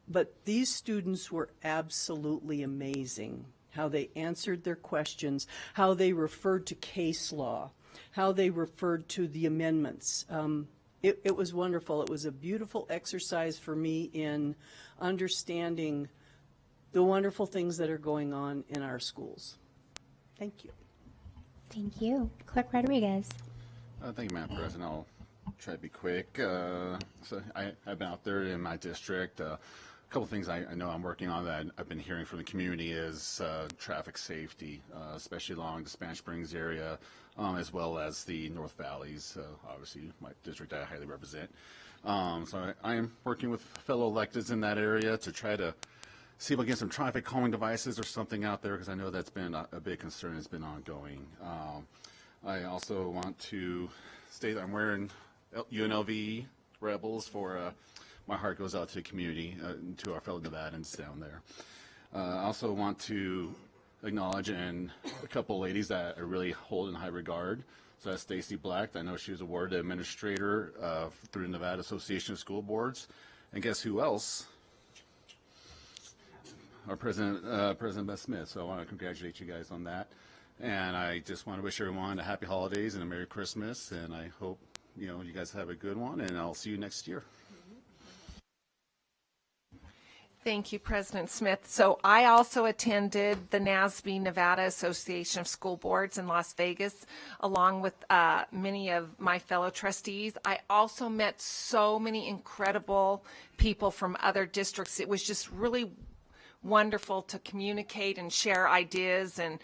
But these students were absolutely amazing, how they answered their questions, how they referred to case law, how they referred to the amendments. It was wonderful. It was a beautiful exercise for me in understanding the wonderful things that are going on in our schools. Thank you. Thank you. Clerk Rodriguez. Thank you, Madam President. I'll try to be quick. So I've been out there in my district. A couple things I know I'm working on that I've been hearing from the community is traffic safety, especially along the Spanish Springs area, as well as the North Valleys, obviously my district I highly represent. So I am working with fellow electeds in that area to try to see if we can get some traffic calming devices or something out there, because I know that's been a big concern. It's been ongoing. I also want to state that I'm wearing UNLV Rebels for my heart goes out to the community, to our fellow Nevadans down there. I also want to acknowledge a couple ladies that I really hold in high regard. So that's Stacy Black. I know she was awarded administrator through the Nevada Association of School Boards. And guess who else? Our President Beth Smith. So I want to congratulate you guys on that. And I just want to wish everyone a happy holidays and a Merry Christmas. And I hope you guys have a good one. And I'll see you next year. Thank you, President Smith. So I also attended the NASB, Nevada Association of School Boards in Las Vegas, along with many of my fellow trustees. I also met so many incredible people from other districts. It was just really wonderful to communicate and share ideas and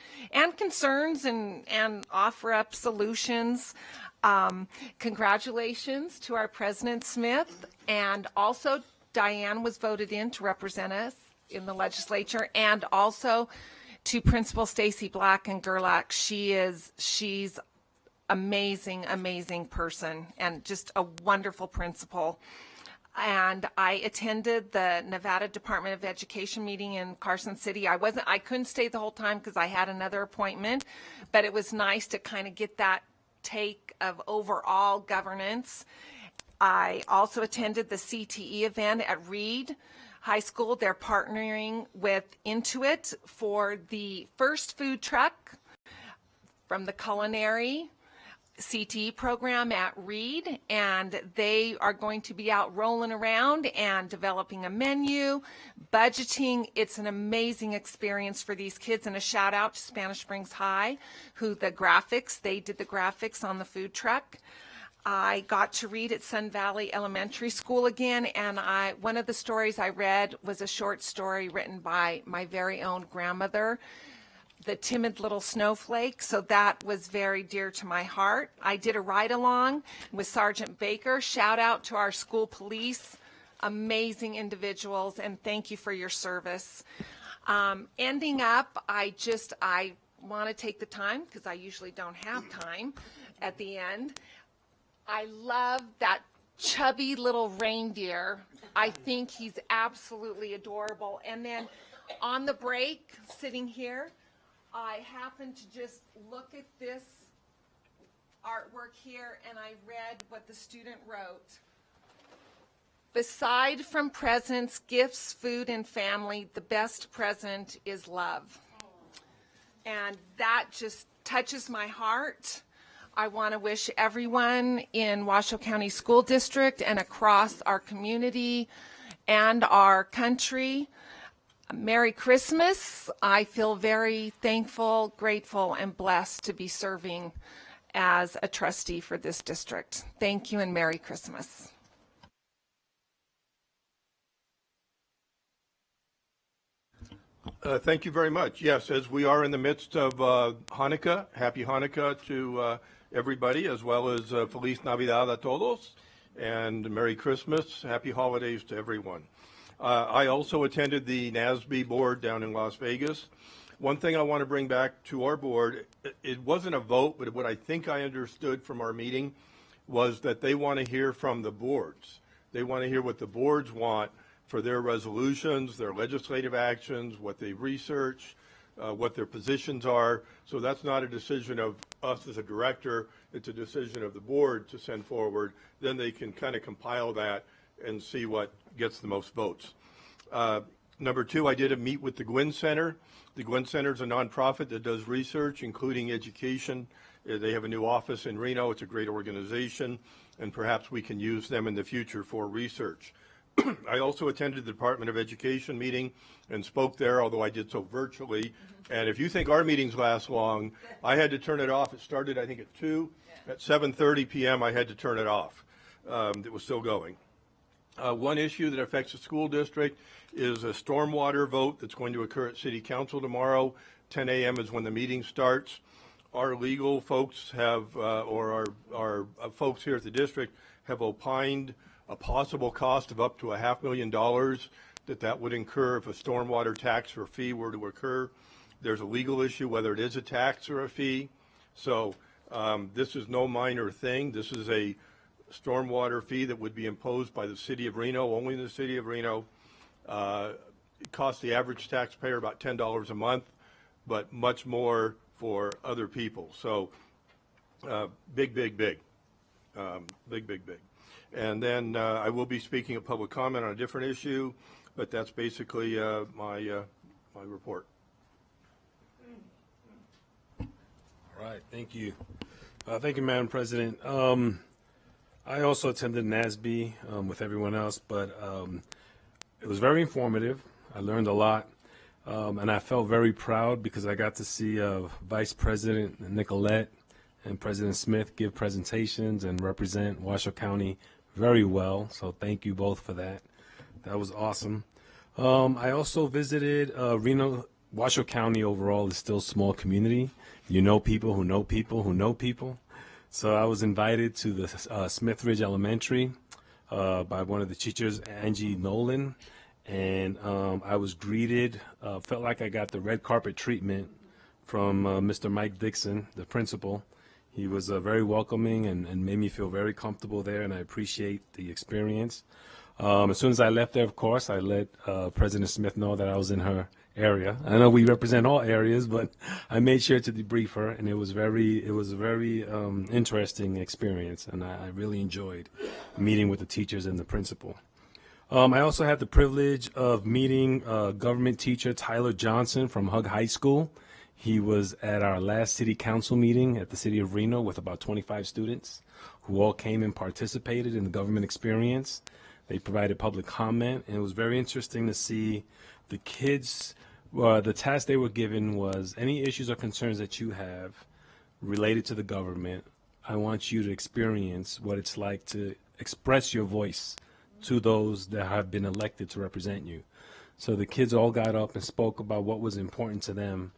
concerns and offer up solutions. Congratulations to our President Smith, and also Diane was voted in to represent us in the legislature, and also to Principal Stacy Black in Gerlach. She's amazing person and just a wonderful principal. And I attended the Nevada Department of Education meeting in Carson City. I couldn't stay the whole time because I had another appointment, but it was nice to kind of get that take of overall governance. I also attended the CTE event at Reed High School. They're partnering with Intuit for the first food truck from the culinary CTE program at Reed, and they are going to be out rolling around and developing a menu, budgeting. It's an amazing experience for these kids, and a shout out to Spanish Springs High, they did the graphics on the food truck. I got to read at Sun Valley Elementary School again, and one of the stories I read was a short story written by my very own grandmother, The Timid Little Snowflake, so that was very dear to my heart. I did a ride-along with Sergeant Baker. Shout out to our school police, amazing individuals, and thank you for your service. Ending up, I want to take the time, because I usually don't have time at the end. I love that chubby little reindeer. I think he's absolutely adorable. And then on the break, sitting here, I happened to just look at this artwork here, and I read what the student wrote. Beside from presents, gifts, food, and family, the best present is love. And that just touches my heart. I want to wish everyone in Washoe County School District and across our community and our country Merry Christmas. I feel very thankful, grateful, and blessed to be serving as a trustee for this district. Thank you and Merry Christmas. Thank you very much. Yes, as we are in the midst of Hanukkah, happy Hanukkah to everybody, as well as Feliz Navidad a todos, and Merry Christmas, happy holidays to everyone. I also attended the NASB board down in Las Vegas. One thing I want to bring back to our board, it wasn't a vote, but what I think I understood from our meeting was that they want to hear from the boards. They want to hear what the boards want for their resolutions, their legislative actions, what they research, what their positions are. So that's not a decision of us as a director, it's a decision of the board to send forward. Then they can kind of compile that and see what gets the most votes. Number two, I did a meet with the Gwynn Center. The Gwynn Center is a nonprofit that does research, including education. They have a new office in Reno. It's a great organization, and perhaps we can use them in the future for research. I also attended the Department of Education meeting and spoke there, although I did so virtually. And if you think our meetings last long, I had to turn it off. It started, I think, at 2. At 7:30 p.m., I had to turn it off. It was still going. One issue that affects the school district is a stormwater vote that's going to occur at City Council tomorrow. 10 a.m. is when the meeting starts. Our legal folks have, or our folks here at the district have opined a possible cost of up to $500,000 that would incur if a stormwater tax or fee were to occur. There's a legal issue whether it is a tax or a fee. So this is no minor thing. This is a stormwater fee that would be imposed by the city of Reno, only in the city of Reno. It costs the average taxpayer about $10 a month, but much more for other people. So big. Big. And then I will be speaking at public comment on a different issue, but that's basically my report. All right, thank you. Thank you, Madam President. I also attended NASB with everyone else, but it was very informative. I learned a lot, and I felt very proud because I got to see Vice President Nicolette and President Smith give presentations and represent Washoe County very well. So thank you both for that. That was awesome. I also visited Reno. Washoe County overall is still a small community. You know people who know people who know people. So I was invited to the Smithridge Elementary by one of the teachers, Angie Nolan, and I was greeted, felt like I got the red carpet treatment from Mr. Mike Dixon, the principal. He was very welcoming and made me feel very comfortable there, and I appreciate the experience. As soon as I left there, of course, I let President Smith know that I was in her area. I know we represent all areas, but I made sure to debrief her, and it was a very interesting experience, and I really enjoyed meeting with the teachers and the principal. I also had the privilege of meeting government teacher Tyler Johnson from Hug High School. He was at our last city council meeting at the city of Reno with about 25 students who all came and participated in the government experience. They provided public comment, and it was very interesting to see the kids. The task they were given was any issues or concerns that you have related to the government. I want you to experience what it's like to express your voice to those that have been elected to represent you. So the kids all got up and spoke about what was important to them.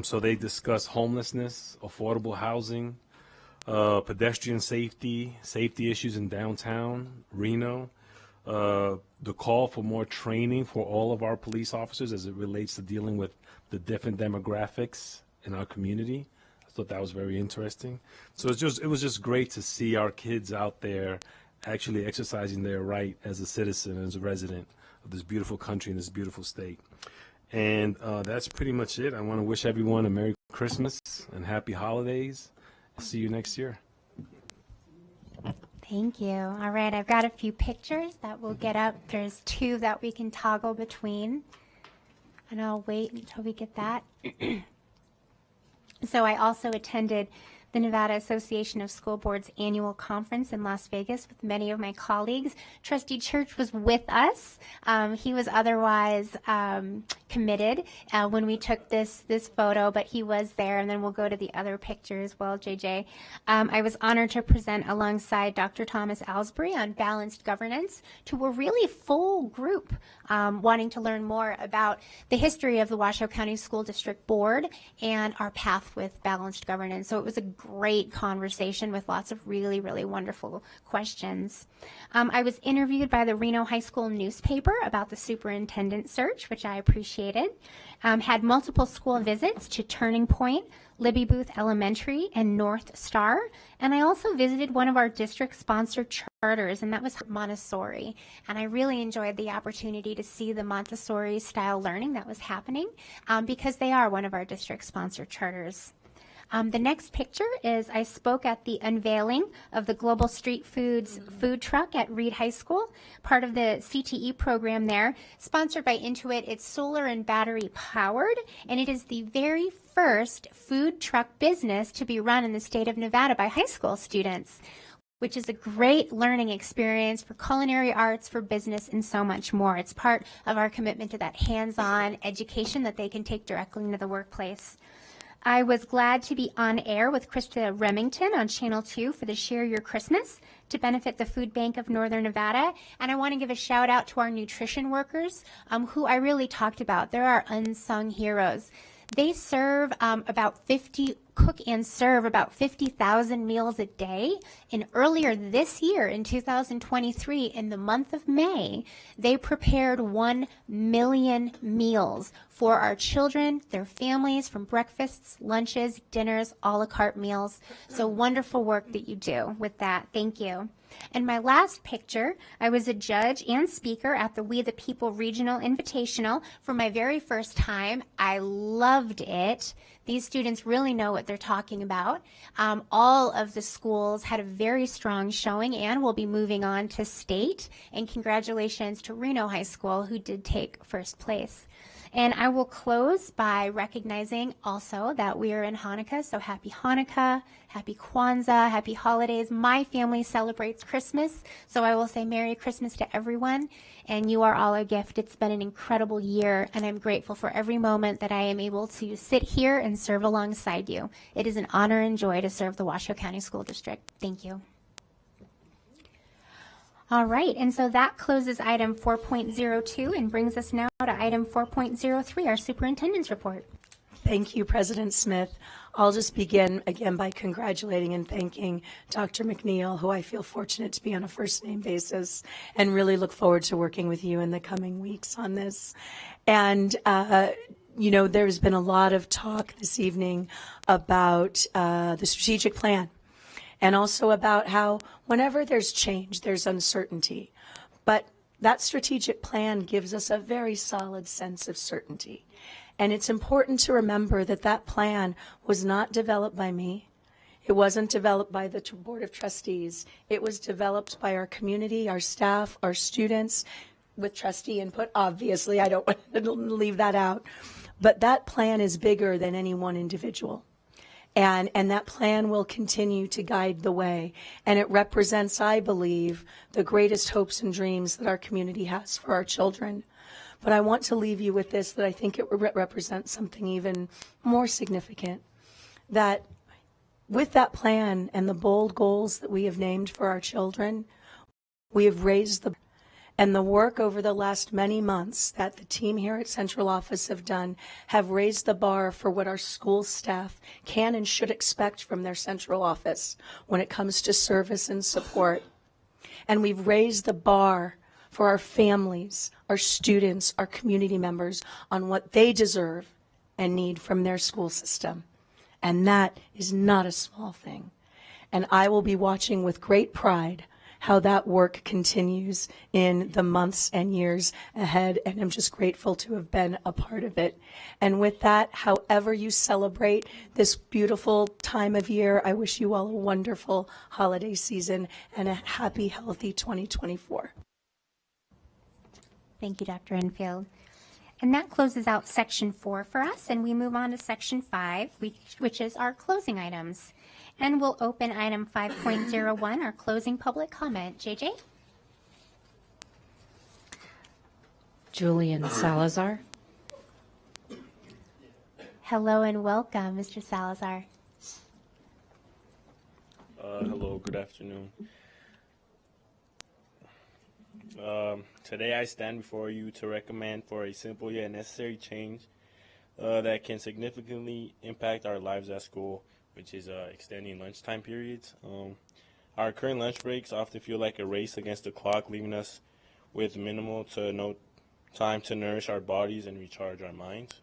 So they discussed homelessness, affordable housing, pedestrian safety, safety issues in downtown Reno, the call for more training for all of our police officers as it relates to dealing with the different demographics in our community. I thought that was very interesting. So it was just great to see our kids out there actually exercising their right as a citizen, as a resident of this beautiful country and this beautiful state. And that's pretty much it. I want to wish everyone a Merry Christmas and Happy Holidays. I'll see you next year. Thank you. All right, I've got a few pictures that we'll get up. There's 2 that we can toggle between, and I'll wait until we get that. So I also attended the Nevada Association of School Boards annual conference in Las Vegas with many of my colleagues. Trustee Church was with us. He was otherwise committed when we took this photo, but he was there, and then we'll go to the other picture as well, JJ. I was honored to present alongside Dr. Thomas Alsbury on balanced governance to a really full group wanting to learn more about the history of the Washoe County School District Board and our path with balanced governance. So it was a great conversation with lots of really, really wonderful questions. I was interviewed by the Reno High School newspaper about the superintendent search, which I appreciated. Had multiple school visits to Turning Point, Libby Booth Elementary, and North Star. And I also visited one of our district-sponsored charters, and that was Montessori. And I really enjoyed the opportunity to see the Montessori-style learning that was happening because they are one of our district-sponsored charters. The next picture is I spoke at the unveiling of the Global Street Foods food truck at Reed High School, part of the CTE program there, sponsored by Intuit. It's solar and battery powered, and it is the very first food truck business to be run in the state of Nevada by high school students, which is a great learning experience for culinary arts, for business, and so much more. It's part of our commitment to that hands-on education that they can take directly into the workplace. I was glad to be on air with Krista Remington on Channel 2 for the Share Your Christmas to benefit the Food Bank of Northern Nevada. And I want to give a shout out to our nutrition workers, who I really talked about. They're our unsung heroes. They serve cook and serve about 50,000 meals a day. And earlier this year, in 2023, in the month of May, they prepared 1 million meals for our children, their families, from breakfasts, lunches, dinners, a la carte meals. So wonderful work that you do with that. Thank you. And my last picture, I was a judge and speaker at the We the People Regional Invitational for my very first time. I loved it. These students really know what they're talking about. All of the schools had a very strong showing and will be moving on to state. And congratulations to Reno High School, who did take first place. And I will close by recognizing also that we are in Hanukkah, so happy Hanukkah, happy Kwanzaa, happy holidays. My family celebrates Christmas, so I will say Merry Christmas to everyone, and you are all a gift. It's been an incredible year, and I'm grateful for every moment that I am able to sit here and serve alongside you. It is an honor and joy to serve the Washoe County School District. Thank you. All right, and so that closes item 4.02 and brings us now to item 4.03, our superintendent's report. Thank you, President Smith. I'll just begin again by congratulating and thanking Dr. McNeil, who I feel fortunate to be on a first name basis, and really look forward to working with you in the coming weeks on this. And you know, there's been a lot of talk this evening about the strategic plan, and also about how whenever there's change, there's uncertainty. But that strategic plan gives us a very solid sense of certainty. And it's important to remember that that plan was not developed by me. It wasn't developed by the Board of Trustees. It was developed by our community, our staff, our students, with trustee input, obviously. I don't want to leave that out. But that plan is bigger than any one individual. And that plan will continue to guide the way. And it represents, I believe, the greatest hopes and dreams that our community has for our children. But I want to leave you with this, that I think it represents something even more significant. That with that plan and the bold goals that we have named for our children, we have raised the and the work over the last many months that the team here at Central Office have done have raised the bar for what our school staff can and should expect from their central office when it comes to service and support. And we've raised the bar for our families, our students, our community members on what they deserve and need from their school system. And that is not a small thing. And I will be watching with great pride how that work continues in the months and years ahead, and I'm just grateful to have been a part of it. And with that, however you celebrate this beautiful time of year, I wish you all a wonderful holiday season and a happy, healthy 2024. Thank you, Dr. Enfield. And that closes out Section 4 for us, and we move on to Section 5, which is our closing items. And we'll open item 5.01, our closing public comment. JJ? Julian Salazar. Hello and welcome, Mr. Salazar. Hello, good afternoon. Today I stand before you to recommend for a simple yet necessary change that can significantly impact our lives at school, which is extending lunchtime periods. Our current lunch breaks often feel like a race against the clock, leaving us with minimal to no time to nourish our bodies and recharge our minds.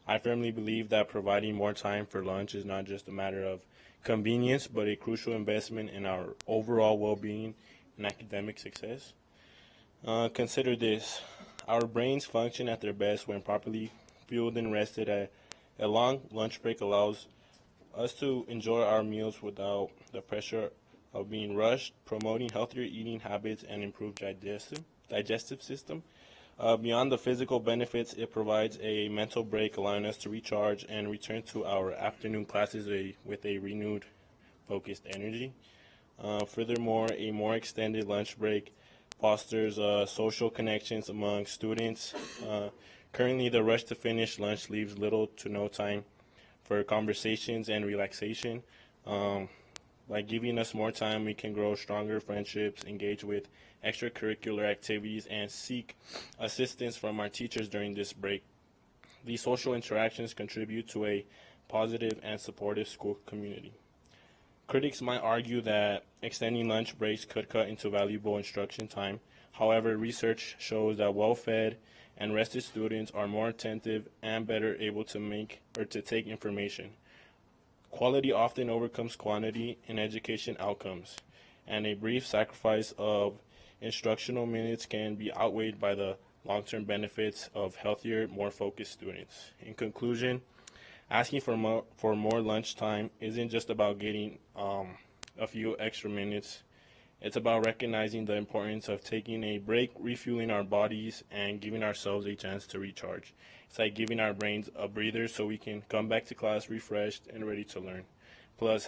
I firmly believe that providing more time for lunch is not just a matter of convenience, but a crucial investment in our overall well-being and academic success. Consider this. Our brains function at their best when properly fueled and rested. A long lunch break allows us to enjoy our meals without the pressure of being rushed, promoting healthier eating habits and improved digestive system. Beyond the physical benefits, it provides a mental break, allowing us to recharge and return to our afternoon classes with a renewed, focused energy. Furthermore, a more extended lunch break fosters social connections among students. Currently, the rush to finish lunch leaves little to no time for conversations and relaxation. By giving us more time, we can grow stronger friendships, engage with extracurricular activities, and seek assistance from our teachers during this break. These social interactions contribute to a positive and supportive school community. Critics might argue that extending lunch breaks could cut into valuable instruction time. However, research shows that well-fed and rested students are more attentive and better able to take information. Quality often overcomes quantity in education outcomes, and a brief sacrifice of instructional minutes can be outweighed by the long-term benefits of healthier, more focused students. In conclusion, asking for more lunch time isn't just about getting a few extra minutes. It's about recognizing the importance of taking a break, refueling our bodies, and giving ourselves a chance to recharge. It's like giving our brains a breather so we can come back to class refreshed and ready to learn. Plus,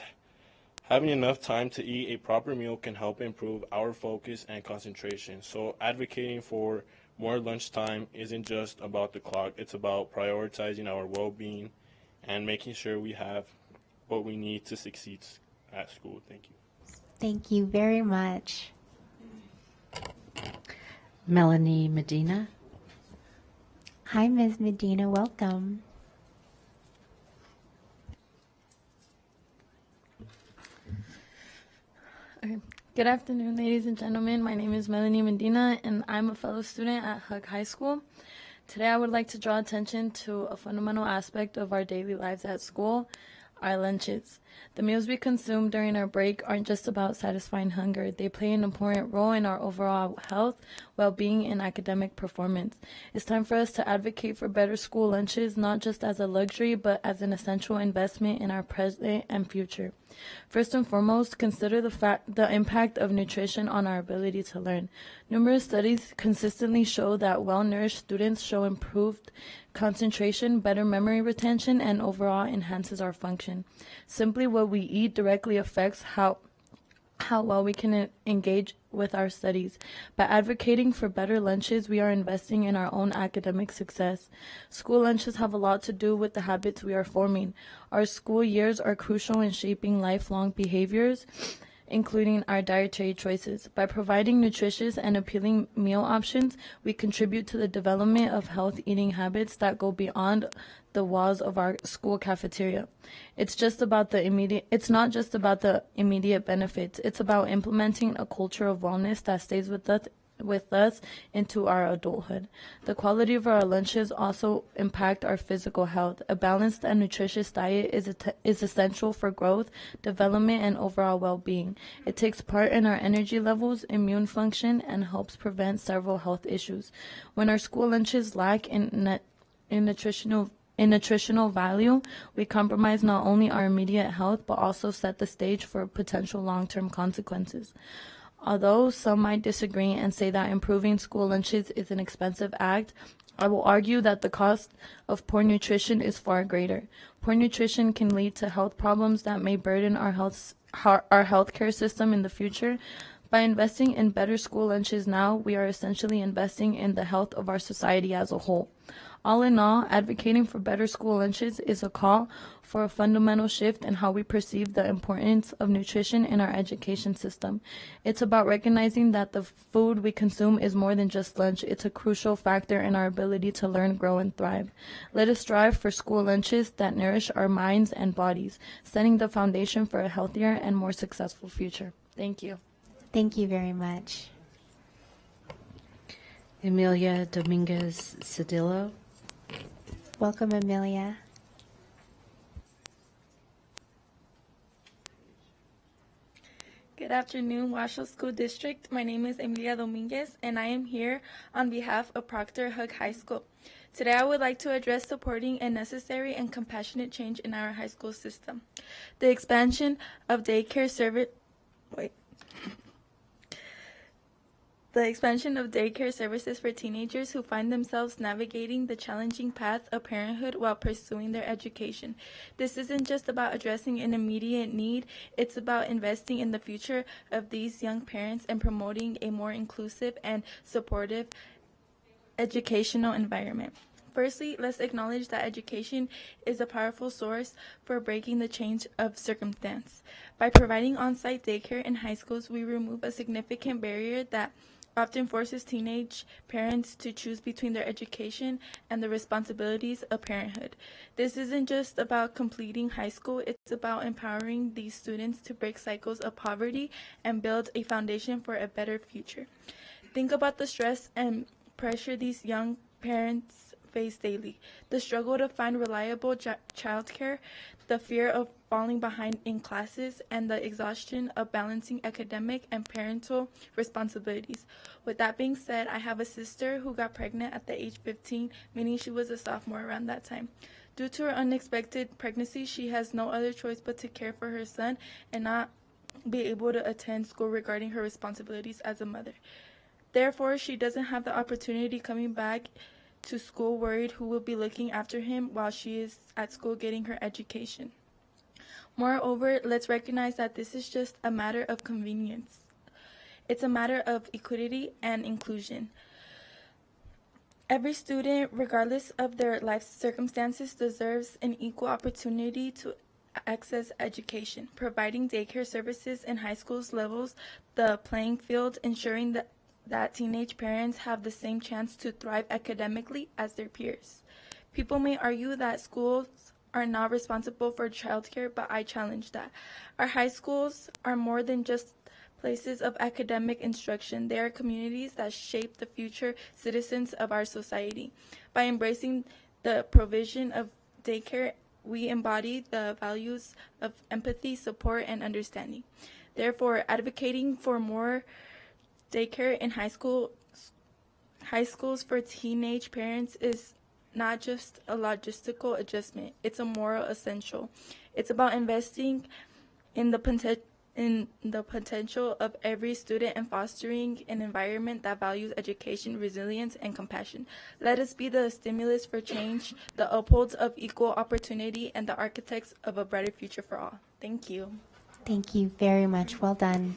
having enough time to eat a proper meal can help improve our focus and concentration. So advocating for more lunchtime isn't just about the clock. It's about prioritizing our well-being and making sure we have what we need to succeed at school. Thank you. Thank you very much. Melanie Medina. Hi, Ms. Medina. Welcome. Okay. Good afternoon, ladies and gentlemen. My name is Melanie Medina, and I'm a fellow student at Hug High School. Today, I would like to draw attention to a fundamental aspect of our daily lives at school, our lunches. The meals we consume during our break aren't just about satisfying hunger. They play an important role in our overall health, well-being, and academic performance. It's time for us to advocate for better school lunches, not just as a luxury, but as an essential investment in our present and future. First and foremost, consider the impact of nutrition on our ability to learn. Numerous studies consistently show that well-nourished students show improved concentration, better memory retention, and overall enhances our function. Simply what we eat directly affects how well we can engage with our studies. By advocating for better lunches, we are investing in our own academic success. School lunches have a lot to do with the habits we are forming. Our school years are crucial in shaping lifelong behaviors, including our dietary choices. By providing nutritious and appealing meal options, we contribute to the development of health eating habits that go beyond the walls of our school cafeteria. It's not just about the immediate benefits. It's about implementing a culture of wellness that stays with us into our adulthood. The quality of our lunches also impact our physical health. A balanced and nutritious diet is essential for growth, development, and overall well-being. It takes part in our energy levels, immune function, and helps prevent several health issues. When our school lunches lack in nutritional value, we compromise not only our immediate health, but also set the stage for potential long-term consequences. Although some might disagree and say that improving school lunches is an expensive act, I will argue that the cost of poor nutrition is far greater. Poor nutrition can lead to health problems that may burden our healthcare system in the future. By investing in better school lunches now, we are essentially investing in the health of our society as a whole. All in all, advocating for better school lunches is a call for a fundamental shift in how we perceive the importance of nutrition in our education system. It's about recognizing that the food we consume is more than just lunch. It's a crucial factor in our ability to learn, grow, and thrive. Let us strive for school lunches that nourish our minds and bodies, setting the foundation for a healthier and more successful future. Thank you. Thank you very much. Emilia Dominguez Cedillo. Welcome, Amelia. Good Good afternoon, Washoe School District. My name is Emilia Dominguez, and I am here on behalf of Proctor Hug High School. Today, I would like to address supporting a necessary and compassionate change in our high school system. The expansion of daycare services for teenagers who find themselves navigating the challenging path of parenthood while pursuing their education. This isn't just about addressing an immediate need, it's about investing in the future of these young parents and promoting a more inclusive and supportive educational environment. Firstly, let's acknowledge that education is a powerful source for breaking the change of circumstance. By providing on-site daycare in high schools, we remove a significant barrier that often forces teenage parents to choose between their education and the responsibilities of parenthood. This isn't just about completing high school, it's about empowering these students to break cycles of poverty and build a foundation for a better future. Think about the stress and pressure these young parents face daily. The struggle to find reliable childcare, the fear of falling behind in classes, and the exhaustion of balancing academic and parental responsibilities. With that being said, I have a sister who got pregnant at the age 15, meaning she was a sophomore around that time. Due to her unexpected pregnancy, she has no other choice but to care for her son and not be able to attend school regarding her responsibilities as a mother. Therefore, she doesn't have the opportunity coming back to school worried who will be looking after him while she is at school getting her education. Moreover, let's recognize that this is just a matter of convenience. It's a matter of equity and inclusion. Every student, regardless of their life circumstances, deserves an equal opportunity to access education. Providing daycare services in high schools levels the playing field, ensuring that teenage parents have the same chance to thrive academically as their peers. People may argue that schools are not responsible for childcare, but I challenge that. Our high schools are more than just places of academic instruction. They are communities that shape the future citizens of our society. By embracing the provision of daycare, we embody the values of empathy, support, and understanding. Therefore, advocating for more daycare in high schools for teenage parents is not just a logistical adjustment, it's a moral essential. It's about investing in the potential of every student and fostering an environment that values education, resilience, and compassion. Let us be the stimulus for change, the upholds of equal opportunity, and the architects of a brighter future for all. Thank you. Thank you very much. Well done.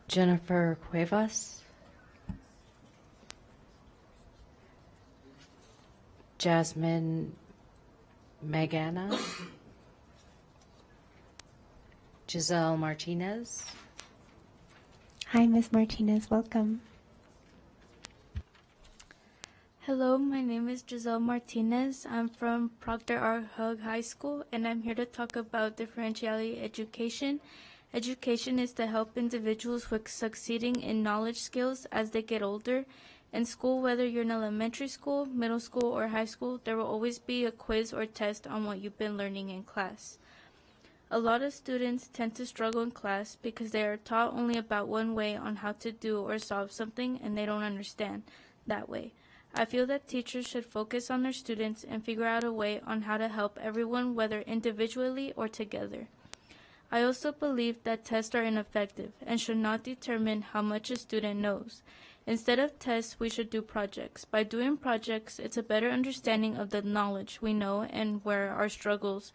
Jennifer Cuevas. Jasmine Magana. Giselle Martinez. Hi, Ms. Martinez. Welcome. Hello, my name is Giselle Martinez. I'm from Proctor R. Hug High School, and I'm here to talk about differentiality education. Education is to help individuals with succeeding in knowledge skills as they get older. In school, whether you're in elementary school, middle school, or high school, there will always be a quiz or test on what you've been learning in class. A lot of students tend to struggle in class because they are taught only about one way on how to do or solve something, and they don't understand that way. I feel that teachers should focus on their students and figure out a way on how to help everyone, whether individually or together. I also believe that tests are ineffective and should not determine how much a student knows. Instead of tests, we should do projects. By doing projects, it's a better understanding of the knowledge we know and where our struggles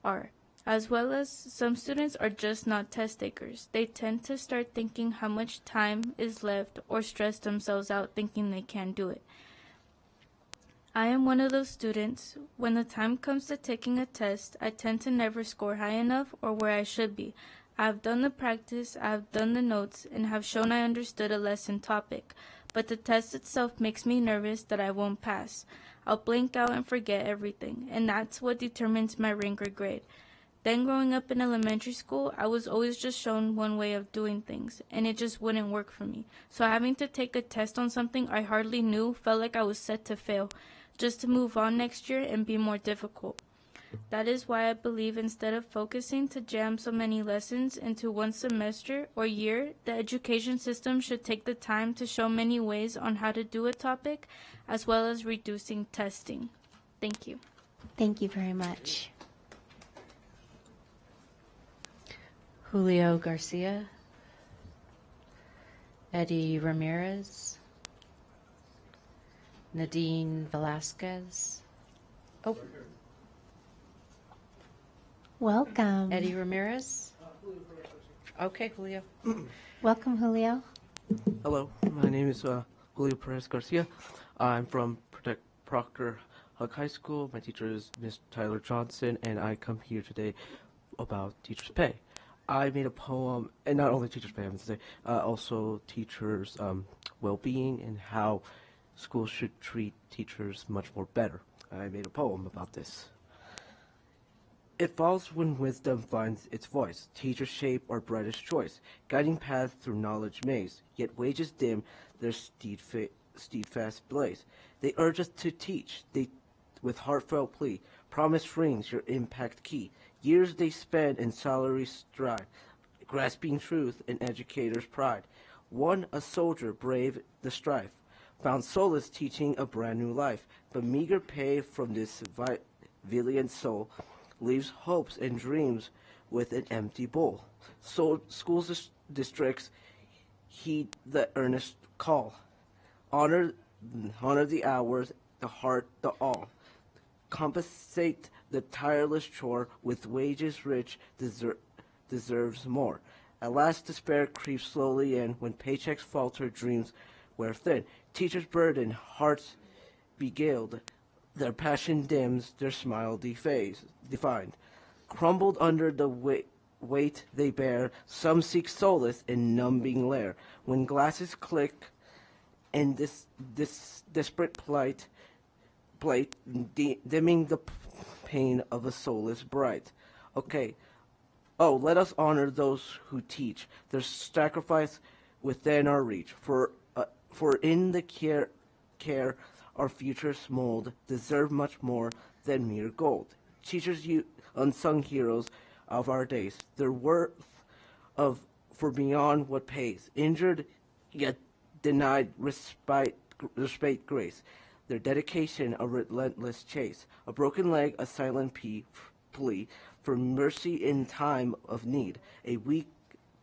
are. As well as some students are just not test takers. They tend to start thinking how much time is left or stress themselves out thinking they can't do it. I am one of those students. When the time comes to taking a test, I tend to never score high enough or where I should be. I have done the practice, I have done the notes, and have shown I understood a lesson topic, but the test itself makes me nervous that I won't pass. I'll blank out and forget everything, and that's what determines my rank or grade. Then growing up in elementary school, I was always just shown one way of doing things, and it just wouldn't work for me. So having to take a test on something I hardly knew felt like I was set to fail, just to move on next year and be more difficult. That is why I believe instead of focusing to jam so many lessons into one semester or year, the education system should take the time to show many ways on how to do a topic, as well as reducing testing. Thank you. Thank you very much. Julio Garcia, Eddie Ramirez, Nadine Velasquez. Oh. Welcome. Eddie Ramirez. Okay, Julio. Welcome, Julio. Hello, my name is Julio Perez Garcia. I'm from Proctor Hug High School. My teacher is Miss Tyler Johnson, and I come here today about teachers' pay. I made a poem, and not only teachers' pay, I would say, also teachers' well-being and how schools should treat teachers much more better. I made a poem about this. It falls when wisdom finds its voice. Teachers shape our brightest choice, guiding paths through knowledge maze. Yet wages dim their steadfast blaze. They urge us to teach. They, with heartfelt plea, promise rings your impact key. Years they spend in salary strive, grasping truth in educators' pride. One, a soldier, brave the strife, found solace teaching a brand new life. But meager pay from this valiant soul leaves hopes and dreams with an empty bowl. So schools districts heed the earnest call. Honor the hours, the heart, the all. Compensate the tireless chore with wages rich deserves more. At last despair creeps slowly in when paychecks falter, dreams wear thin. Teachers' burden, hearts beguiled, their passion dims, their smile defined. Crumbled under the weight they bear, some seek solace in numbing lair. When glasses click in this desperate plight, dimming the pain of a soulless bright. Okay. Oh, let us honor those who teach, their sacrifice within our reach. For in the care our futures mold, deserve much more than mere gold. Teachers, you unsung heroes of our days, their worth for beyond what pays. Injured, yet denied respite, grace. Their dedication, a relentless chase. A broken leg, a silent plea for mercy in time of need. A weak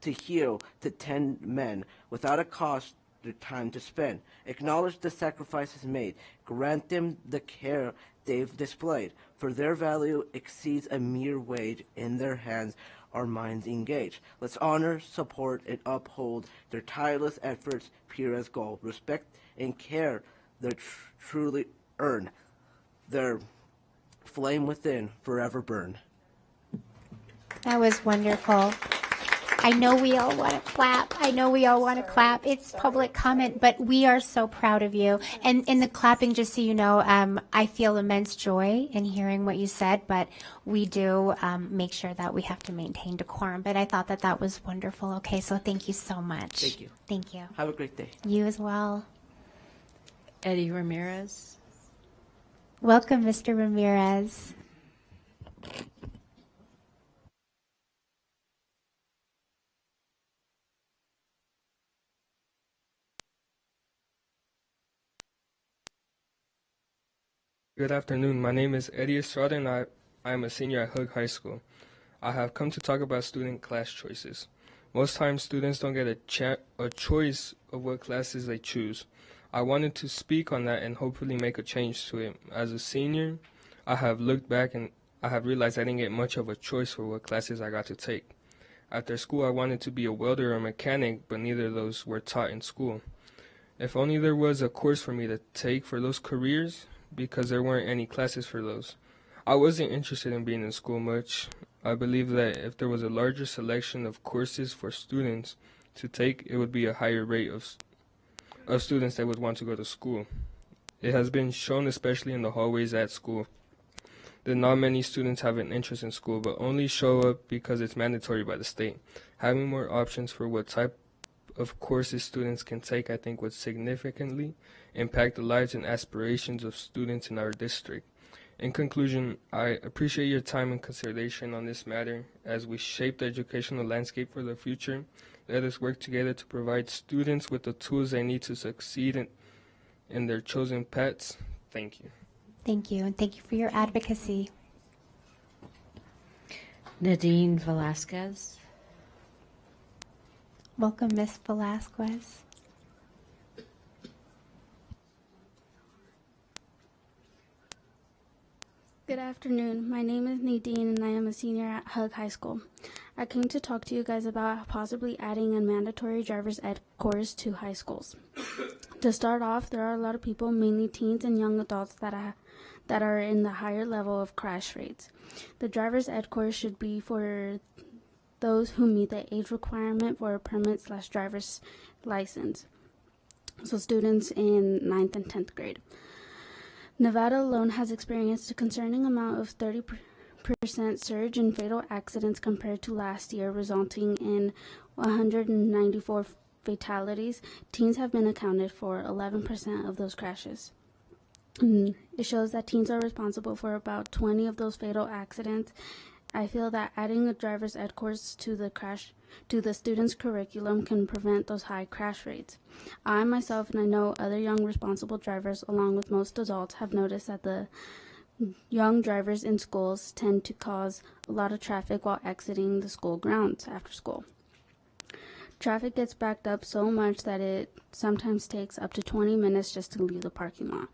to heal, to tend men, without a cost, their time to spend. Acknowledge the sacrifices made. Grant them the care they've displayed. For their value exceeds a mere wage. In their hands our minds engage. Let's honor, support, and uphold their tireless efforts, pure as gold. Respect and care they truly earn. Their flame within forever burn. That was wonderful. I know we all want to clap. It's public comment, but we are so proud of you. And in the clapping, just so you know, I feel immense joy in hearing what you said, but we do make sure that we have to maintain decorum. But I thought that was wonderful. Okay, so thank you so much. Thank you. Thank you. Have a great day. You as well. Eddie Ramirez. Welcome, Mr. Ramirez. Good afternoon. My name is Eddie Estrada, and I am a senior at Hood High School. I have come to talk about student class choices. Most times, students don't get a choice of what classes they choose. I wanted to speak on that and hopefully make a change to it. As a senior, I have looked back and I have realized I didn't get much of a choice for what classes I got to take. After school, I wanted to be a welder or a mechanic, but neither of those were taught in school. If only there was a course for me to take for those careers, because there weren't any classes for those. I wasn't interested in being in school much. I believe that if there was a larger selection of courses for students to take, it would be a higher rate of students that would want to go to school. It has been shown, especially in the hallways at school, that not many students have an interest in school, but only show up because it's mandatory by the state. Having more options for what type of courses students can take, I think, would significantly impact the lives and aspirations of students in our district. In conclusion, I appreciate your time and consideration on this matter as we shape the educational landscape for the future. Let us work together to provide students with the tools they need to succeed in their chosen paths. Thank you. Thank you, and thank you for your advocacy. Nadine Velasquez. Welcome, Ms. Velasquez. Good afternoon. My name is Nadine and I am a senior at Hug High School. I came to talk to you guys about possibly adding a mandatory driver's ed course to high schools. To start off, there are a lot of people, mainly teens and young adults, that are in the higher level of crash rates. The driver's ed course should be for those who meet the age requirement for a permit/driver's license, so students in 9th and 10th grade. Nevada alone has experienced a concerning amount of 30% surge in fatal accidents compared to last year, resulting in 194 fatalities. Teens have been accounted for 11% of those crashes. It shows that teens are responsible for about 20 of those fatal accidents. I feel that adding a driver's ed course to the students' curriculum can prevent those high crash rates. I myself, and I know other young responsible drivers, along with most adults, have noticed that the young drivers in schools tend to cause a lot of traffic while exiting the school grounds after school. Traffic gets backed up so much that it sometimes takes up to 20 minutes just to leave the parking lot.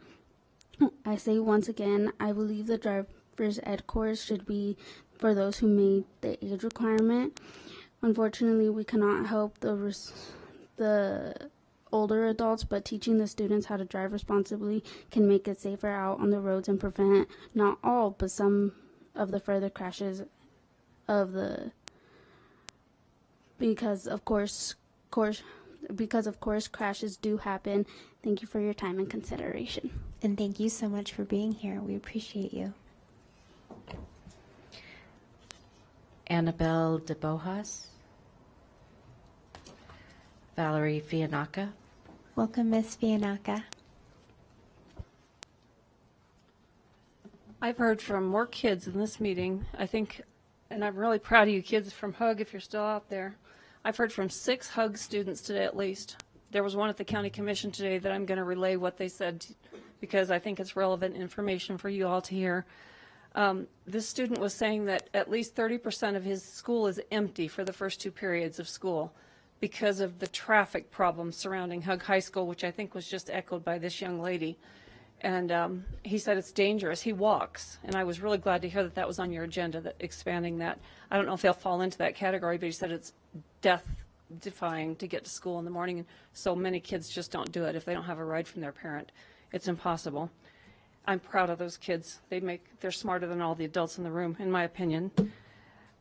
I say once again, I believe the driver's ed course should be for those who made the age requirement. Unfortunately, we cannot help the older adults, but teaching the students how to drive responsibly can make it safer out on the roads and prevent not all, but some of the further crashes because of course crashes do happen. Thank you for your time and consideration. And thank you so much for being here. We appreciate you. Annabelle de Bojas. Valerie Fiannaca. Welcome, Ms. Fiannaca. I've heard from more kids in this meeting, I think, and I'm really proud of you kids from Hug if you're still out there. I've heard from 6 Hug students today at least. There was one at the county commission today that I'm going to relay what they said because I think it's relevant information for you all to hear. This student was saying that at least 30% of his school is empty for the first 2 periods of school because of the traffic problems surrounding Hug High School, which I think was just echoed by this young lady. And he said it's dangerous. He walks, and I was really glad to hear that that was on your agenda, that expanding that. I don't know if they'll fall into that category, but he said it's death-defying to get to school in the morning, and so many kids just don't do it if they don't have a ride from their parent. It's impossible. I'm proud of those kids. They're smarter than all the adults in the room, in my opinion.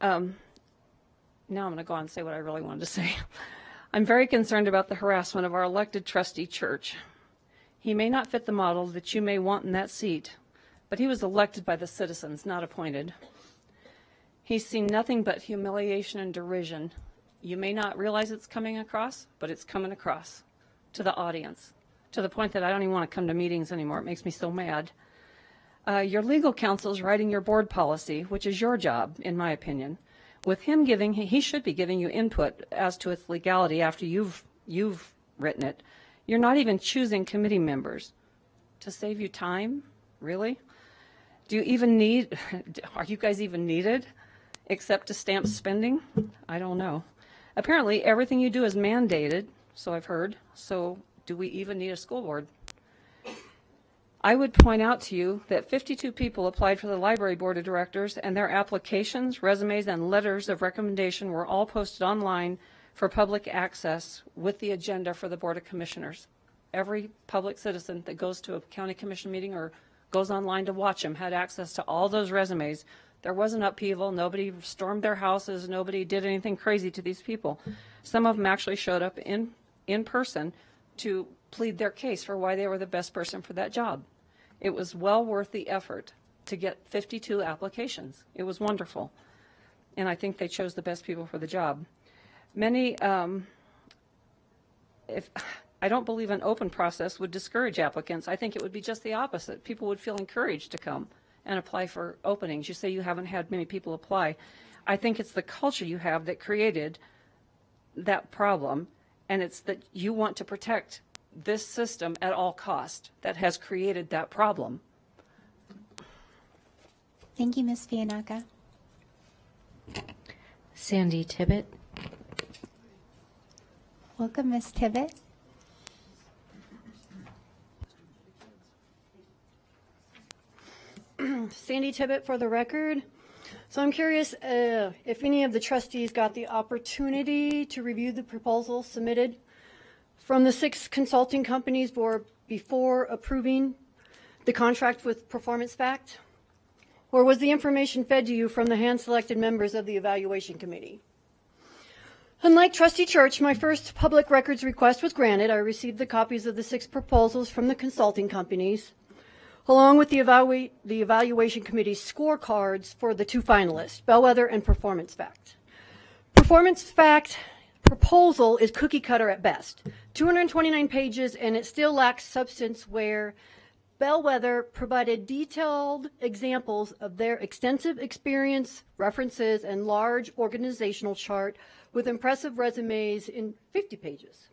Now I'm going to go on and say what I really wanted to say. I'm very concerned about the harassment of our elected trustee church. He may not fit the model that you may want in that seat, but he was elected by the citizens, not appointed. He's seen nothing but humiliation and derision. You may not realize it's coming across, but it's coming across to the audience, to the point that I don't even want to come to meetings anymore. It makes me so mad. Your legal counsel is writing your board policy, which is your job, in my opinion. With him he should be giving you input as to its legality after you've written it. You're not even choosing committee members. To save you time? Really? Do you even need, are you guys even needed except to stamp spending? I don't know. Apparently everything you do is mandated, so I've heard. So do we even need a school board? I would point out to you that 52 people applied for the library board of directors, and their applications, resumes, and letters of recommendation were all posted online for public access with the agenda for the Board of Commissioners. Every public citizen that goes to a county commission meeting or goes online to watch them had access to all those resumes. There wasn't upheaval. Nobody stormed their houses. Nobody did anything crazy to these people. Some of them actually showed up in person to plead their case for why they were the best person for that job. It was well worth the effort to get 52 applications. It was wonderful. And I think they chose the best people for the job. Many, I don't believe an open process would discourage applicants. I think it would be just the opposite. People would feel encouraged to come and apply for openings. You say you haven't had many people apply. I think it's the culture you have that created that problem, and it's that you want to protect this system at all cost that has created that problem. Thank you, Ms. Fianaka. Sandy Tibbet. Welcome, Ms. Tibbet. Sandy Tibbet for the record. So I'm curious if any of the trustees got the opportunity to review the proposal submitted from the 6 consulting companies before approving the contract with Performance Fact? Or was the information fed to you from the hand-selected members of the evaluation committee? Unlike Trustee Church, my first public records request was granted. I received the copies of the 6 proposals from the consulting companies, along with the evaluation committee's scorecards for the 2 finalists, Bellwether and Performance Fact. Performance Fact proposal is cookie cutter at best, 229 pages, and it still lacks substance where Bellwether provided detailed examples of their extensive experience, references, and large organizational chart with impressive resumes in 50 pages.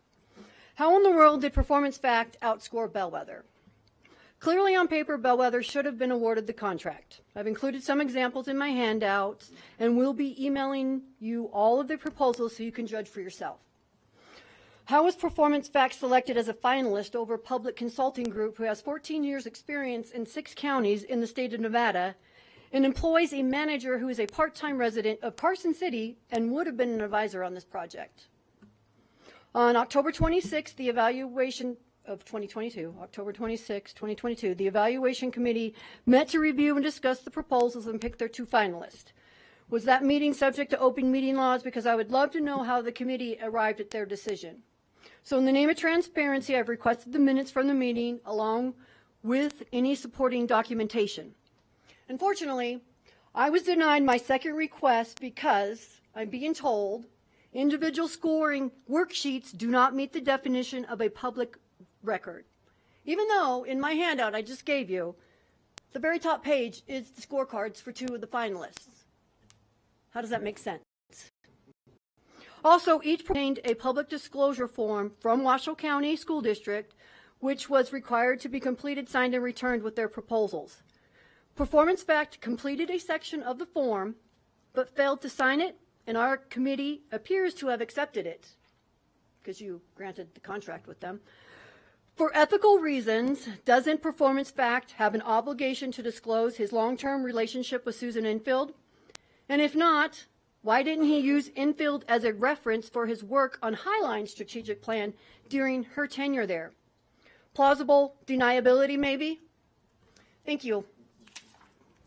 How in the world did Performance Fact outscore Bellwether? Clearly on paper, Bellwether should have been awarded the contract. I've included some examples in my handouts and will be emailing you all of the proposals so you can judge for yourself. How was Performance Fact selected as a finalist over Public Consulting Group, who has 14 years experience in 6 counties in the state of Nevada and employs a manager who is a part-time resident of Carson City and would have been an advisor on this project? On October 26th, the evaluation of 2022, October 26, 2022, the evaluation committee met to review and discuss the proposals and pick their 2 finalists. Was that meeting subject to open meeting laws? Because I would love to know how the committee arrived at their decision. So in the name of transparency, I've requested the minutes from the meeting along with any supporting documentation. Unfortunately, I was denied my second request because I'm being told individual scoring worksheets do not meet the definition of a public record. Even though in my handout I just gave you, the very top page is the scorecards for 2 of the finalists. How does that make sense? Also, each contained a public disclosure form from Washoe County School District, which was required to be completed, signed, and returned with their proposals. Performance Fact completed a section of the form, but failed to sign it, and our committee appears to have accepted it, because you granted the contract with them. For ethical reasons, doesn't Performance Fact have an obligation to disclose his long-term relationship with Susan Infield? And if not, why didn't he use Infield as a reference for his work on Highline's strategic plan during her tenure there? Plausible deniability, maybe? Thank you.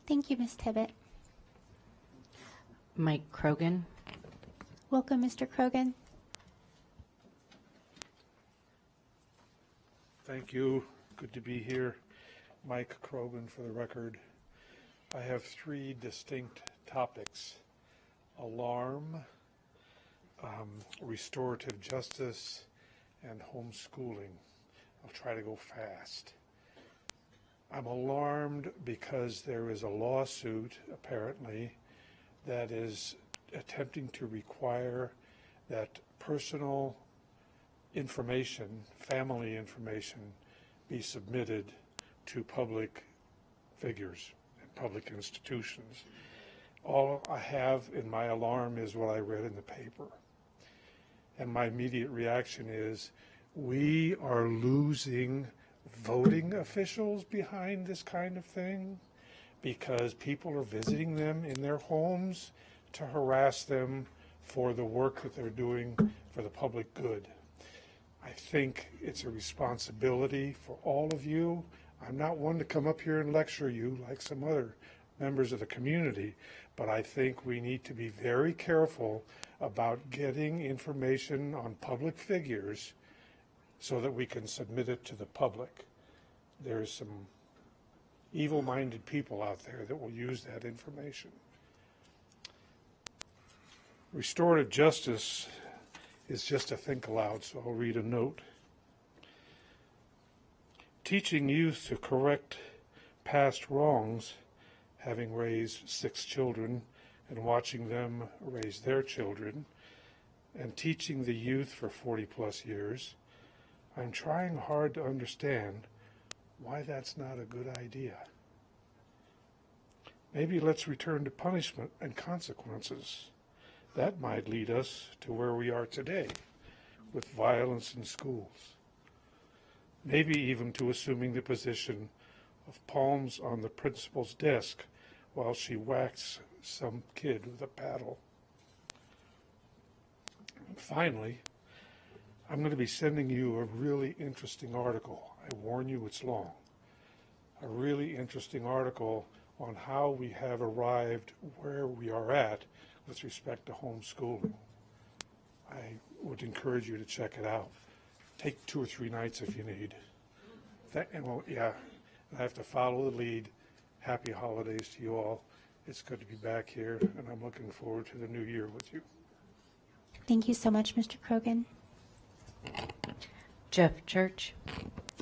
Thank you, Ms. Tibbet. Mike Krogan. Welcome, Mr. Krogan. Thank you. Good to be here. Mike Krogan for the record. I have 3 distinct topics: alarm, restorative justice, and homeschooling. I'll try to go fast. I'm alarmed because there is a lawsuit, apparently, that is attempting to require that personal information, family information, be submitted to public figures and public institutions. All I have in my alarm is what I read in the paper. And my immediate reaction is, we are losing voting officials behind this kind of thing because people are visiting them in their homes to harass them for the work that they're doing for the public good. I think it's a responsibility for all of you. I'm not one to come up here and lecture you like some other members of the community, but I think we need to be very careful about getting information on public figures so that we can submit it to the public. There's some evil-minded people out there that will use that information. Restorative justice is just a think aloud, so I'll read a note. Teaching youth to correct past wrongs having raised 6 children and watching them raise their children and teaching the youth for 40 plus years, I'm trying hard to understand why that's not a good idea. Maybe let's return to punishment and consequences. That might lead us to where we are today, with violence in schools. Maybe even to assuming the position of palms on the principal's desk while she whacks some kid with a paddle. And finally, I'm going to be sending you a really interesting article. I warn you, it's long. A really interesting article on how we have arrived where we are at with respect to homeschooling. I would encourage you to check it out. Take 2 or 3 nights if you need. I have to follow the lead. Happy holidays to you all. It's good to be back here, and I'm looking forward to the new year with you. Thank you so much, Mr. Krogan. Jeff Church.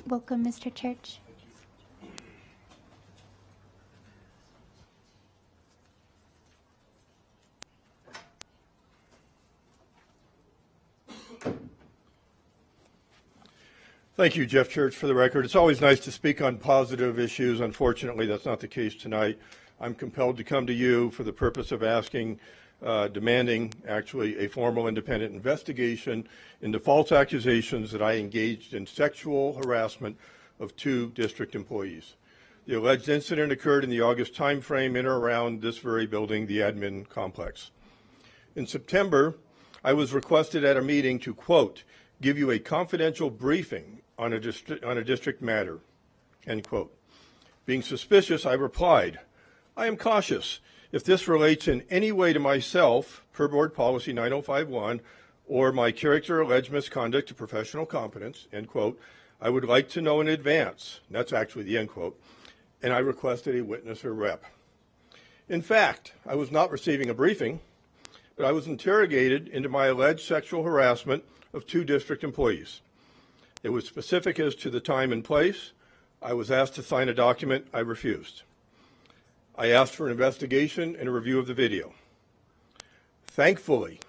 Welcome, Mr. Church. Thank you, Jeff Church, for the record. It's always nice to speak on positive issues. Unfortunately, that's not the case tonight. I'm compelled to come to you for the purpose of demanding a formal independent investigation into false accusations that I engaged in sexual harassment of 2 district employees. The alleged incident occurred in the August timeframe in or around this very building, the admin complex. In September, I was requested at a meeting to, quote, give you a confidential briefing on a district matter, end quote. Being suspicious, I replied, I am cautious. If this relates in any way to myself, per board policy 9051, or my character alleged misconduct to professional competence, end quote, I would like to know in advance. And that's actually the end quote. And I requested a witness or rep. In fact, I was not receiving a briefing, but I was interrogated into my alleged sexual harassment of 2 district employees. It was specific as to the time and place. I was asked to sign a document. I refused. I asked for an investigation and a review of the video. Thankfully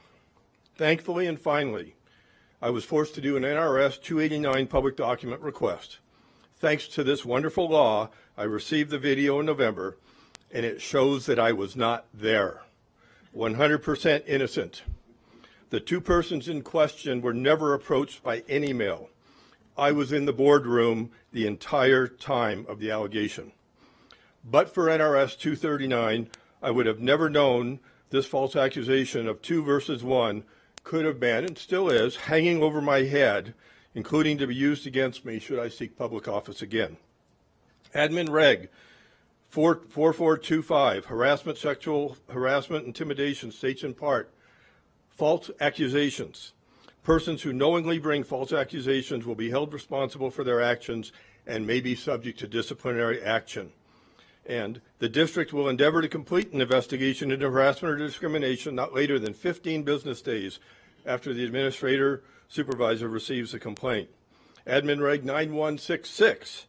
and finally, I was forced to do an NRS 289 public document request. Thanks to this wonderful law, I received the video in November, and it shows that I was not there. 100% innocent. The 2 persons in question were never approached by any mail. I was in the boardroom the entire time of the allegation. But for NRS 239, I would have never known this false accusation of 2 versus 1 could have been, and still is, hanging over my head, including to be used against me should I seek public office again. Admin Reg 4425, harassment, sexual harassment, intimidation, states in part, false accusations. Persons who knowingly bring false accusations will be held responsible for their actions and may be subject to disciplinary action. And the district will endeavor to complete an investigation into harassment or discrimination not later than 15 business days after the administrator supervisor receives a complaint. Admin Reg 9166,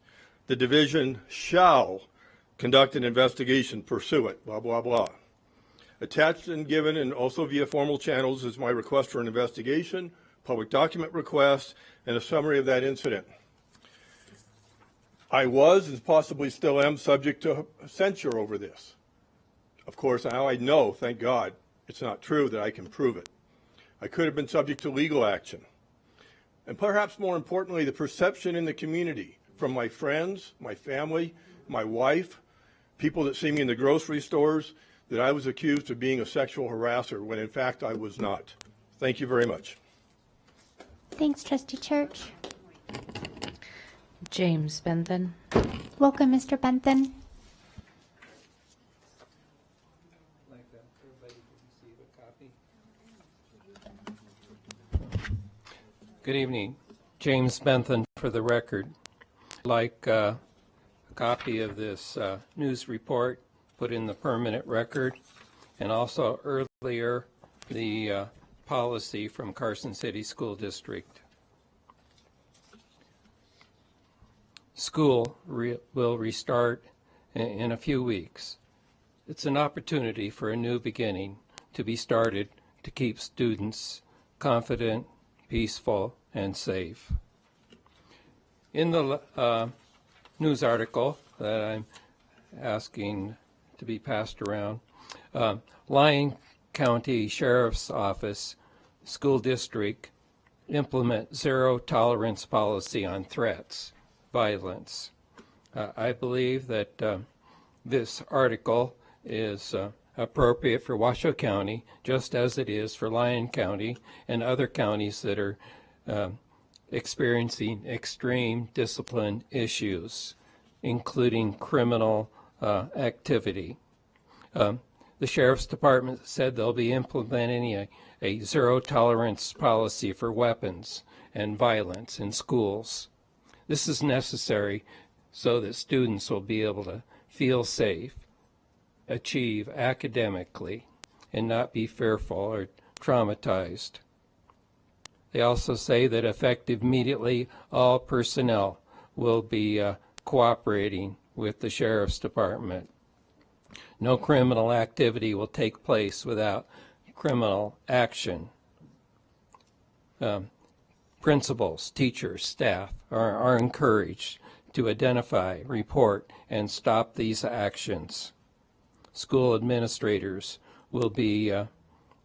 the division shall conduct an investigation pursuant, blah, blah, blah. Attached and given, and also via formal channels, is my request for an investigation, public document request, and a summary of that incident. I was, and possibly still am, subject to censure over this. Of course, now I know, thank God, it's not true that I can prove it. I could have been subject to legal action. And perhaps more importantly, the perception in the community from my friends, my family, my wife, people that see me in the grocery stores, that I was accused of being a sexual harasser when in fact I was not. Thank you very much. Thanks, Trustee Church. James Bentham. Welcome, Mr. Bentham. Good evening. James Bentham for the record. I'd like a copy of this news report put in the permanent record, and also earlier the policy from Carson City School District. School will restart in a few weeks. It's an opportunity for a new beginning to be started to keep students confident, peaceful, and safe. In the news article that I'm asking to be passed around, Lyon County Sheriff's Office School District implement zero tolerance policy on threats, violence. I believe that this article is appropriate for Washoe County, just as it is for Lyon County and other counties that are experiencing extreme discipline issues, including criminal activity. The Sheriff's Department said they'll be implementing a zero tolerance policy for weapons and violence in schools. This is necessary so that students will be able to feel safe, achieve academically, and not be fearful or traumatized. They also say that effective immediately, all personnel will be cooperating with the Sheriff's Department. No criminal activity will take place without criminal action. Principals, teachers, staff are encouraged to identify, report, and stop these actions. School administrators will be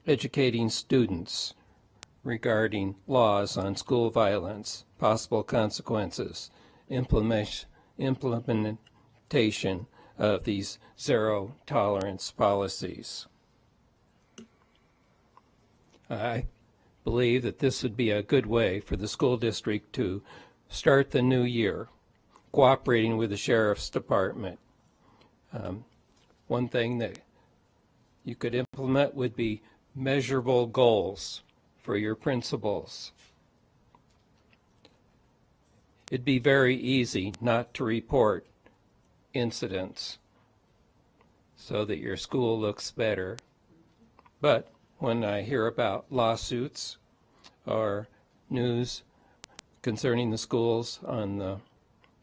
educating students regarding laws on school violence, possible consequences, implementation of these zero tolerance policies. I believe that this would be a good way for the school district to start the new year, cooperating with the Sheriff's Department. One thing that you could implement would be measurable goals for your principals. It'd be very easy not to report incidents so that your school looks better. But when I hear about lawsuits or news concerning the schools on the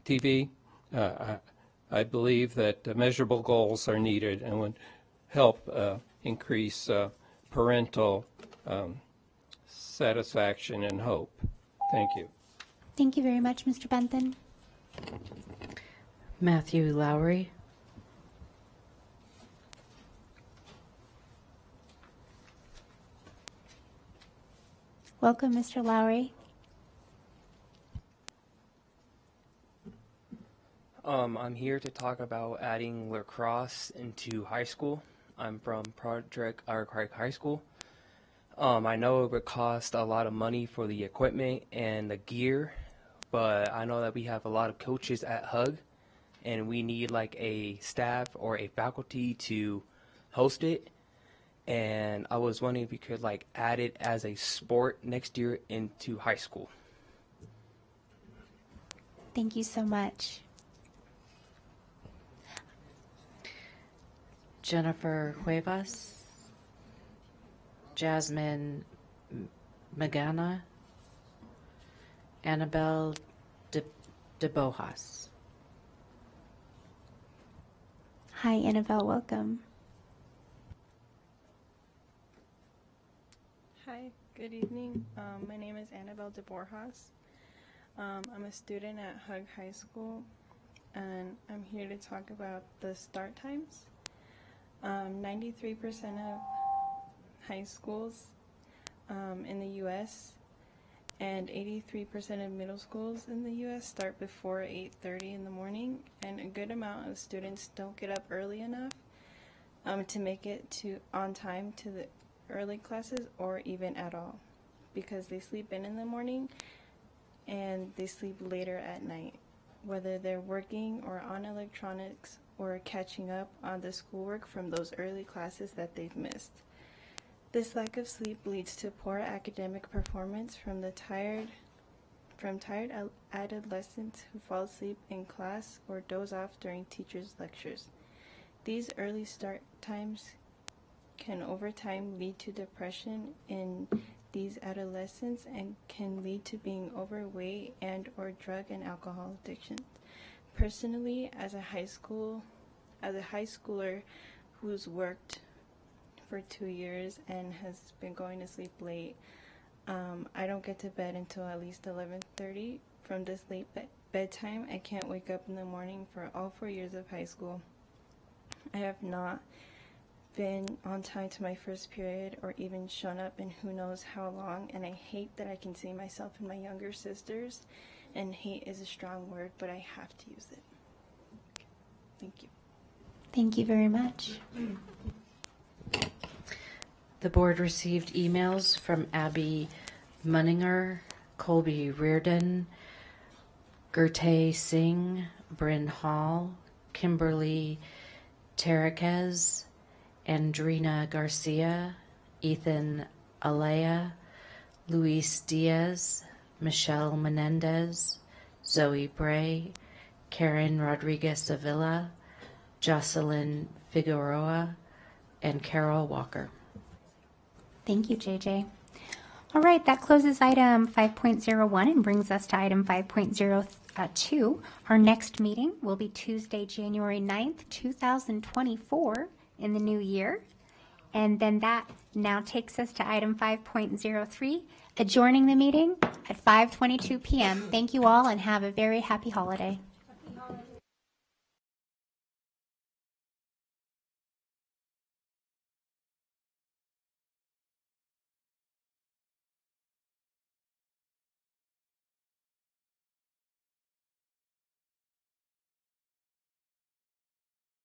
TV, I believe that measurable goals are needed and would help increase parental satisfaction and hope. Thank you. Thank you very much, Mr. Benton. Matthew Lowry. Welcome, Mr. Lowry. I'm here to talk about adding lacrosse into high school. I'm from Project Arcade High School. I know it would cost a lot of money for the equipment and the gear, but I know that we have a lot of coaches at HUG, and we need like a staff or a faculty to host it. And I was wondering if we could like add it as a sport next year into high school. Thank you so much. Jennifer Cuevas, Jasmine Magana, Annabelle de Bojas. Hi, Annabelle. Welcome. Hi, good evening. My name is Annabelle de Borjas. I'm a student at HUG High School, and I'm here to talk about the start times. 93% of high schools in the U.S. and 83% of middle schools in the U.S. start before 8:30 in the morning, and a good amount of students don't get up early enough to make it on time to the early classes or even at all, because they sleep in the morning and they sleep later at night, whether they're working or on electronics or catching up on the schoolwork from those early classes that they've missed. This lack of sleep leads to poor academic performance from tired adolescents who fall asleep in class or doze off during teachers' lectures. These early start times can over time lead to depression in these adolescents and can lead to being overweight and or drug and alcohol addiction. Personally, as a high schooler who's worked for 2 years and has been going to sleep late. I don't get to bed until at least 11:30. From this late bedtime, I can't wake up in the morning for all 4 years of high school. I have not been on time to my first period or even shown up in who knows how long, and I hate that I can see myself in my younger sisters, and hate is a strong word, but I have to use it. Thank you. Thank you very much. The board received emails from Abby Munninger, Colby Reardon, Gurte Singh, Bryn Hall, Kimberly Terraquez, Andrina Garcia, Ethan Alea, Luis Diaz, Michelle Menendez, Zoe Bray, Karen Rodriguez Avila, Jocelyn Figueroa, and Carol Walker. Thank you, JJ. All right, that closes item 5.01 and brings us to item 5.02. Our next meeting will be Tuesday, January 9th, 2024 in the new year. And then that now takes us to item 5.03, adjourning the meeting at 5:22 p.m. Thank you all and have a very happy holiday.